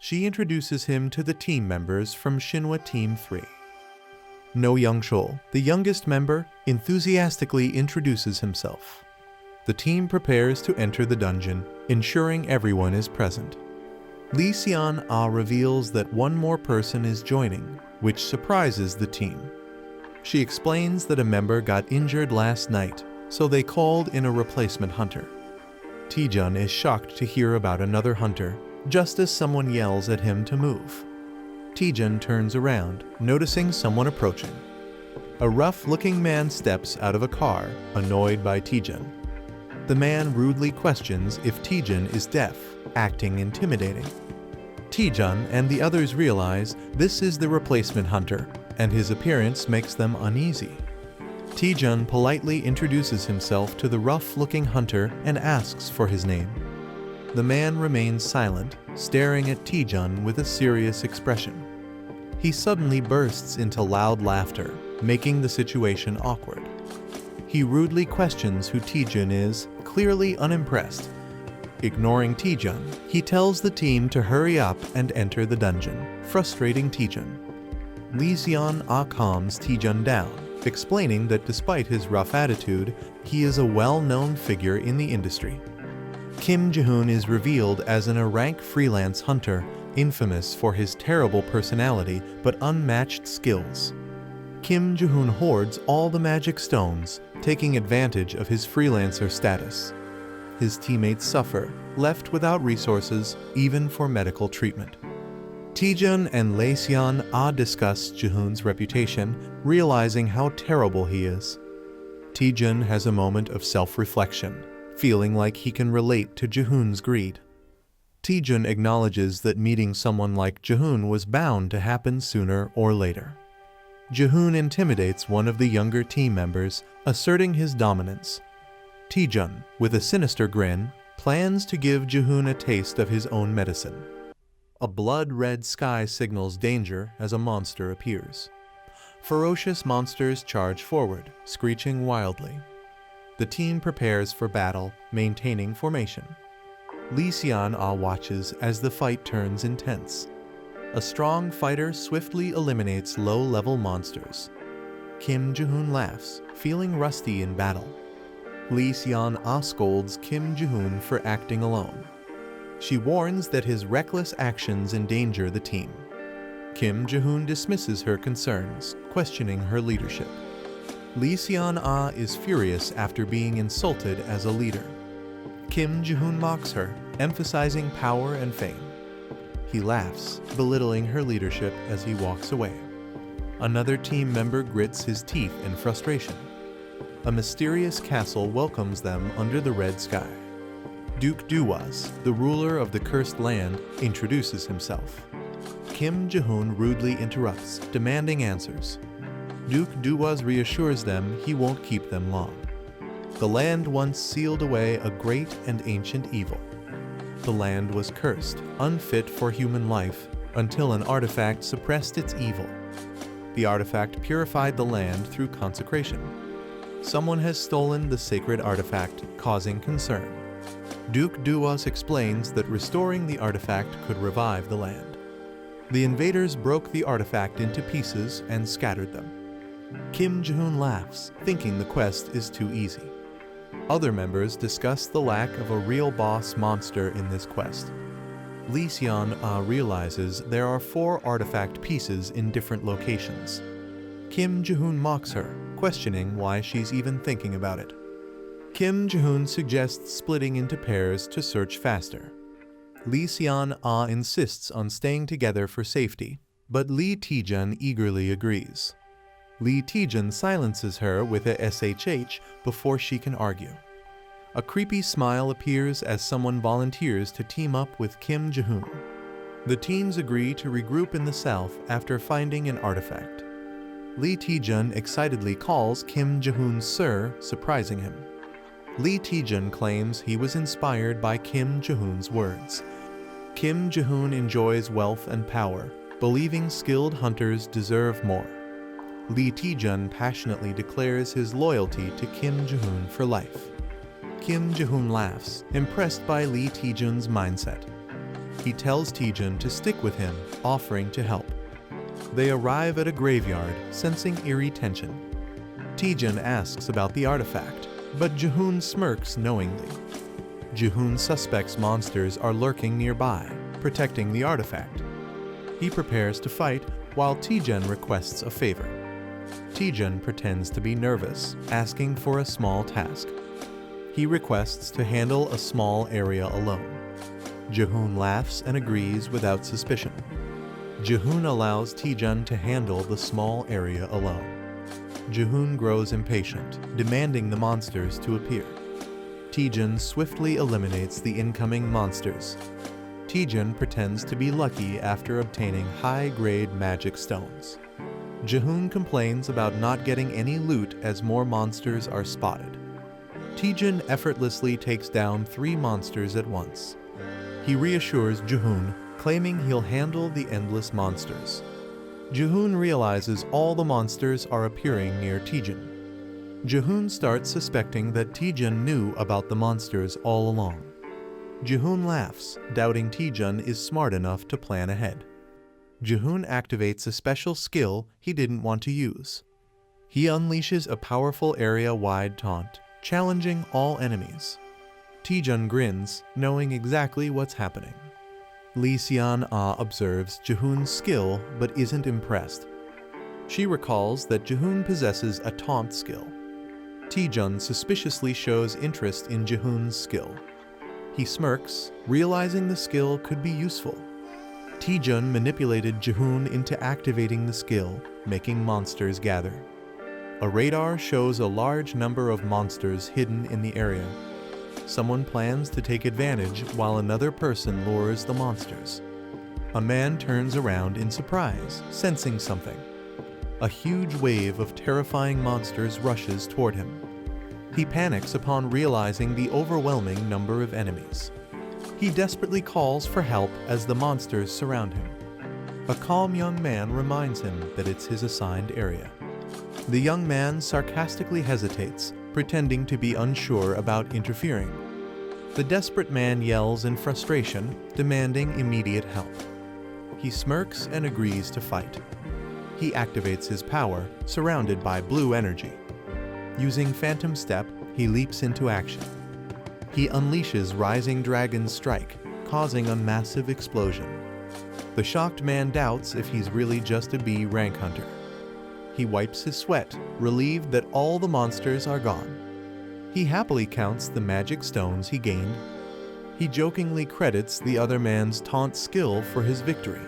She introduces him to the team members from Shinhwa Team 3. No Young-chul, the youngest member, enthusiastically introduces himself. The team prepares to enter the dungeon, ensuring everyone is present. Lee Seon-ah reveals that one more person is joining, which surprises the team. She explains that a member got injured last night, so they called in a replacement hunter. Taejun is shocked to hear about another hunter, just as someone yells at him to move. Taejun turns around, noticing someone approaching. A rough-looking man steps out of a car, annoyed by Taejun. The man rudely questions if Taejun is deaf, acting intimidating. Taejun and the others realize this is the replacement hunter, and his appearance makes them uneasy. Taejun politely introduces himself to the rough-looking hunter and asks for his name. The man remains silent, staring at Taejun with a serious expression. He suddenly bursts into loud laughter, making the situation awkward. He rudely questions who Taejun is, clearly unimpressed. Ignoring Taejun, he tells the team to hurry up and enter the dungeon, frustrating Taejun. Lee Seon-ah calms Taejun down, explaining that despite his rough attitude, he is a well-known figure in the industry. Kim Ji-hoon is revealed as an A-rank freelance hunter, infamous for his terrible personality but unmatched skills. Kim Ji-hoon hoards all the magic stones, taking advantage of his freelancer status. His teammates suffer, left without resources, even for medical treatment. Taejun and Lee Seon-ah discuss Ji-hoon's reputation, realizing how terrible he is. Taejun has a moment of self-reflection, feeling like he can relate to Ji-hoon's greed. Taejun acknowledges that meeting someone like Ji-hoon was bound to happen sooner or later. Ji-hoon intimidates one of the younger team members, asserting his dominance. Taejun, with a sinister grin, plans to give Ji-hoon a taste of his own medicine. A blood-red sky signals danger as a monster appears. Ferocious monsters charge forward, screeching wildly. The team prepares for battle, maintaining formation. Lee Seon-ah watches as the fight turns intense. A strong fighter swiftly eliminates low-level monsters. Kim Ji-hoon laughs, feeling rusty in battle. Lee Seon-ah scolds Kim Ji-hoon for acting alone. She warns that his reckless actions endanger the team. Kim Ji-hoon dismisses her concerns, questioning her leadership. Lee Seon-ah is furious after being insulted as a leader. Kim Ji-hoon mocks her, emphasizing power and fame. He laughs, belittling her leadership as he walks away. Another team member grits his teeth in frustration. A mysterious castle welcomes them under the red sky. Duke Duwas, the ruler of the cursed land, introduces himself. Kim Ji-hoon rudely interrupts, demanding answers. Duke Duwas reassures them he won't keep them long. The land once sealed away a great and ancient evil. The land was cursed, unfit for human life, until an artifact suppressed its evil. The artifact purified the land through consecration. Someone has stolen the sacred artifact, causing concern. Duke Duwas explains that restoring the artifact could revive the land. The invaders broke the artifact into pieces and scattered them. Kim Ji-hoon laughs, thinking the quest is too easy. Other members discuss the lack of a real boss monster in this quest. Lee Seon-ah realizes there are 4 artifact pieces in different locations. Kim Ji-hoon mocks her, questioning why she's even thinking about it. Kim Ji-hoon suggests splitting into pairs to search faster. Lee Seon-ah insists on staying together for safety, but Lee Taejun eagerly agrees. Lee Taejun silences her with a SHH before she can argue. A creepy smile appears as someone volunteers to team up with Kim Ji-hoon. The teams agree to regroup in the south after finding an artifact. Lee Taejun excitedly calls Kim Ji-hoon Sir, surprising him. Lee Taejun claims he was inspired by Kim Ji-hoon's words. Kim Ji-hoon enjoys wealth and power, believing skilled hunters deserve more. Lee Taejun passionately declares his loyalty to Kim Ji-hoon for life. Kim Ji-hoon laughs, impressed by Lee Taejun's mindset. He tells Taejun to stick with him, offering to help. They arrive at a graveyard, sensing eerie tension. Taejun asks about the artifact, but Ji-hoon smirks knowingly. Ji-hoon suspects monsters are lurking nearby, protecting the artifact. He prepares to fight, while Taejun requests a favor. Taejun pretends to be nervous, asking for a small task. He requests to handle a small area alone. Ji-hoon laughs and agrees without suspicion. Ji-hoon allows Taejun to handle the small area alone. Ji-hoon grows impatient, demanding the monsters to appear. Taejun swiftly eliminates the incoming monsters. Taejun pretends to be lucky after obtaining high-grade magic stones. Ji-hoon complains about not getting any loot as more monsters are spotted. Taejun effortlessly takes down 3 monsters at once. He reassures Ji-hoon, claiming he'll handle the endless monsters. Ji-hoon realizes all the monsters are appearing near Taejun. Ji-hoon starts suspecting that Taejun knew about the monsters all along. Ji-hoon laughs, doubting Taejun is smart enough to plan ahead. Ji-hoon activates a special skill he didn't want to use. He unleashes a powerful area-wide taunt, challenging all enemies. Taejun grins, knowing exactly what's happening. Lee Seon-ah observes Ji-hoon's skill but isn't impressed. She recalls that Ji-hoon possesses a taunt skill. Taejun suspiciously shows interest in Ji-hoon's skill. He smirks, realizing the skill could be useful. Taejun manipulated Ji-hoon into activating the skill, making monsters gather. A radar shows a large number of monsters hidden in the area. Someone plans to take advantage while another person lures the monsters. A man turns around in surprise, sensing something. A huge wave of terrifying monsters rushes toward him. He panics upon realizing the overwhelming number of enemies. He desperately calls for help as the monsters surround him. A calm young man reminds him that it's his assigned area. The young man sarcastically hesitates, pretending to be unsure about interfering. The desperate man yells in frustration, demanding immediate help. He smirks and agrees to fight. He activates his power, surrounded by blue energy. Using Phantom Step, he leaps into action. He unleashes Rising Dragon's Strike, causing a massive explosion. The shocked man doubts if he's really just a B rank hunter. He wipes his sweat, relieved that all the monsters are gone. He happily counts the magic stones he gained. He jokingly credits the other man's taunt skill for his victory.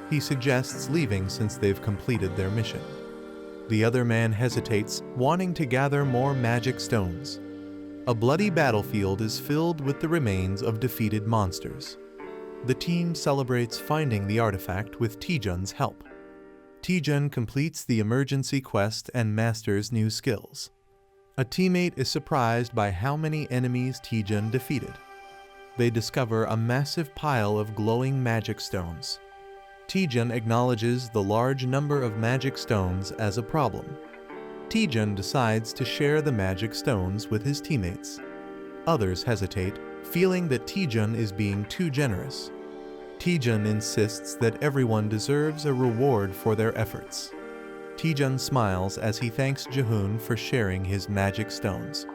He suggests leaving since they've completed their mission. The other man hesitates, wanting to gather more magic stones. A bloody battlefield is filled with the remains of defeated monsters. The team celebrates finding the artifact with Taejun's help. Taejun completes the emergency quest and masters new skills. A teammate is surprised by how many enemies Taejun defeated. They discover a massive pile of glowing magic stones. Taejun acknowledges the large number of magic stones as a problem. Taejun decides to share the magic stones with his teammates. Others hesitate, feeling that Taejun is being too generous. Taejun insists that everyone deserves a reward for their efforts. Taejun smiles as he thanks Ji-hoon for sharing his magic stones.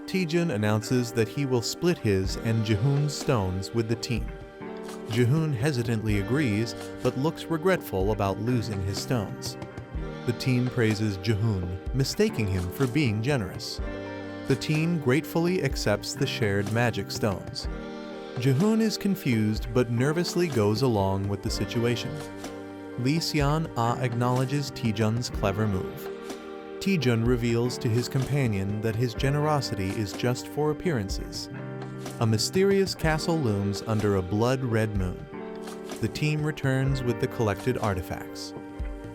Taejun announces that he will split his and Ji-hoon's stones with the team. Ji-hoon hesitantly agrees, but looks regretful about losing his stones. The team praises Ji-hoon, mistaking him for being generous. The team gratefully accepts the shared magic stones. Ji-hoon is confused but nervously goes along with the situation. Lee Seon-ah acknowledges Taejun's clever move. Taejun reveals to his companion that his generosity is just for appearances. A mysterious castle looms under a blood-red moon. The team returns with the collected artifacts.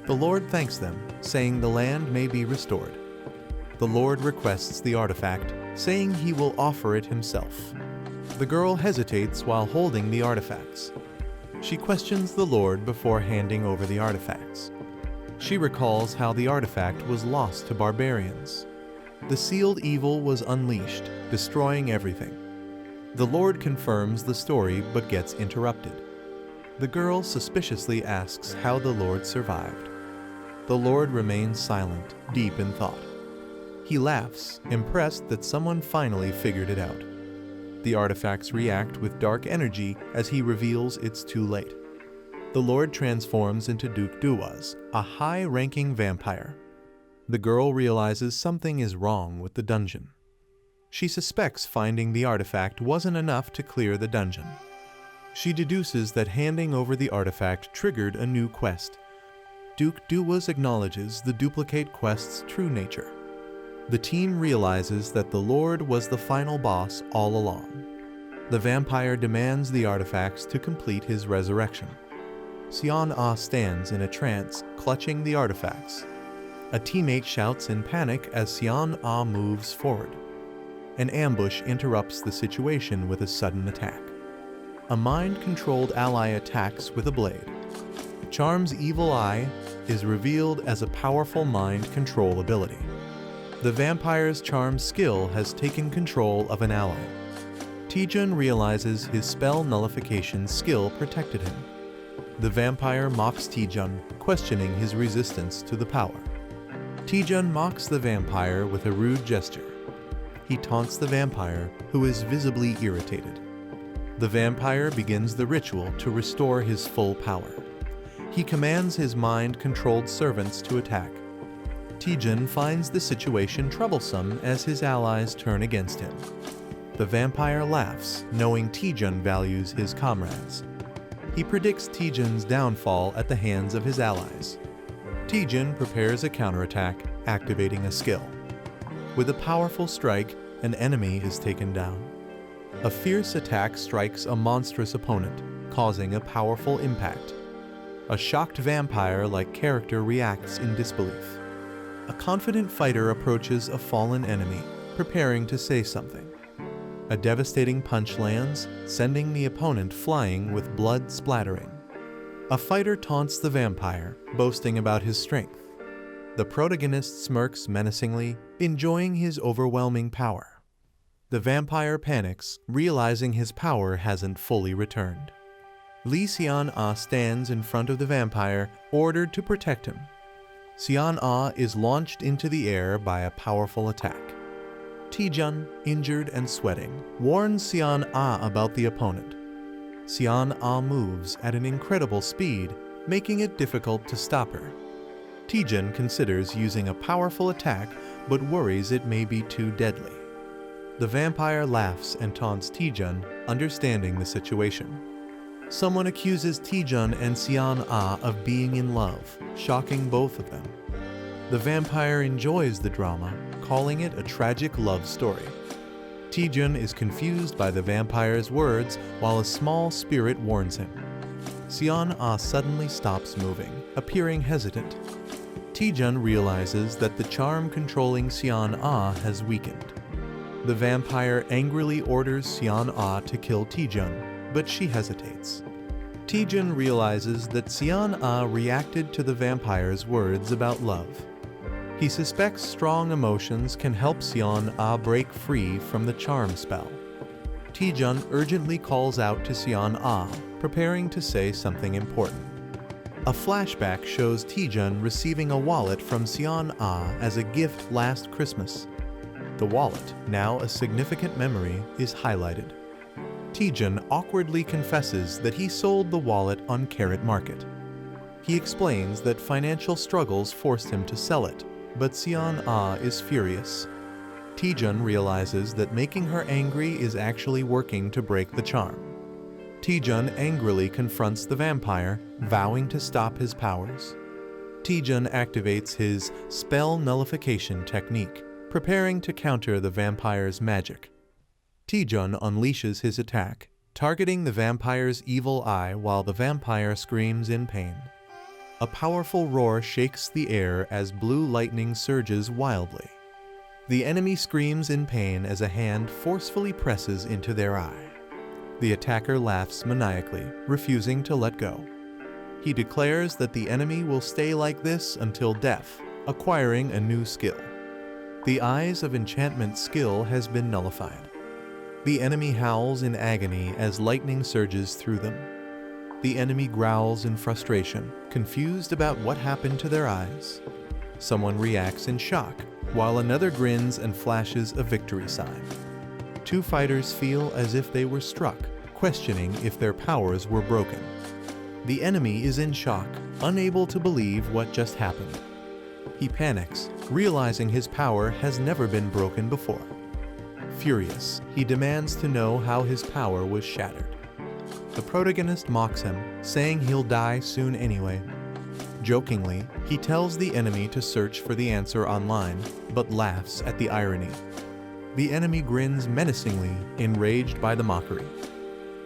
The Lord thanks them, saying the land may be restored. The Lord requests the artifact, saying he will offer it himself. The girl hesitates while holding the artifacts. She questions the Lord before handing over the artifacts. She recalls how the artifact was lost to barbarians. The sealed evil was unleashed, destroying everything. The Lord confirms the story but gets interrupted. The girl suspiciously asks how the Lord survived. The Lord remains silent, deep in thought. He laughs, impressed that someone finally figured it out. The artifacts react with dark energy as he reveals it's too late. The Lord transforms into Duke Duwas, a high-ranking vampire. The girl realizes something is wrong with the dungeon. She suspects finding the artifact wasn't enough to clear the dungeon. She deduces that handing over the artifact triggered a new quest. Duke Duwas acknowledges the duplicate quest's true nature. The team realizes that the Lord was the final boss all along. The vampire demands the artifacts to complete his resurrection. Sion-Ah stands in a trance, clutching the artifacts. A teammate shouts in panic as Sion-Ah moves forward. An ambush interrupts the situation with a sudden attack. A mind-controlled ally attacks with a blade. Charm's evil eye is revealed as a powerful mind control ability. The vampire's charm skill has taken control of an ally. Taejun realizes his spell nullification skill protected him. The vampire mocks Taejun, questioning his resistance to the power. Taejun mocks the vampire with a rude gesture. He taunts the vampire, who is visibly irritated. The vampire begins the ritual to restore his full power. He commands his mind-controlled servants to attack. Taejun finds the situation troublesome as his allies turn against him. The vampire laughs, knowing Taejun values his comrades. He predicts Taejun's downfall at the hands of his allies. Taejun prepares a counterattack, activating a skill. With a powerful strike, an enemy is taken down. A fierce attack strikes a monstrous opponent, causing a powerful impact. A shocked vampire-like character reacts in disbelief. A confident fighter approaches a fallen enemy, preparing to say something. A devastating punch lands, sending the opponent flying with blood splattering. A fighter taunts the vampire, boasting about his strength. The protagonist smirks menacingly, enjoying his overwhelming power. The vampire panics, realizing his power hasn't fully returned. Lee Sion-Ah stands in front of the vampire, ordered to protect him. Sion-Ah is launched into the air by a powerful attack. Taejun, injured and sweating, warns Sion-Ah about the opponent. Sion-Ah moves at an incredible speed, making it difficult to stop her. Taejun considers using a powerful attack, but worries it may be too deadly. The vampire laughs and taunts Taejun, understanding the situation. Someone accuses Taejun and Sion-Ah of being in love, shocking both of them. The vampire enjoys the drama, calling it a tragic love story. Taejun is confused by the vampire's words while a small spirit warns him. Sion-Ah suddenly stops moving, appearing hesitant. Taejun realizes that the charm controlling Sion-Ah has weakened. The vampire angrily orders Sion-Ah to kill Taejun, but she hesitates. Taejun realizes that Sion-Ah reacted to the vampire's words about love. He suspects strong emotions can help Sion-Ah break free from the charm spell. Taejun urgently calls out to Sion-Ah, preparing to say something important. A flashback shows Taejun receiving a wallet from Sion-Ah as a gift last Christmas. The wallet, now a significant memory, is highlighted. Taejun awkwardly confesses that he sold the wallet on Carrot Market. He explains that financial struggles forced him to sell it, but Sion-Ah is furious. Taejun realizes that making her angry is actually working to break the charm. Taejun angrily confronts the vampire, vowing to stop his powers. Taejun activates his spell nullification technique, preparing to counter the vampire's magic. Taejun unleashes his attack, targeting the vampire's evil eye while the vampire screams in pain. A powerful roar shakes the air as blue lightning surges wildly. The enemy screams in pain as a hand forcefully presses into their eye. The attacker laughs maniacally, refusing to let go. He declares that the enemy will stay like this until death, acquiring a new skill. The Eyes of Enchantment skill has been nullified. The enemy howls in agony as lightning surges through them. The enemy growls in frustration, confused about what happened to their eyes. Someone reacts in shock, while another grins and flashes a victory sign. Two fighters feel as if they were struck, questioning if their powers were broken. The enemy is in shock, unable to believe what just happened. He panics, realizing his power has never been broken before. Furious, he demands to know how his power was shattered. The protagonist mocks him, saying he'll die soon anyway. Jokingly, he tells the enemy to search for the answer online, but laughs at the irony. The enemy grins menacingly, enraged by the mockery.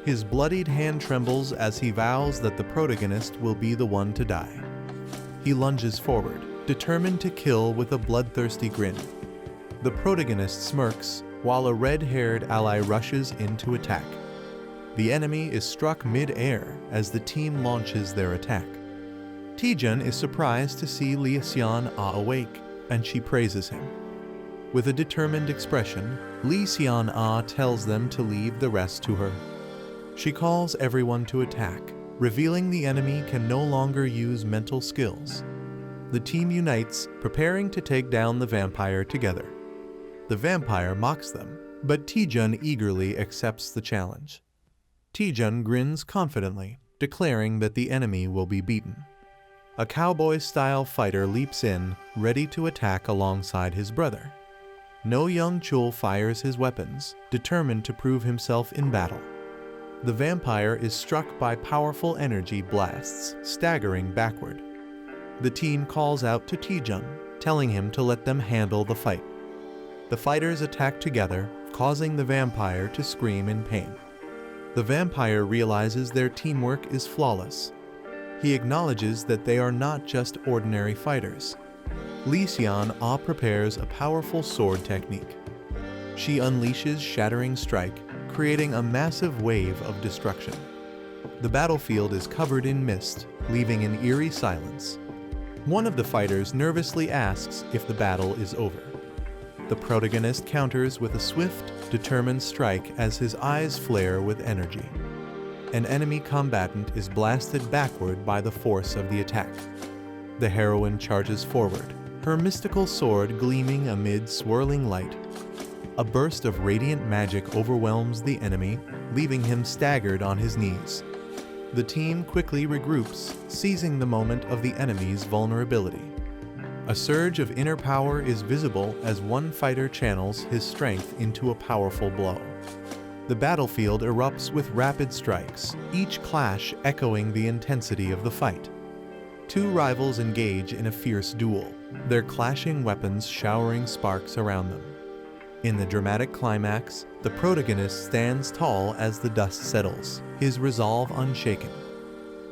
His bloodied hand trembles as he vows that the protagonist will be the one to die. He lunges forward, determined to kill with a bloodthirsty grin. The protagonist smirks, while a red-haired ally rushes in to attack. The enemy is struck mid-air as the team launches their attack. Taejun is surprised to see Lee Seon-ah awake, and she praises him. With a determined expression, Lee Seon-ah tells them to leave the rest to her. She calls everyone to attack, revealing the enemy can no longer use mental skills. The team unites, preparing to take down the vampire together. The vampire mocks them, but Taejun eagerly accepts the challenge. Taejun grins confidently, declaring that the enemy will be beaten. A cowboy-style fighter leaps in, ready to attack alongside his brother. No Young Chul fires his weapons, determined to prove himself in battle. The vampire is struck by powerful energy blasts, staggering backward. The team calls out to Taejun, telling him to let them handle the fight. The fighters attack together, causing the vampire to scream in pain. The vampire realizes their teamwork is flawless. He acknowledges that they are not just ordinary fighters. Lee Seon-ah prepares a powerful sword technique. She unleashes Shattering Strike, creating a massive wave of destruction. The battlefield is covered in mist, leaving an eerie silence. One of the fighters nervously asks if the battle is over. The protagonist counters with a swift, determined strike as his eyes flare with energy. An enemy combatant is blasted backward by the force of the attack. The heroine charges forward, her mystical sword gleaming amid swirling light. A burst of radiant magic overwhelms the enemy, leaving him staggered on his knees. The team quickly regroups, seizing the moment of the enemy's vulnerability. A surge of inner power is visible as one fighter channels his strength into a powerful blow. The battlefield erupts with rapid strikes, each clash echoing the intensity of the fight. Two rivals engage in a fierce duel, their clashing weapons showering sparks around them. In the dramatic climax, the protagonist stands tall as the dust settles, his resolve unshaken.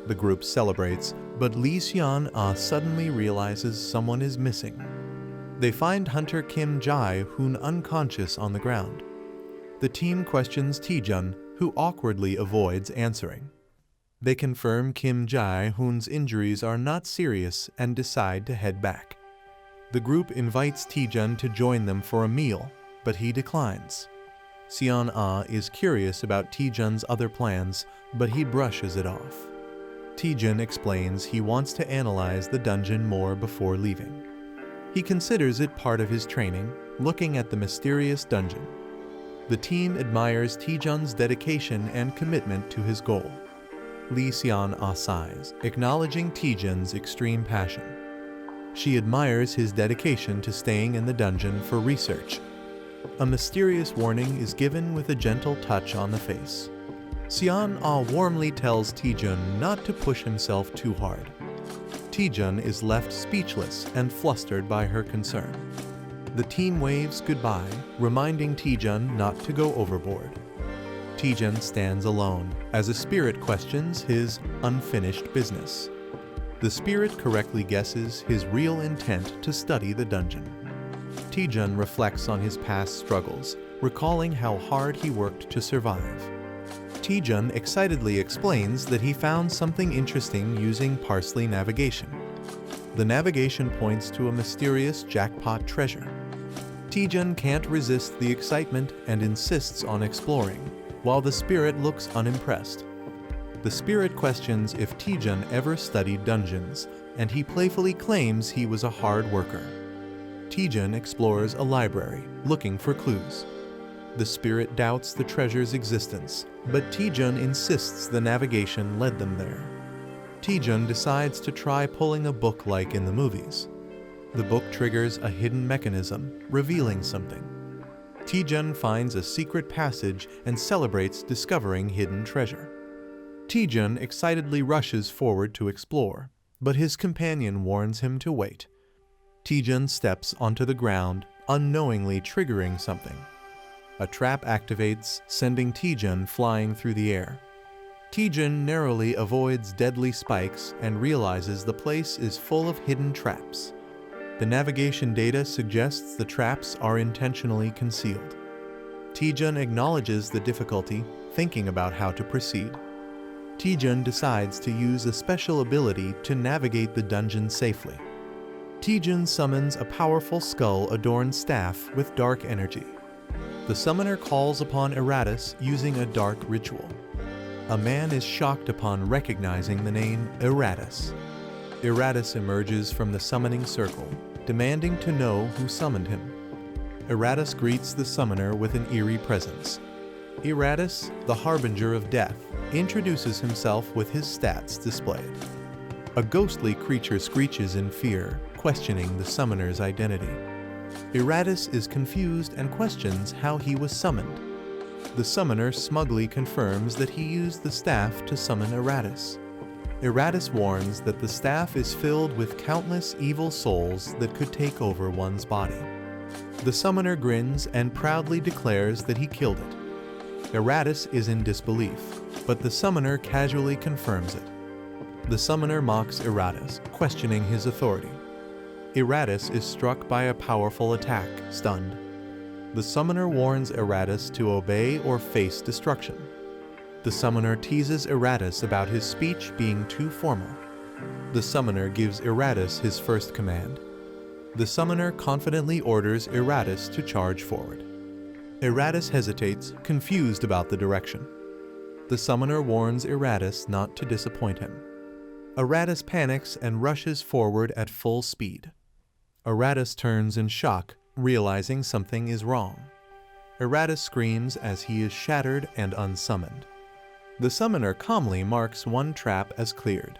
The group celebrates, but Lee Seon-ah suddenly realizes someone is missing. They find Hunter Kim Jae-hoon unconscious on the ground. The team questions Taejun, who awkwardly avoids answering. They confirm Kim Jae-hoon's injuries are not serious and decide to head back. The group invites Taejun to join them for a meal, but he declines. Seon-ah is curious about Taejun's other plans, but he brushes it off. Taejun explains he wants to analyze the dungeon more before leaving. He considers it part of his training, looking at the mysterious dungeon. The team admires Taejun's dedication and commitment to his goal. Lee Seon-ah sighs, acknowledging Taejun's extreme passion. She admires his dedication to staying in the dungeon for research. A mysterious warning is given with a gentle touch on the face. Seon-ah warmly tells Taejun not to push himself too hard. Taejun is left speechless and flustered by her concern. The team waves goodbye, reminding Taejun not to go overboard. Taejun stands alone as a spirit questions his unfinished business. The spirit correctly guesses his real intent to study the dungeon. Taejun reflects on his past struggles, recalling how hard he worked to survive. Taejun excitedly explains that he found something interesting using parsley navigation. The navigation points to a mysterious jackpot treasure. Taejun can't resist the excitement and insists on exploring, while the spirit looks unimpressed. The spirit questions if Taejun ever studied dungeons, and he playfully claims he was a hard worker. Taejun explores a library, looking for clues. The spirit doubts the treasure's existence, but Taejun insists the navigation led them there. Taejun decides to try pulling a book like in the movies. The book triggers a hidden mechanism, revealing something. Taejun finds a secret passage and celebrates discovering hidden treasure. Taejun excitedly rushes forward to explore, but his companion warns him to wait. Taejun steps onto the ground, unknowingly triggering something. A trap activates, sending Taejun flying through the air. Taejun narrowly avoids deadly spikes and realizes the place is full of hidden traps. The navigation data suggests the traps are intentionally concealed. Taejun acknowledges the difficulty, thinking about how to proceed. Taejun decides to use a special ability to navigate the dungeon safely. Taejun summons a powerful skull-adorned staff with dark energy. The summoner calls upon Eratus using a dark ritual. A man is shocked upon recognizing the name Eratus. Eratus emerges from the summoning circle, demanding to know who summoned him. Eratus greets the summoner with an eerie presence. Eratus, the harbinger of death, introduces himself with his stats displayed. A ghostly creature screeches in fear, questioning the summoner's identity. Eratus is confused and questions how he was summoned. The summoner smugly confirms that he used the staff to summon Eratus. Eratus warns that the staff is filled with countless evil souls that could take over one's body. The summoner grins and proudly declares that he killed it. Eratus is in disbelief, but the summoner casually confirms it. The summoner mocks Eratus, questioning his authority. Eratus is struck by a powerful attack, stunned. The summoner warns Eratus to obey or face destruction. The summoner teases Eratus about his speech being too formal. The summoner gives Eratus his first command. The summoner confidently orders Eratus to charge forward. Eratus hesitates, confused about the direction. The summoner warns Eratus not to disappoint him. Eratus panics and rushes forward at full speed. Eratus turns in shock, realizing something is wrong. Eratus screams as he is shattered and unsummoned. The summoner calmly marks one trap as cleared.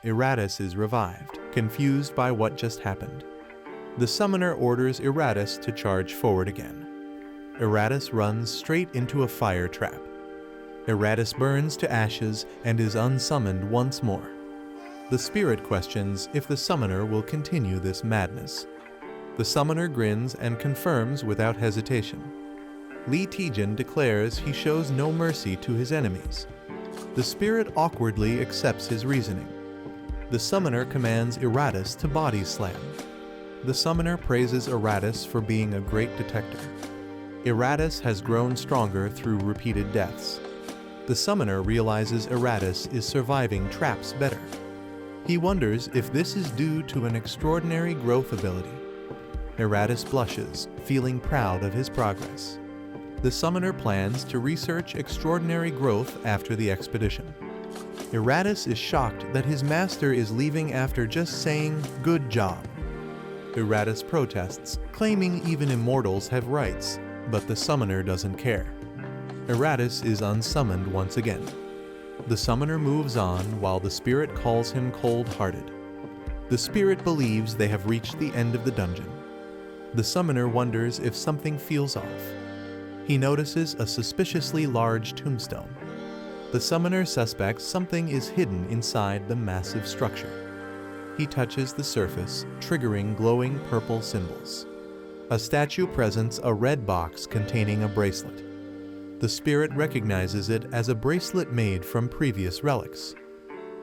Eratus is revived, confused by what just happened. The summoner orders Eratus to charge forward again. Eratus runs straight into a fire trap. Eratus burns to ashes and is unsummoned once more. The spirit questions if the summoner will continue this madness. The summoner grins and confirms without hesitation. Lee Taejun declares he shows no mercy to his enemies. The spirit awkwardly accepts his reasoning. The summoner commands Eratus to body slam. The summoner praises Eratus for being a great detector. Eratus has grown stronger through repeated deaths. The summoner realizes Eratus is surviving traps better. He wonders if this is due to an extraordinary growth ability. Eratus blushes, feeling proud of his progress. The summoner plans to research extraordinary growth after the expedition. Eratus is shocked that his master is leaving after just saying, "Good job." Eratus protests, claiming even immortals have rights, but the summoner doesn't care. Eratus is unsummoned once again. The summoner moves on while the spirit calls him cold-hearted. The spirit believes they have reached the end of the dungeon. The summoner wonders if something feels off. He notices a suspiciously large tombstone. The summoner suspects something is hidden inside the massive structure. He touches the surface, triggering glowing purple symbols. A statue presents a red box containing a bracelet. The spirit recognizes it as a bracelet made from previous relics.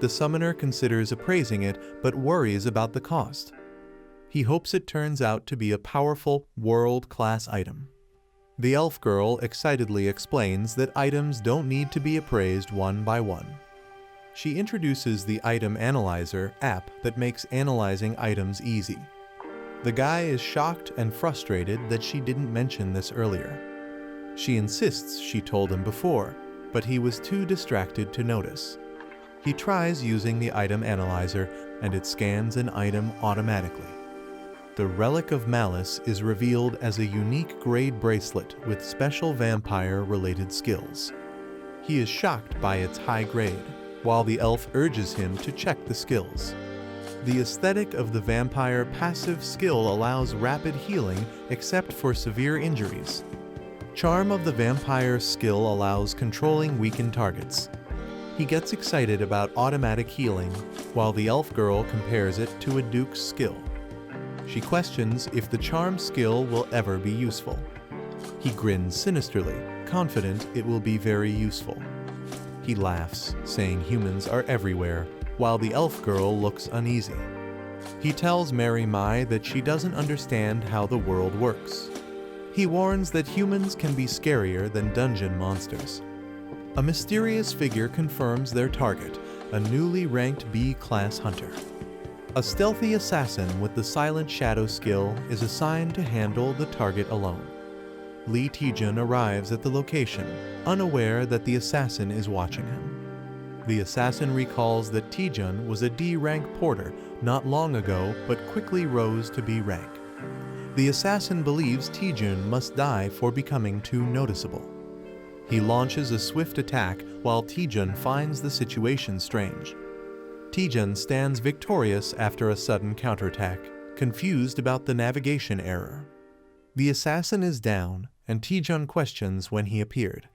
The summoner considers appraising it but worries about the cost. He hopes it turns out to be a powerful, world-class item. The elf girl excitedly explains that items don't need to be appraised one by one. She introduces the Item Analyzer app that makes analyzing items easy. The guy is shocked and frustrated that she didn't mention this earlier. She insists she told him before, but he was too distracted to notice. He tries using the Item Analyzer and it scans an item automatically. The Relic of Malice is revealed as a unique grade bracelet with special vampire-related skills. He is shocked by its high grade, while the elf urges him to check the skills. The aesthetic of the vampire passive skill allows rapid healing except for severe injuries. Charm of the vampire skill allows controlling weakened targets. He gets excited about automatic healing, while the elf girl compares it to a duke's skill. She questions if the charm skill will ever be useful. He grins sinisterly, confident it will be very useful. He laughs, saying humans are everywhere, while the elf girl looks uneasy. He tells Mary Mai that she doesn't understand how the world works. He warns that humans can be scarier than dungeon monsters. A mysterious figure confirms their target, a newly ranked B-class hunter. A stealthy assassin with the Silent Shadow skill is assigned to handle the target alone. Lee Taejun arrives at the location, unaware that the assassin is watching him. The assassin recalls that Taejun was a D-rank porter not long ago but quickly rose to B-rank. The assassin believes Taejun must die for becoming too noticeable. He launches a swift attack while Taejun finds the situation strange. Taejun stands victorious after a sudden counterattack, confused about the navigation error. The assassin is down, and Taejun questions when he appeared.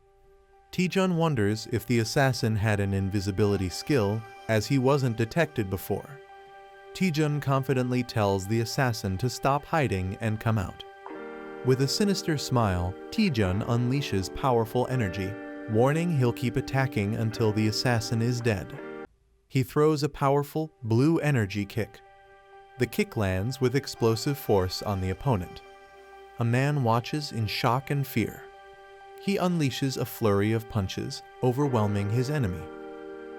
Taejun wonders if the assassin had an invisibility skill, as he wasn't detected before. Taejun confidently tells the assassin to stop hiding and come out. With a sinister smile, Taejun unleashes powerful energy, warning he'll keep attacking until the assassin is dead. He throws a powerful, blue energy kick. The kick lands with explosive force on the opponent. A man watches in shock and fear. He unleashes a flurry of punches, overwhelming his enemy.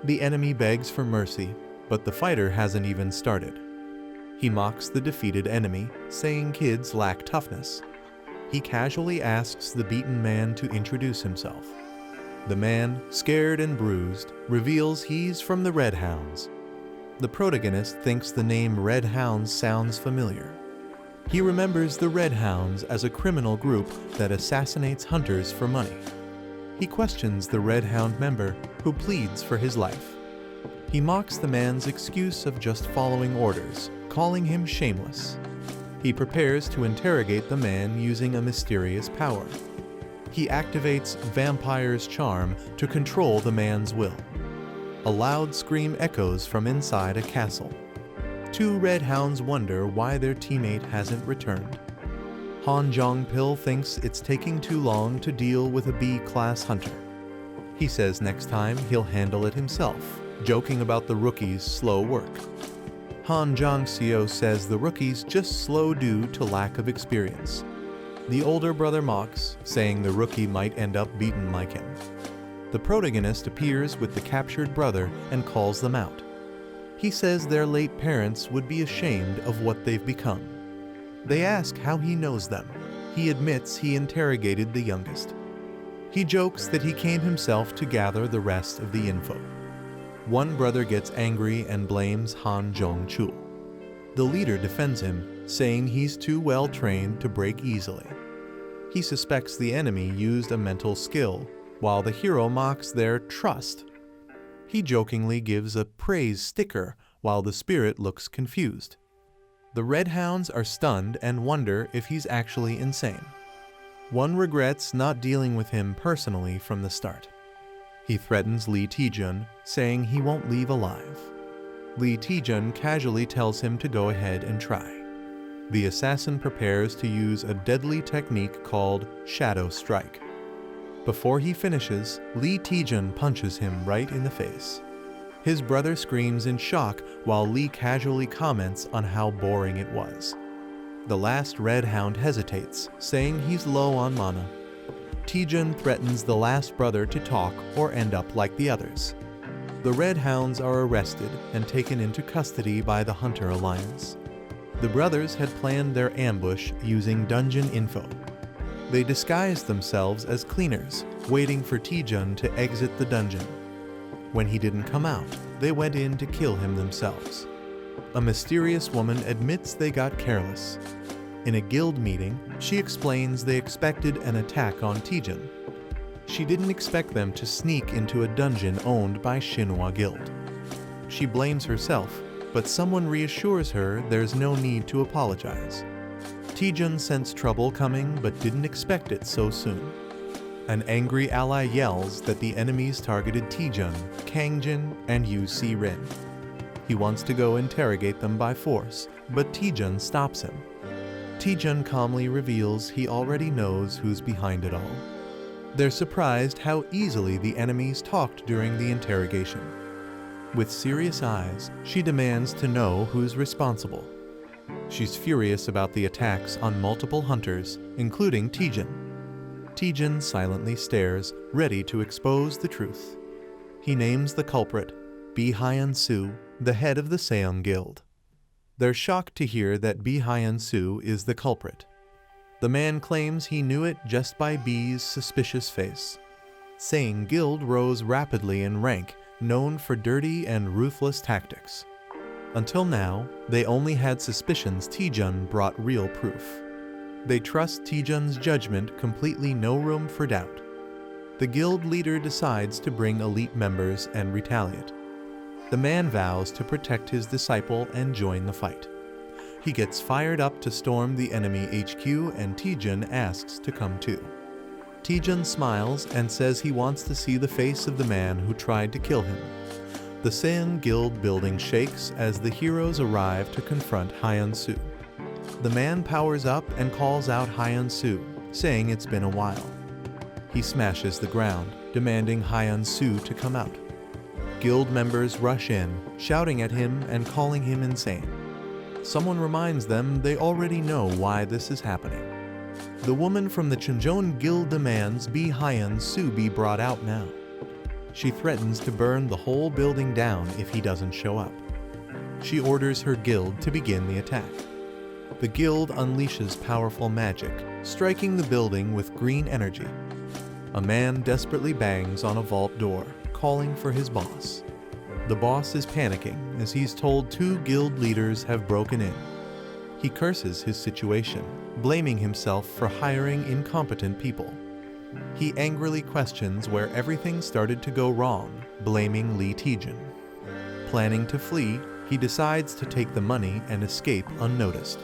The enemy begs for mercy, but the fighter hasn't even started. He mocks the defeated enemy, saying kids lack toughness. He casually asks the beaten man to introduce himself. The man, scared and bruised, reveals he's from the Red Hounds. The protagonist thinks the name Red Hounds sounds familiar. He remembers the Red Hounds as a criminal group that assassinates hunters for money. He questions the Red Hound member, who pleads for his life. He mocks the man's excuse of just following orders, calling him shameless. He prepares to interrogate the man using a mysterious power. He activates Vampire's charm to control the man's will. A loud scream echoes from inside a castle. Two Red Hounds wonder why their teammate hasn't returned. Han Jong-pil thinks it's taking too long to deal with a B-class hunter. He says next time he'll handle it himself, joking about the rookie's slow work. Han Jong-seo says the rookie's just slow due to lack of experience. The older brother mocks, saying the rookie might end up beaten like him. The protagonist appears with the captured brother and calls them out. He says their late parents would be ashamed of what they've become. They ask how he knows them. He admits he interrogated the youngest. He jokes that he came himself to gather the rest of the info. One brother gets angry and blames Han Jong-chul. The leader defends him, saying he's too well trained to break easily. He suspects the enemy used a mental skill, while the hero mocks their trust. He jokingly gives a praise sticker, while the spirit looks confused. The Red Hounds are stunned and wonder if he's actually insane. One regrets not dealing with him personally from the start. He threatens Lee Taejun, saying he won't leave alive. Lee Taejun casually tells him to go ahead and try. The assassin prepares to use a deadly technique called Shadow Strike. Before he finishes, Lee Taejun punches him right in the face. His brother screams in shock while Lee casually comments on how boring it was. The last Red Hound hesitates, saying he's low on mana. Taejun threatens the last brother to talk or end up like the others. The Red Hounds are arrested and taken into custody by the Hunter Alliance. The brothers had planned their ambush using dungeon info. They disguised themselves as cleaners, waiting for Taejun to exit the dungeon. When he didn't come out, they went in to kill him themselves. A mysterious woman admits they got careless. In a guild meeting, she explains they expected an attack on Taejun. She didn't expect them to sneak into a dungeon owned by Shinhwa Guild. She blames herself, but someone reassures her there's no need to apologize. Taejun sensed trouble coming but didn't expect it so soon. An angry ally yells that the enemies targeted Taejun, Kangjin, and Yu Si-rin. He wants to go interrogate them by force, but Taejun stops him. Taejun calmly reveals he already knows who's behind it all. They're surprised how easily the enemies talked during the interrogation. With serious eyes, she demands to know who's responsible. She's furious about the attacks on multiple hunters, including Taejun. Taejun silently stares, ready to expose the truth. He names the culprit, Hwyong, the head of the Seong Guild. They're shocked to hear that Hwyong is the culprit. The man claims he knew it just by B's suspicious face. Seong Guild rose rapidly in rank, known for dirty and ruthless tactics. Until now, they only had suspicions Taejun brought real proof. They trust Taejun's judgment, completely no room for doubt. The guild leader decides to bring elite members and retaliate. The man vows to protect his disciple and join the fight. He gets fired up to storm the enemy HQ and Taejun asks to come too. Taejun smiles and says he wants to see the face of the man who tried to kill him. The Seong Guild building shakes as the heroes arrive to confront Hwyong. The man powers up and calls out Hwyong, saying it's been a while. He smashes the ground, demanding Hwyong to come out. Guild members rush in, shouting at him and calling him insane. Someone reminds them they already know why this is happening. The woman from the Chunjeon Guild demands Hwyong be brought out now. She threatens to burn the whole building down if he doesn't show up. She orders her guild to begin the attack. The guild unleashes powerful magic, striking the building with green energy. A man desperately bangs on a vault door, calling for his boss. The boss is panicking as he's told 2 guild leaders have broken in. He curses his situation, blaming himself for hiring incompetent people. He angrily questions where everything started to go wrong, blaming Lee Taejun. Planning to flee, he decides to take the money and escape unnoticed.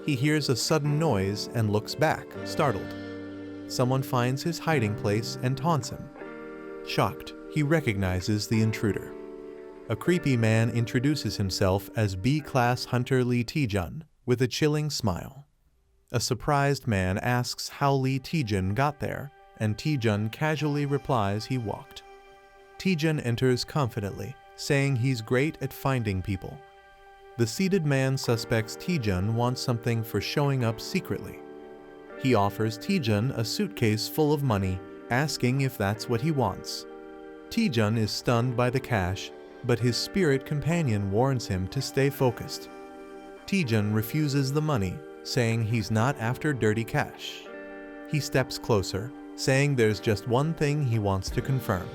He hears a sudden noise and looks back, startled. Someone finds his hiding place and taunts him. Shocked, he recognizes the intruder. A creepy man introduces himself as B-class hunter Lee Taejun with a chilling smile. A surprised man asks how Lee Taejun got there, and Taejun casually replies he walked. Taejun enters confidently, saying he's great at finding people. The seated man suspects Taejun wants something for showing up secretly. He offers Taejun a suitcase full of money, asking if that's what he wants. Taejun is stunned by the cash, but his spirit companion warns him to stay focused. Taejun refuses the money, saying he's not after dirty cash. He steps closer, saying there's just one thing he wants to confirm.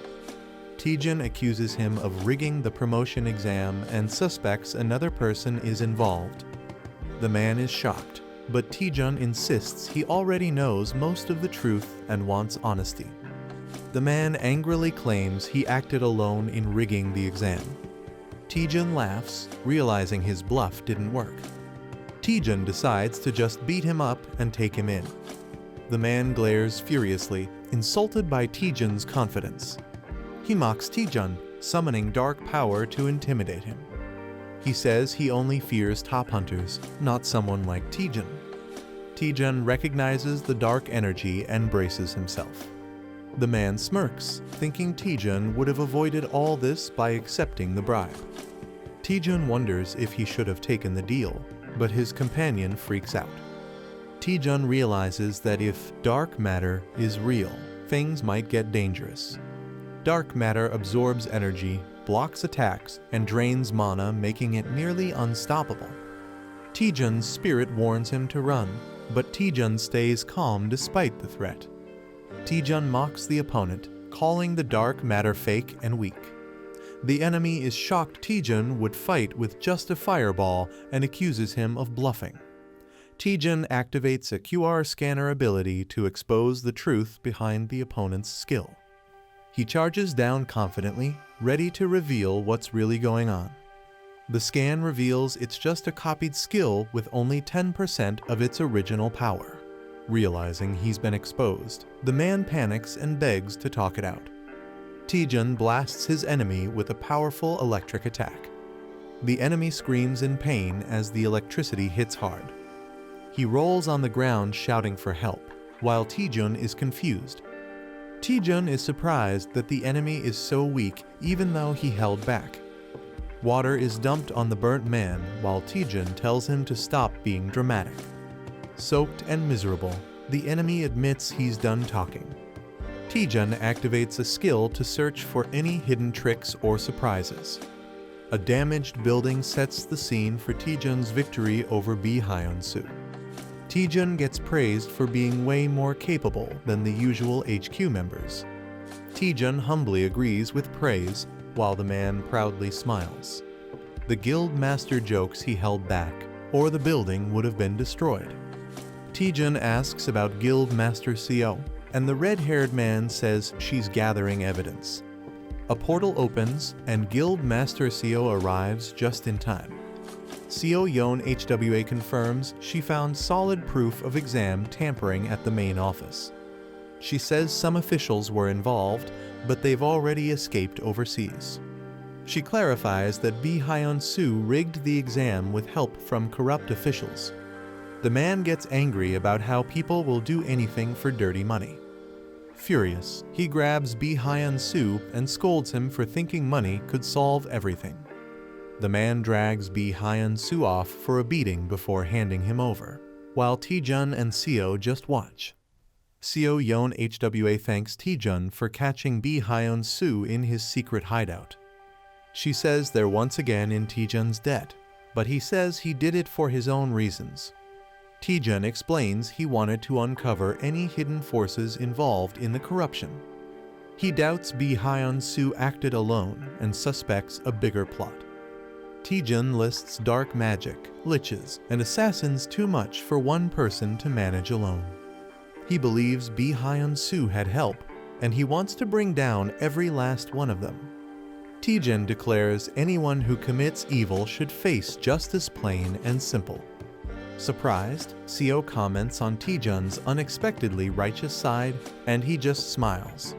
Taejun accuses him of rigging the promotion exam and suspects another person is involved. The man is shocked, but Taejun insists he already knows most of the truth and wants honesty. The man angrily claims he acted alone in rigging the exam. Taejun laughs, realizing his bluff didn't work. Taejun decides to just beat him up and take him in. The man glares furiously, insulted by Taejun's confidence. He mocks Taejun, summoning dark power to intimidate him. He says he only fears top hunters, not someone like Taejun. Taejun recognizes the dark energy and braces himself. The man smirks, thinking Taejun would have avoided all this by accepting the bribe. Taejun wonders if he should have taken the deal, but his companion freaks out. Taejun realizes that if dark matter is real, things might get dangerous. Dark matter absorbs energy, blocks attacks, and drains mana, making it nearly unstoppable. Taejun's spirit warns him to run, but Taejun stays calm despite the threat. Taejun mocks the opponent, calling the dark matter fake and weak. The enemy is shocked Taejun would fight with just a fireball and accuses him of bluffing. Taejun activates a QR scanner ability to expose the truth behind the opponent's skill. He charges down confidently, ready to reveal what's really going on. The scan reveals it's just a copied skill with only 10% of its original power. Realizing he's been exposed, the man panics and begs to talk it out. Taejun blasts his enemy with a powerful electric attack. The enemy screams in pain as the electricity hits hard. He rolls on the ground shouting for help, while Taejun is confused. Taejun is surprised that the enemy is so weak even though he held back. Water is dumped on the burnt man while Taejun tells him to stop being dramatic. Soaked and miserable, the enemy admits he's done talking. Taejun activates a skill to search for any hidden tricks or surprises. A damaged building sets the scene for Taejun's victory over Hwyong. Taejun gets praised for being way more capable than the usual HQ members. Taejun humbly agrees with praise, while the man proudly smiles. The guild master jokes he held back, or the building would have been destroyed. Taejun asks about guild master Seo, and the red-haired man says she's gathering evidence. A portal opens, and guild master Seo arrives just in time. Hwyong HWA confirms she found solid proof of exam tampering at the main office. She says some officials were involved, but they've already escaped overseas. She clarifies that Hwyong rigged the exam with help from corrupt officials. The man gets angry about how people will do anything for dirty money. Furious, he grabs Hwyong and scolds him for thinking money could solve everything. The man drags Hwyong off for a beating before handing him over, while Taejun and Seo just watch. Hwyong HWA thanks Taejun for catching Hwyong in his secret hideout. She says they're once again in Taejun's debt, but he says he did it for his own reasons. Taejun explains he wanted to uncover any hidden forces involved in the corruption. He doubts Hwyong acted alone and suspects a bigger plot. Taejun lists dark magic, liches, and assassins too much for one person to manage alone. He believes Hwyong had help, and he wants to bring down every last one of them. Taejun declares anyone who commits evil should face justice plain and simple. Surprised, Seo comments on Taejun's unexpectedly righteous side, and he just smiles.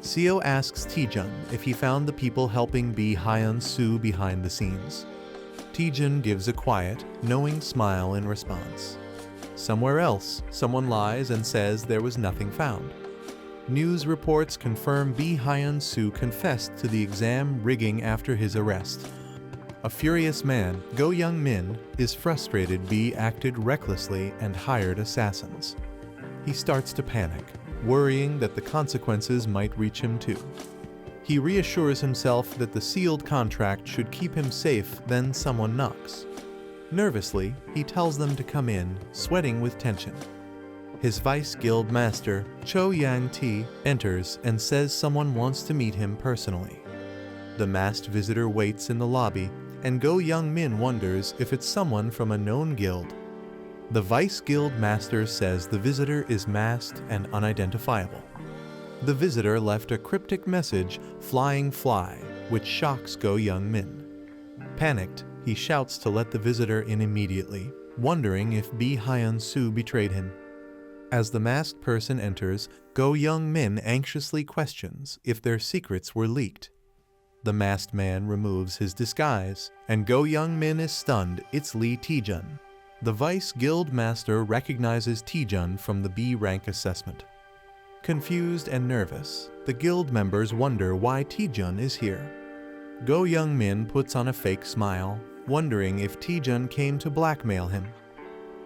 Seo asks Taejun if he found the people helping Hwyong behind the scenes. Taejun gives a quiet, knowing smile in response. Somewhere else, someone lies and says there was nothing found. News reports confirm Hwyong confessed to the exam rigging after his arrest. A furious man, Go Young Min, is frustrated B acted recklessly and hired assassins. He starts to panic, worrying that the consequences might reach him too. He reassures himself that the sealed contract should keep him safe, then someone knocks. Nervously, he tells them to come in, sweating with tension. His vice guild master, Cho Yang-ti, enters and says someone wants to meet him personally. The masked visitor waits in the lobby, and Go Young Min wonders if it's someone from a known guild. The vice guild master says the visitor is masked and unidentifiable. The visitor left a cryptic message, "Flying Fly," which shocks Go Young Min. Panicked, he shouts to let the visitor in immediately, wondering if Hwyong betrayed him. As the masked person enters, Go Young Min anxiously questions if their secrets were leaked. The masked man removes his disguise, and Go Young Min is stunned it's Lee Taejun. The vice guild master recognizes Taejun from the B rank assessment. Confused and nervous, the guild members wonder why Taejun is here. Go Young-min puts on a fake smile, wondering if Taejun came to blackmail him.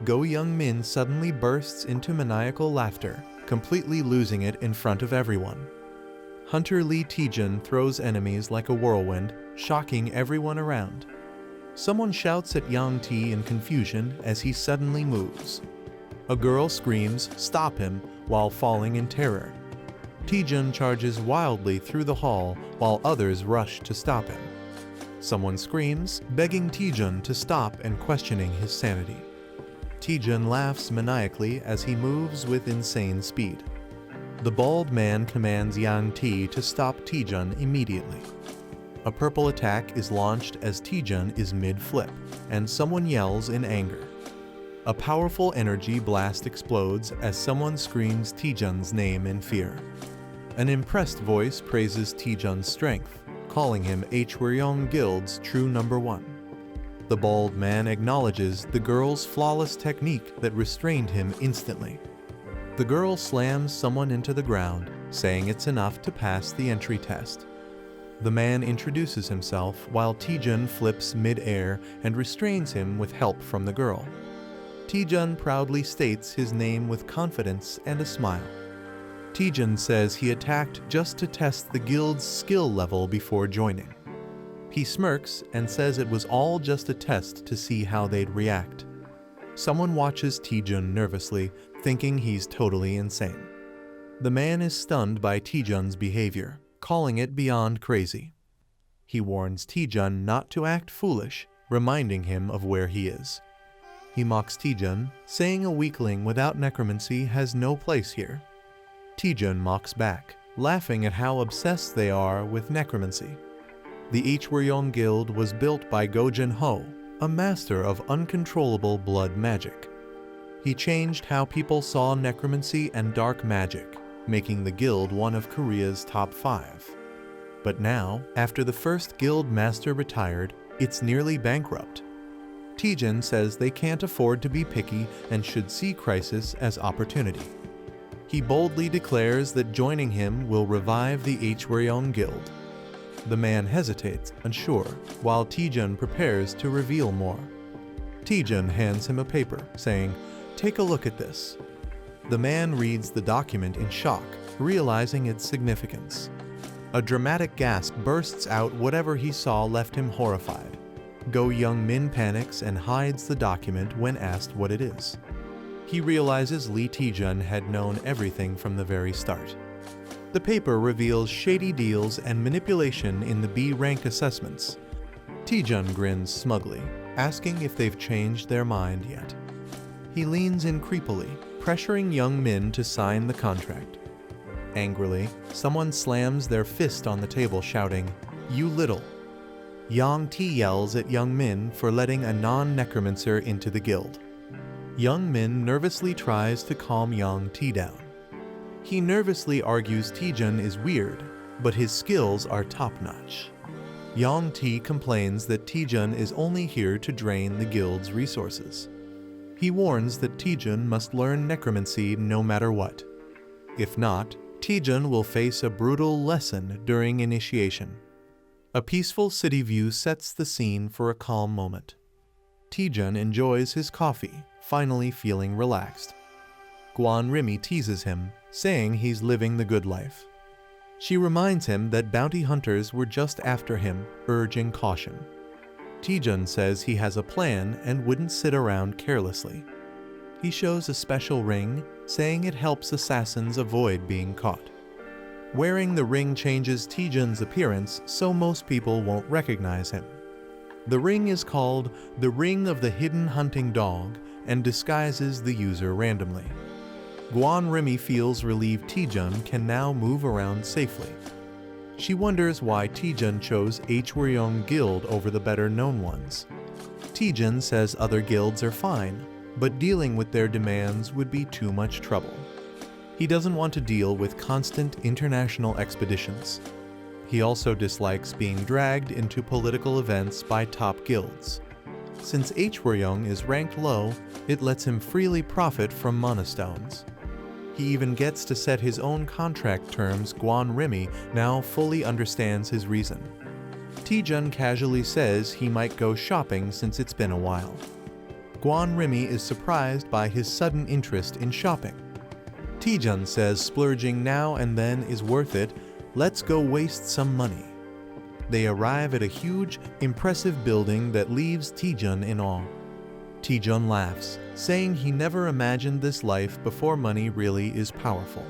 Go Young-min suddenly bursts into maniacal laughter, completely losing it in front of everyone. Hunter Lee Taejun throws enemies like a whirlwind, shocking everyone around. Someone shouts at Yang T in confusion as he suddenly moves. A girl screams, "Stop him," while falling in terror. Taejun charges wildly through the hall while others rush to stop him. Someone screams, begging Taejun to stop and questioning his sanity. Taejun laughs maniacally as he moves with insane speed. The bald man commands Yang T to stop Taejun immediately. A purple attack is launched as Taejun is mid-flip, and someone yells in anger. A powerful energy blast explodes as someone screams Taejun's name in fear. An impressed voice praises Taejun's strength, calling him Hwyong Guild's true number one. The bald man acknowledges the girl's flawless technique that restrained him instantly. The girl slams someone into the ground, saying it's enough to pass the entry test. The man introduces himself while Taejun flips mid-air and restrains him with help from the girl. Taejun proudly states his name with confidence and a smile. Taejun says he attacked just to test the guild's skill level before joining. He smirks and says it was all just a test to see how they'd react. Someone watches Taejun nervously, thinking he's totally insane. The man is stunned by Taejun's behavior, calling it beyond crazy. He warns Taejun not to act foolish, reminding him of where he is. He mocks Taejun, saying a weakling without necromancy has no place here. Taejun mocks back, laughing at how obsessed they are with necromancy. The Hwyong Guild was built by Go Jin-ho, a master of uncontrollable blood magic. He changed how people saw necromancy and dark magic, making the guild one of Korea's top 5. But now, after the first guild master retired, it's nearly bankrupt. Taejun says they can't afford to be picky and should see crisis as opportunity. He boldly declares that joining him will revive the Hwyong Guild. The man hesitates, unsure, while Taejun prepares to reveal more. Taejun hands him a paper, saying, "Take a look at this." The man reads the document in shock, realizing its significance. A dramatic gasp bursts out. Whatever he saw left him horrified. Go Young-min panics and hides the document when asked what it is. He realizes Lee Taejun had known everything from the very start. The paper reveals shady deals and manipulation in the B-rank assessments. Taejun grins smugly, asking if they've changed their mind yet. He leans in creepily, pressuring Young-min to sign the contract. Angrily, someone slams their fist on the table, shouting, "You little!" Yang T yells at Young-min for letting a non-necromancer into the guild. Young-min nervously tries to calm Yang T down. He nervously argues Taejun is weird, but his skills are top-notch. Yang T complains that Taejun is only here to drain the guild's resources. He warns that Taejun must learn necromancy no matter what. If not, Taejun will face a brutal lesson during initiation. A peaceful city view sets the scene for a calm moment. Taejun enjoys his coffee, finally feeling relaxed. Guan Rimi teases him, saying he's living the good life. She reminds him that bounty hunters were just after him, urging caution. Taejun says he has a plan and wouldn't sit around carelessly. He shows a special ring, saying it helps assassins avoid being caught. Wearing the ring changes Taejun's appearance so most people won't recognize him. The ring is called the Ring of the Hidden Hunting Dog and disguises the user randomly. Guan Rimi feels relieved Taejun can now move around safely. She wonders why Taejun chose Hwyong Guild over the better-known ones. Taejun says other guilds are fine, but dealing with their demands would be too much trouble. He doesn't want to deal with constant international expeditions. He also dislikes being dragged into political events by top guilds. Since Hwyong is ranked low, it lets him freely profit from monastones. He even gets to set his own contract terms. Guan Rimi now fully understands his reason. Taejun casually says he might go shopping since it's been a while. Guan Rimi is surprised by his sudden interest in shopping. Taejun says splurging now and then is worth it. Let's go waste some money. They arrive at a huge, impressive building that leaves Taejun in awe. Taejun laughs, saying he never imagined this life before money really is powerful.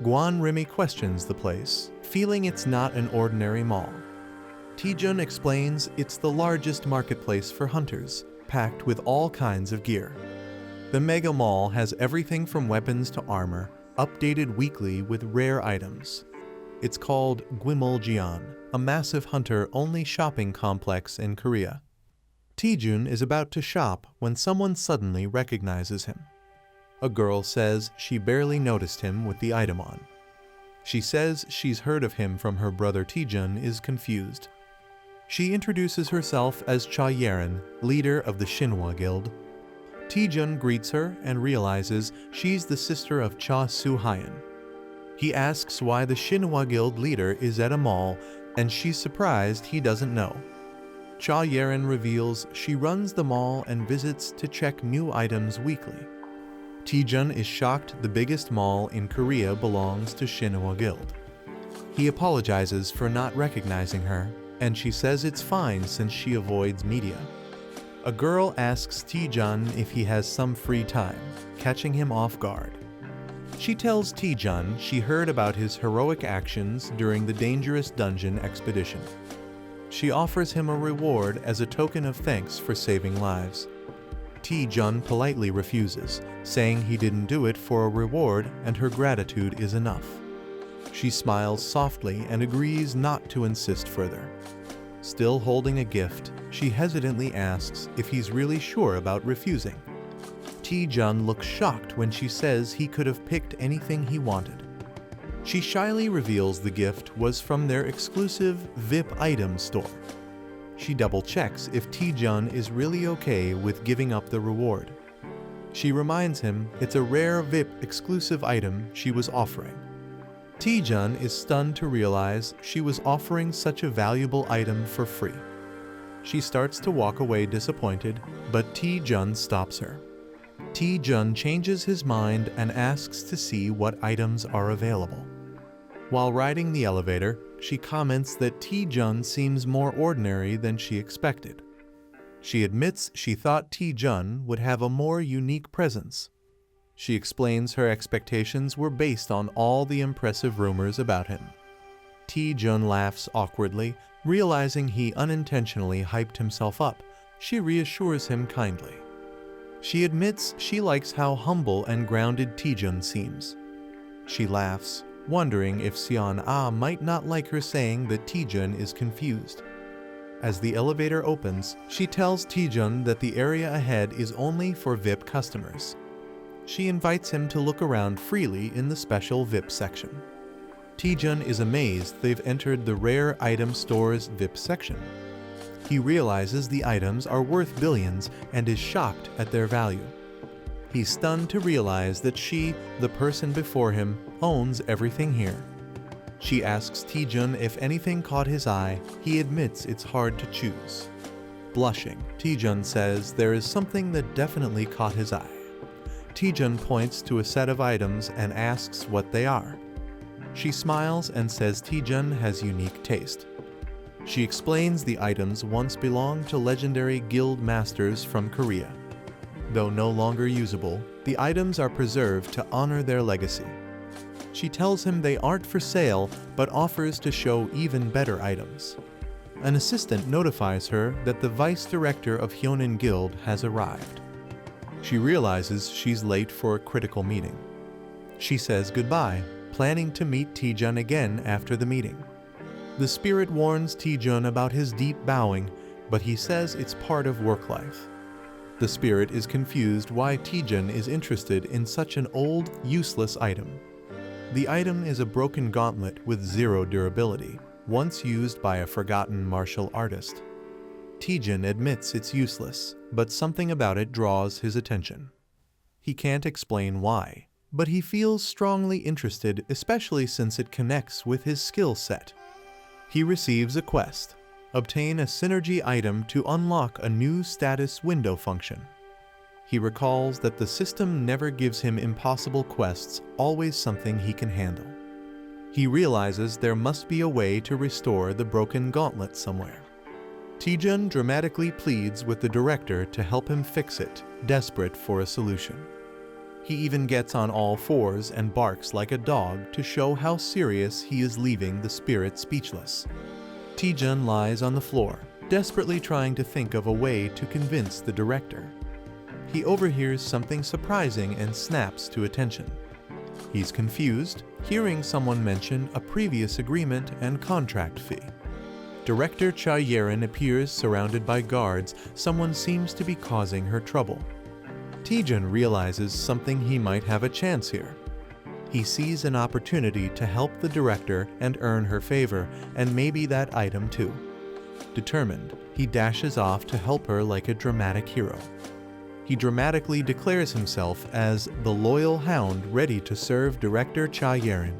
Guan Rimi questions the place, feeling it's not an ordinary mall. Taejun explains it's the largest marketplace for hunters, packed with all kinds of gear. The mega mall has everything from weapons to armor, updated weekly with rare items. It's called Gwimuljeon, a massive hunter-only shopping complex in Korea. Taejun is about to shop when someone suddenly recognizes him. A girl says she barely noticed him with the item on. She says she's heard of him from her brother. Taejun is confused. She introduces herself as Cha Yeren, leader of the Shinhwa Guild. Taejun greets her and realizes she's the sister of Cha Soo-hyun. He asks why the Shinhwa Guild leader is at a mall, and she's surprised he doesn't know. Cha Yeren reveals she runs the mall and visits to check new items weekly. Taejun is shocked the biggest mall in Korea belongs to Shinhwa Guild. He apologizes for not recognizing her, and she says it's fine since she avoids media. A girl asks Taejun if he has some free time, catching him off guard. She tells Taejun she heard about his heroic actions during the dangerous dungeon expedition. She offers him a reward as a token of thanks for saving lives. Taejun politely refuses, saying he didn't do it for a reward and her gratitude is enough. She smiles softly and agrees not to insist further. Still holding a gift, she hesitantly asks if he's really sure about refusing. Taejun looks shocked when she says he could have picked anything he wanted. She shyly reveals the gift was from their exclusive VIP item store. She double-checks if Taejun is really okay with giving up the reward. She reminds him it's a rare VIP exclusive item she was offering. Taejun is stunned to realize she was offering such a valuable item for free. She starts to walk away disappointed, but Taejun stops her. Taejun changes his mind and asks to see what items are available. While riding the elevator, she comments that Taejun seems more ordinary than she expected. She admits she thought Taejun would have a more unique presence. She explains her expectations were based on all the impressive rumors about him. Taejun laughs awkwardly, realizing he unintentionally hyped himself up. She reassures him kindly. She admits she likes how humble and grounded Taejun seems. She laughs, wondering if Seon-ah might not like her saying that Taejun is confused. As the elevator opens, she tells Taejun that the area ahead is only for VIP customers. She invites him to look around freely in the special VIP section. Taejun is amazed they've entered the rare item store's VIP section. He realizes the items are worth billions and is shocked at their value. He's stunned to realize that she, the person before him, owns everything here. She asks Taejun if anything caught his eye. He admits it's hard to choose. Blushing, Taejun says there is something that definitely caught his eye. Taejun points to a set of items and asks what they are. She smiles and says Taejun has unique taste. She explains the items once belonged to legendary guild masters from Korea. Though no longer usable, the items are preserved to honor their legacy. She tells him they aren't for sale, but offers to show even better items. An assistant notifies her that the vice director of Hyonin Guild has arrived. She realizes she's late for a critical meeting. She says goodbye, planning to meet Taejun again after the meeting. The spirit warns Taejun about his deep bowing, but he says it's part of work life. The spirit is confused why Taejun is interested in such an old, useless item. The item is a broken gauntlet with zero durability, once used by a forgotten martial artist. Taejun admits it's useless, but something about it draws his attention. He can't explain why, but he feels strongly interested, especially since it connects with his skill set. He receives a quest: obtain a synergy item to unlock a new status window function. He recalls that the system never gives him impossible quests, always something he can handle. He realizes there must be a way to restore the broken gauntlet somewhere. Taejun dramatically pleads with the director to help him fix it, desperate for a solution. He even gets on all fours and barks like a dog to show how serious he is, leaving the spirit speechless. Taejun lies on the floor, desperately trying to think of a way to convince the director. He overhears something surprising and snaps to attention. He's confused, hearing someone mention a previous agreement and contract fee. Director Cha Yerin appears surrounded by guards. Someone seems to be causing her trouble. Taejun realizes something: he might have a chance here. He sees an opportunity to help the director and earn her favor, and maybe that item too. Determined, he dashes off to help her like a dramatic hero. He dramatically declares himself as the loyal hound, ready to serve Director Cha Yerin.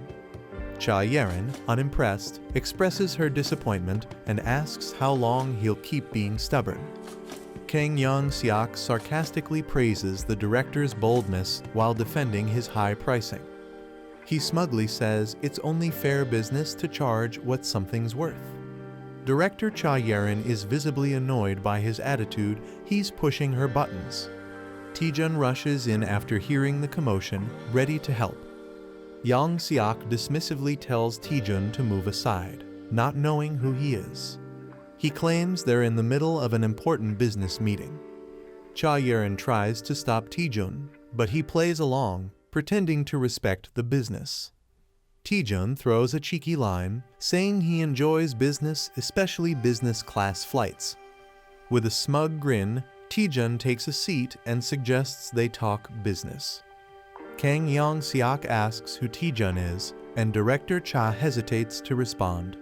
Cha Yerin, unimpressed, expresses her disappointment and asks how long he'll keep being stubborn. Kang Young-seok sarcastically praises the director's boldness while defending his high pricing. He smugly says it's only fair business to charge what something's worth. Director Cha Yerin is visibly annoyed by his attitude. He's pushing her buttons. Taejun rushes in after hearing the commotion, ready to help. Young-seok dismissively tells Taejun to move aside, not knowing who he is. He claims they're in the middle of an important business meeting. Cha Yerin tries to stop Taejun, but he plays along, pretending to respect the business. Taejun throws a cheeky line, saying he enjoys business, especially business class flights. With a smug grin, Taejun takes a seat and suggests they talk business. Kang Young-seok asks who Taejun is, and Director Cha hesitates to respond.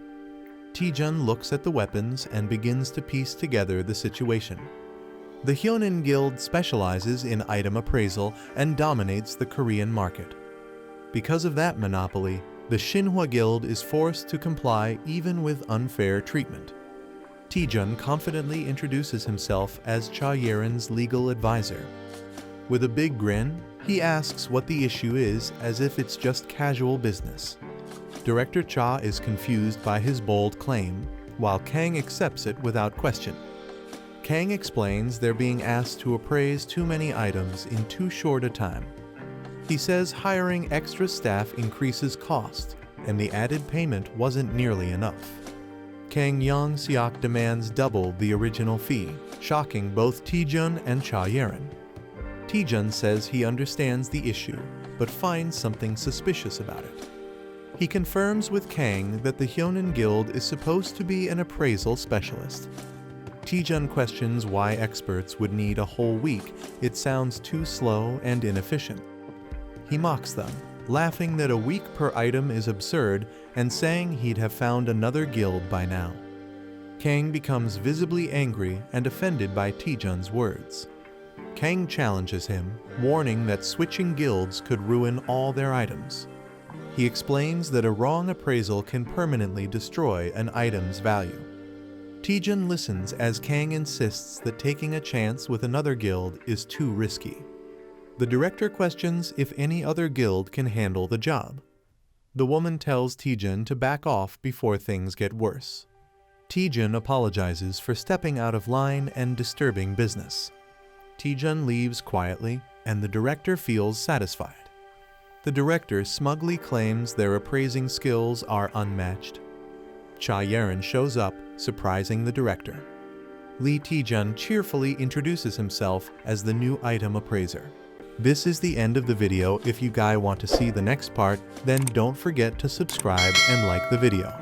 Taejun looks at the weapons and begins to piece together the situation. The Hyonin Guild specializes in item appraisal and dominates the Korean market. Because of that monopoly, the Shinhwa Guild is forced to comply even with unfair treatment. Taejun confidently introduces himself as Cha Yerin's legal advisor. With a big grin, he asks what the issue is, as if it's just casual business. Director Cha is confused by his bold claim, while Kang accepts it without question. Kang explains they're being asked to appraise too many items in too short a time. He says hiring extra staff increases cost, and the added payment wasn't nearly enough. Kang Young-seok demands double the original fee, shocking both Taejun and Cha Yerin. Taejun says he understands the issue, but finds something suspicious about it. He confirms with Kang that the Hyonin Guild is supposed to be an appraisal specialist. Taejun questions why experts would need a whole week. It sounds too slow and inefficient. He mocks them, laughing that a week per item is absurd and saying he'd have found another guild by now. Kang becomes visibly angry and offended by Taejun's words. Kang challenges him, warning that switching guilds could ruin all their items. He explains that a wrong appraisal can permanently destroy an item's value. Taejun listens as Kang insists that taking a chance with another guild is too risky. The director questions if any other guild can handle the job. The woman tells Taejun to back off before things get worse. Taejun apologizes for stepping out of line and disturbing business. Taejun leaves quietly, and the director feels satisfied. The director smugly claims their appraising skills are unmatched. Cha Yerin shows up, surprising the director. Lee Taejun cheerfully introduces himself as the new item appraiser. This is the end of the video. If you guys want to see the next part, then don't forget to subscribe and like the video.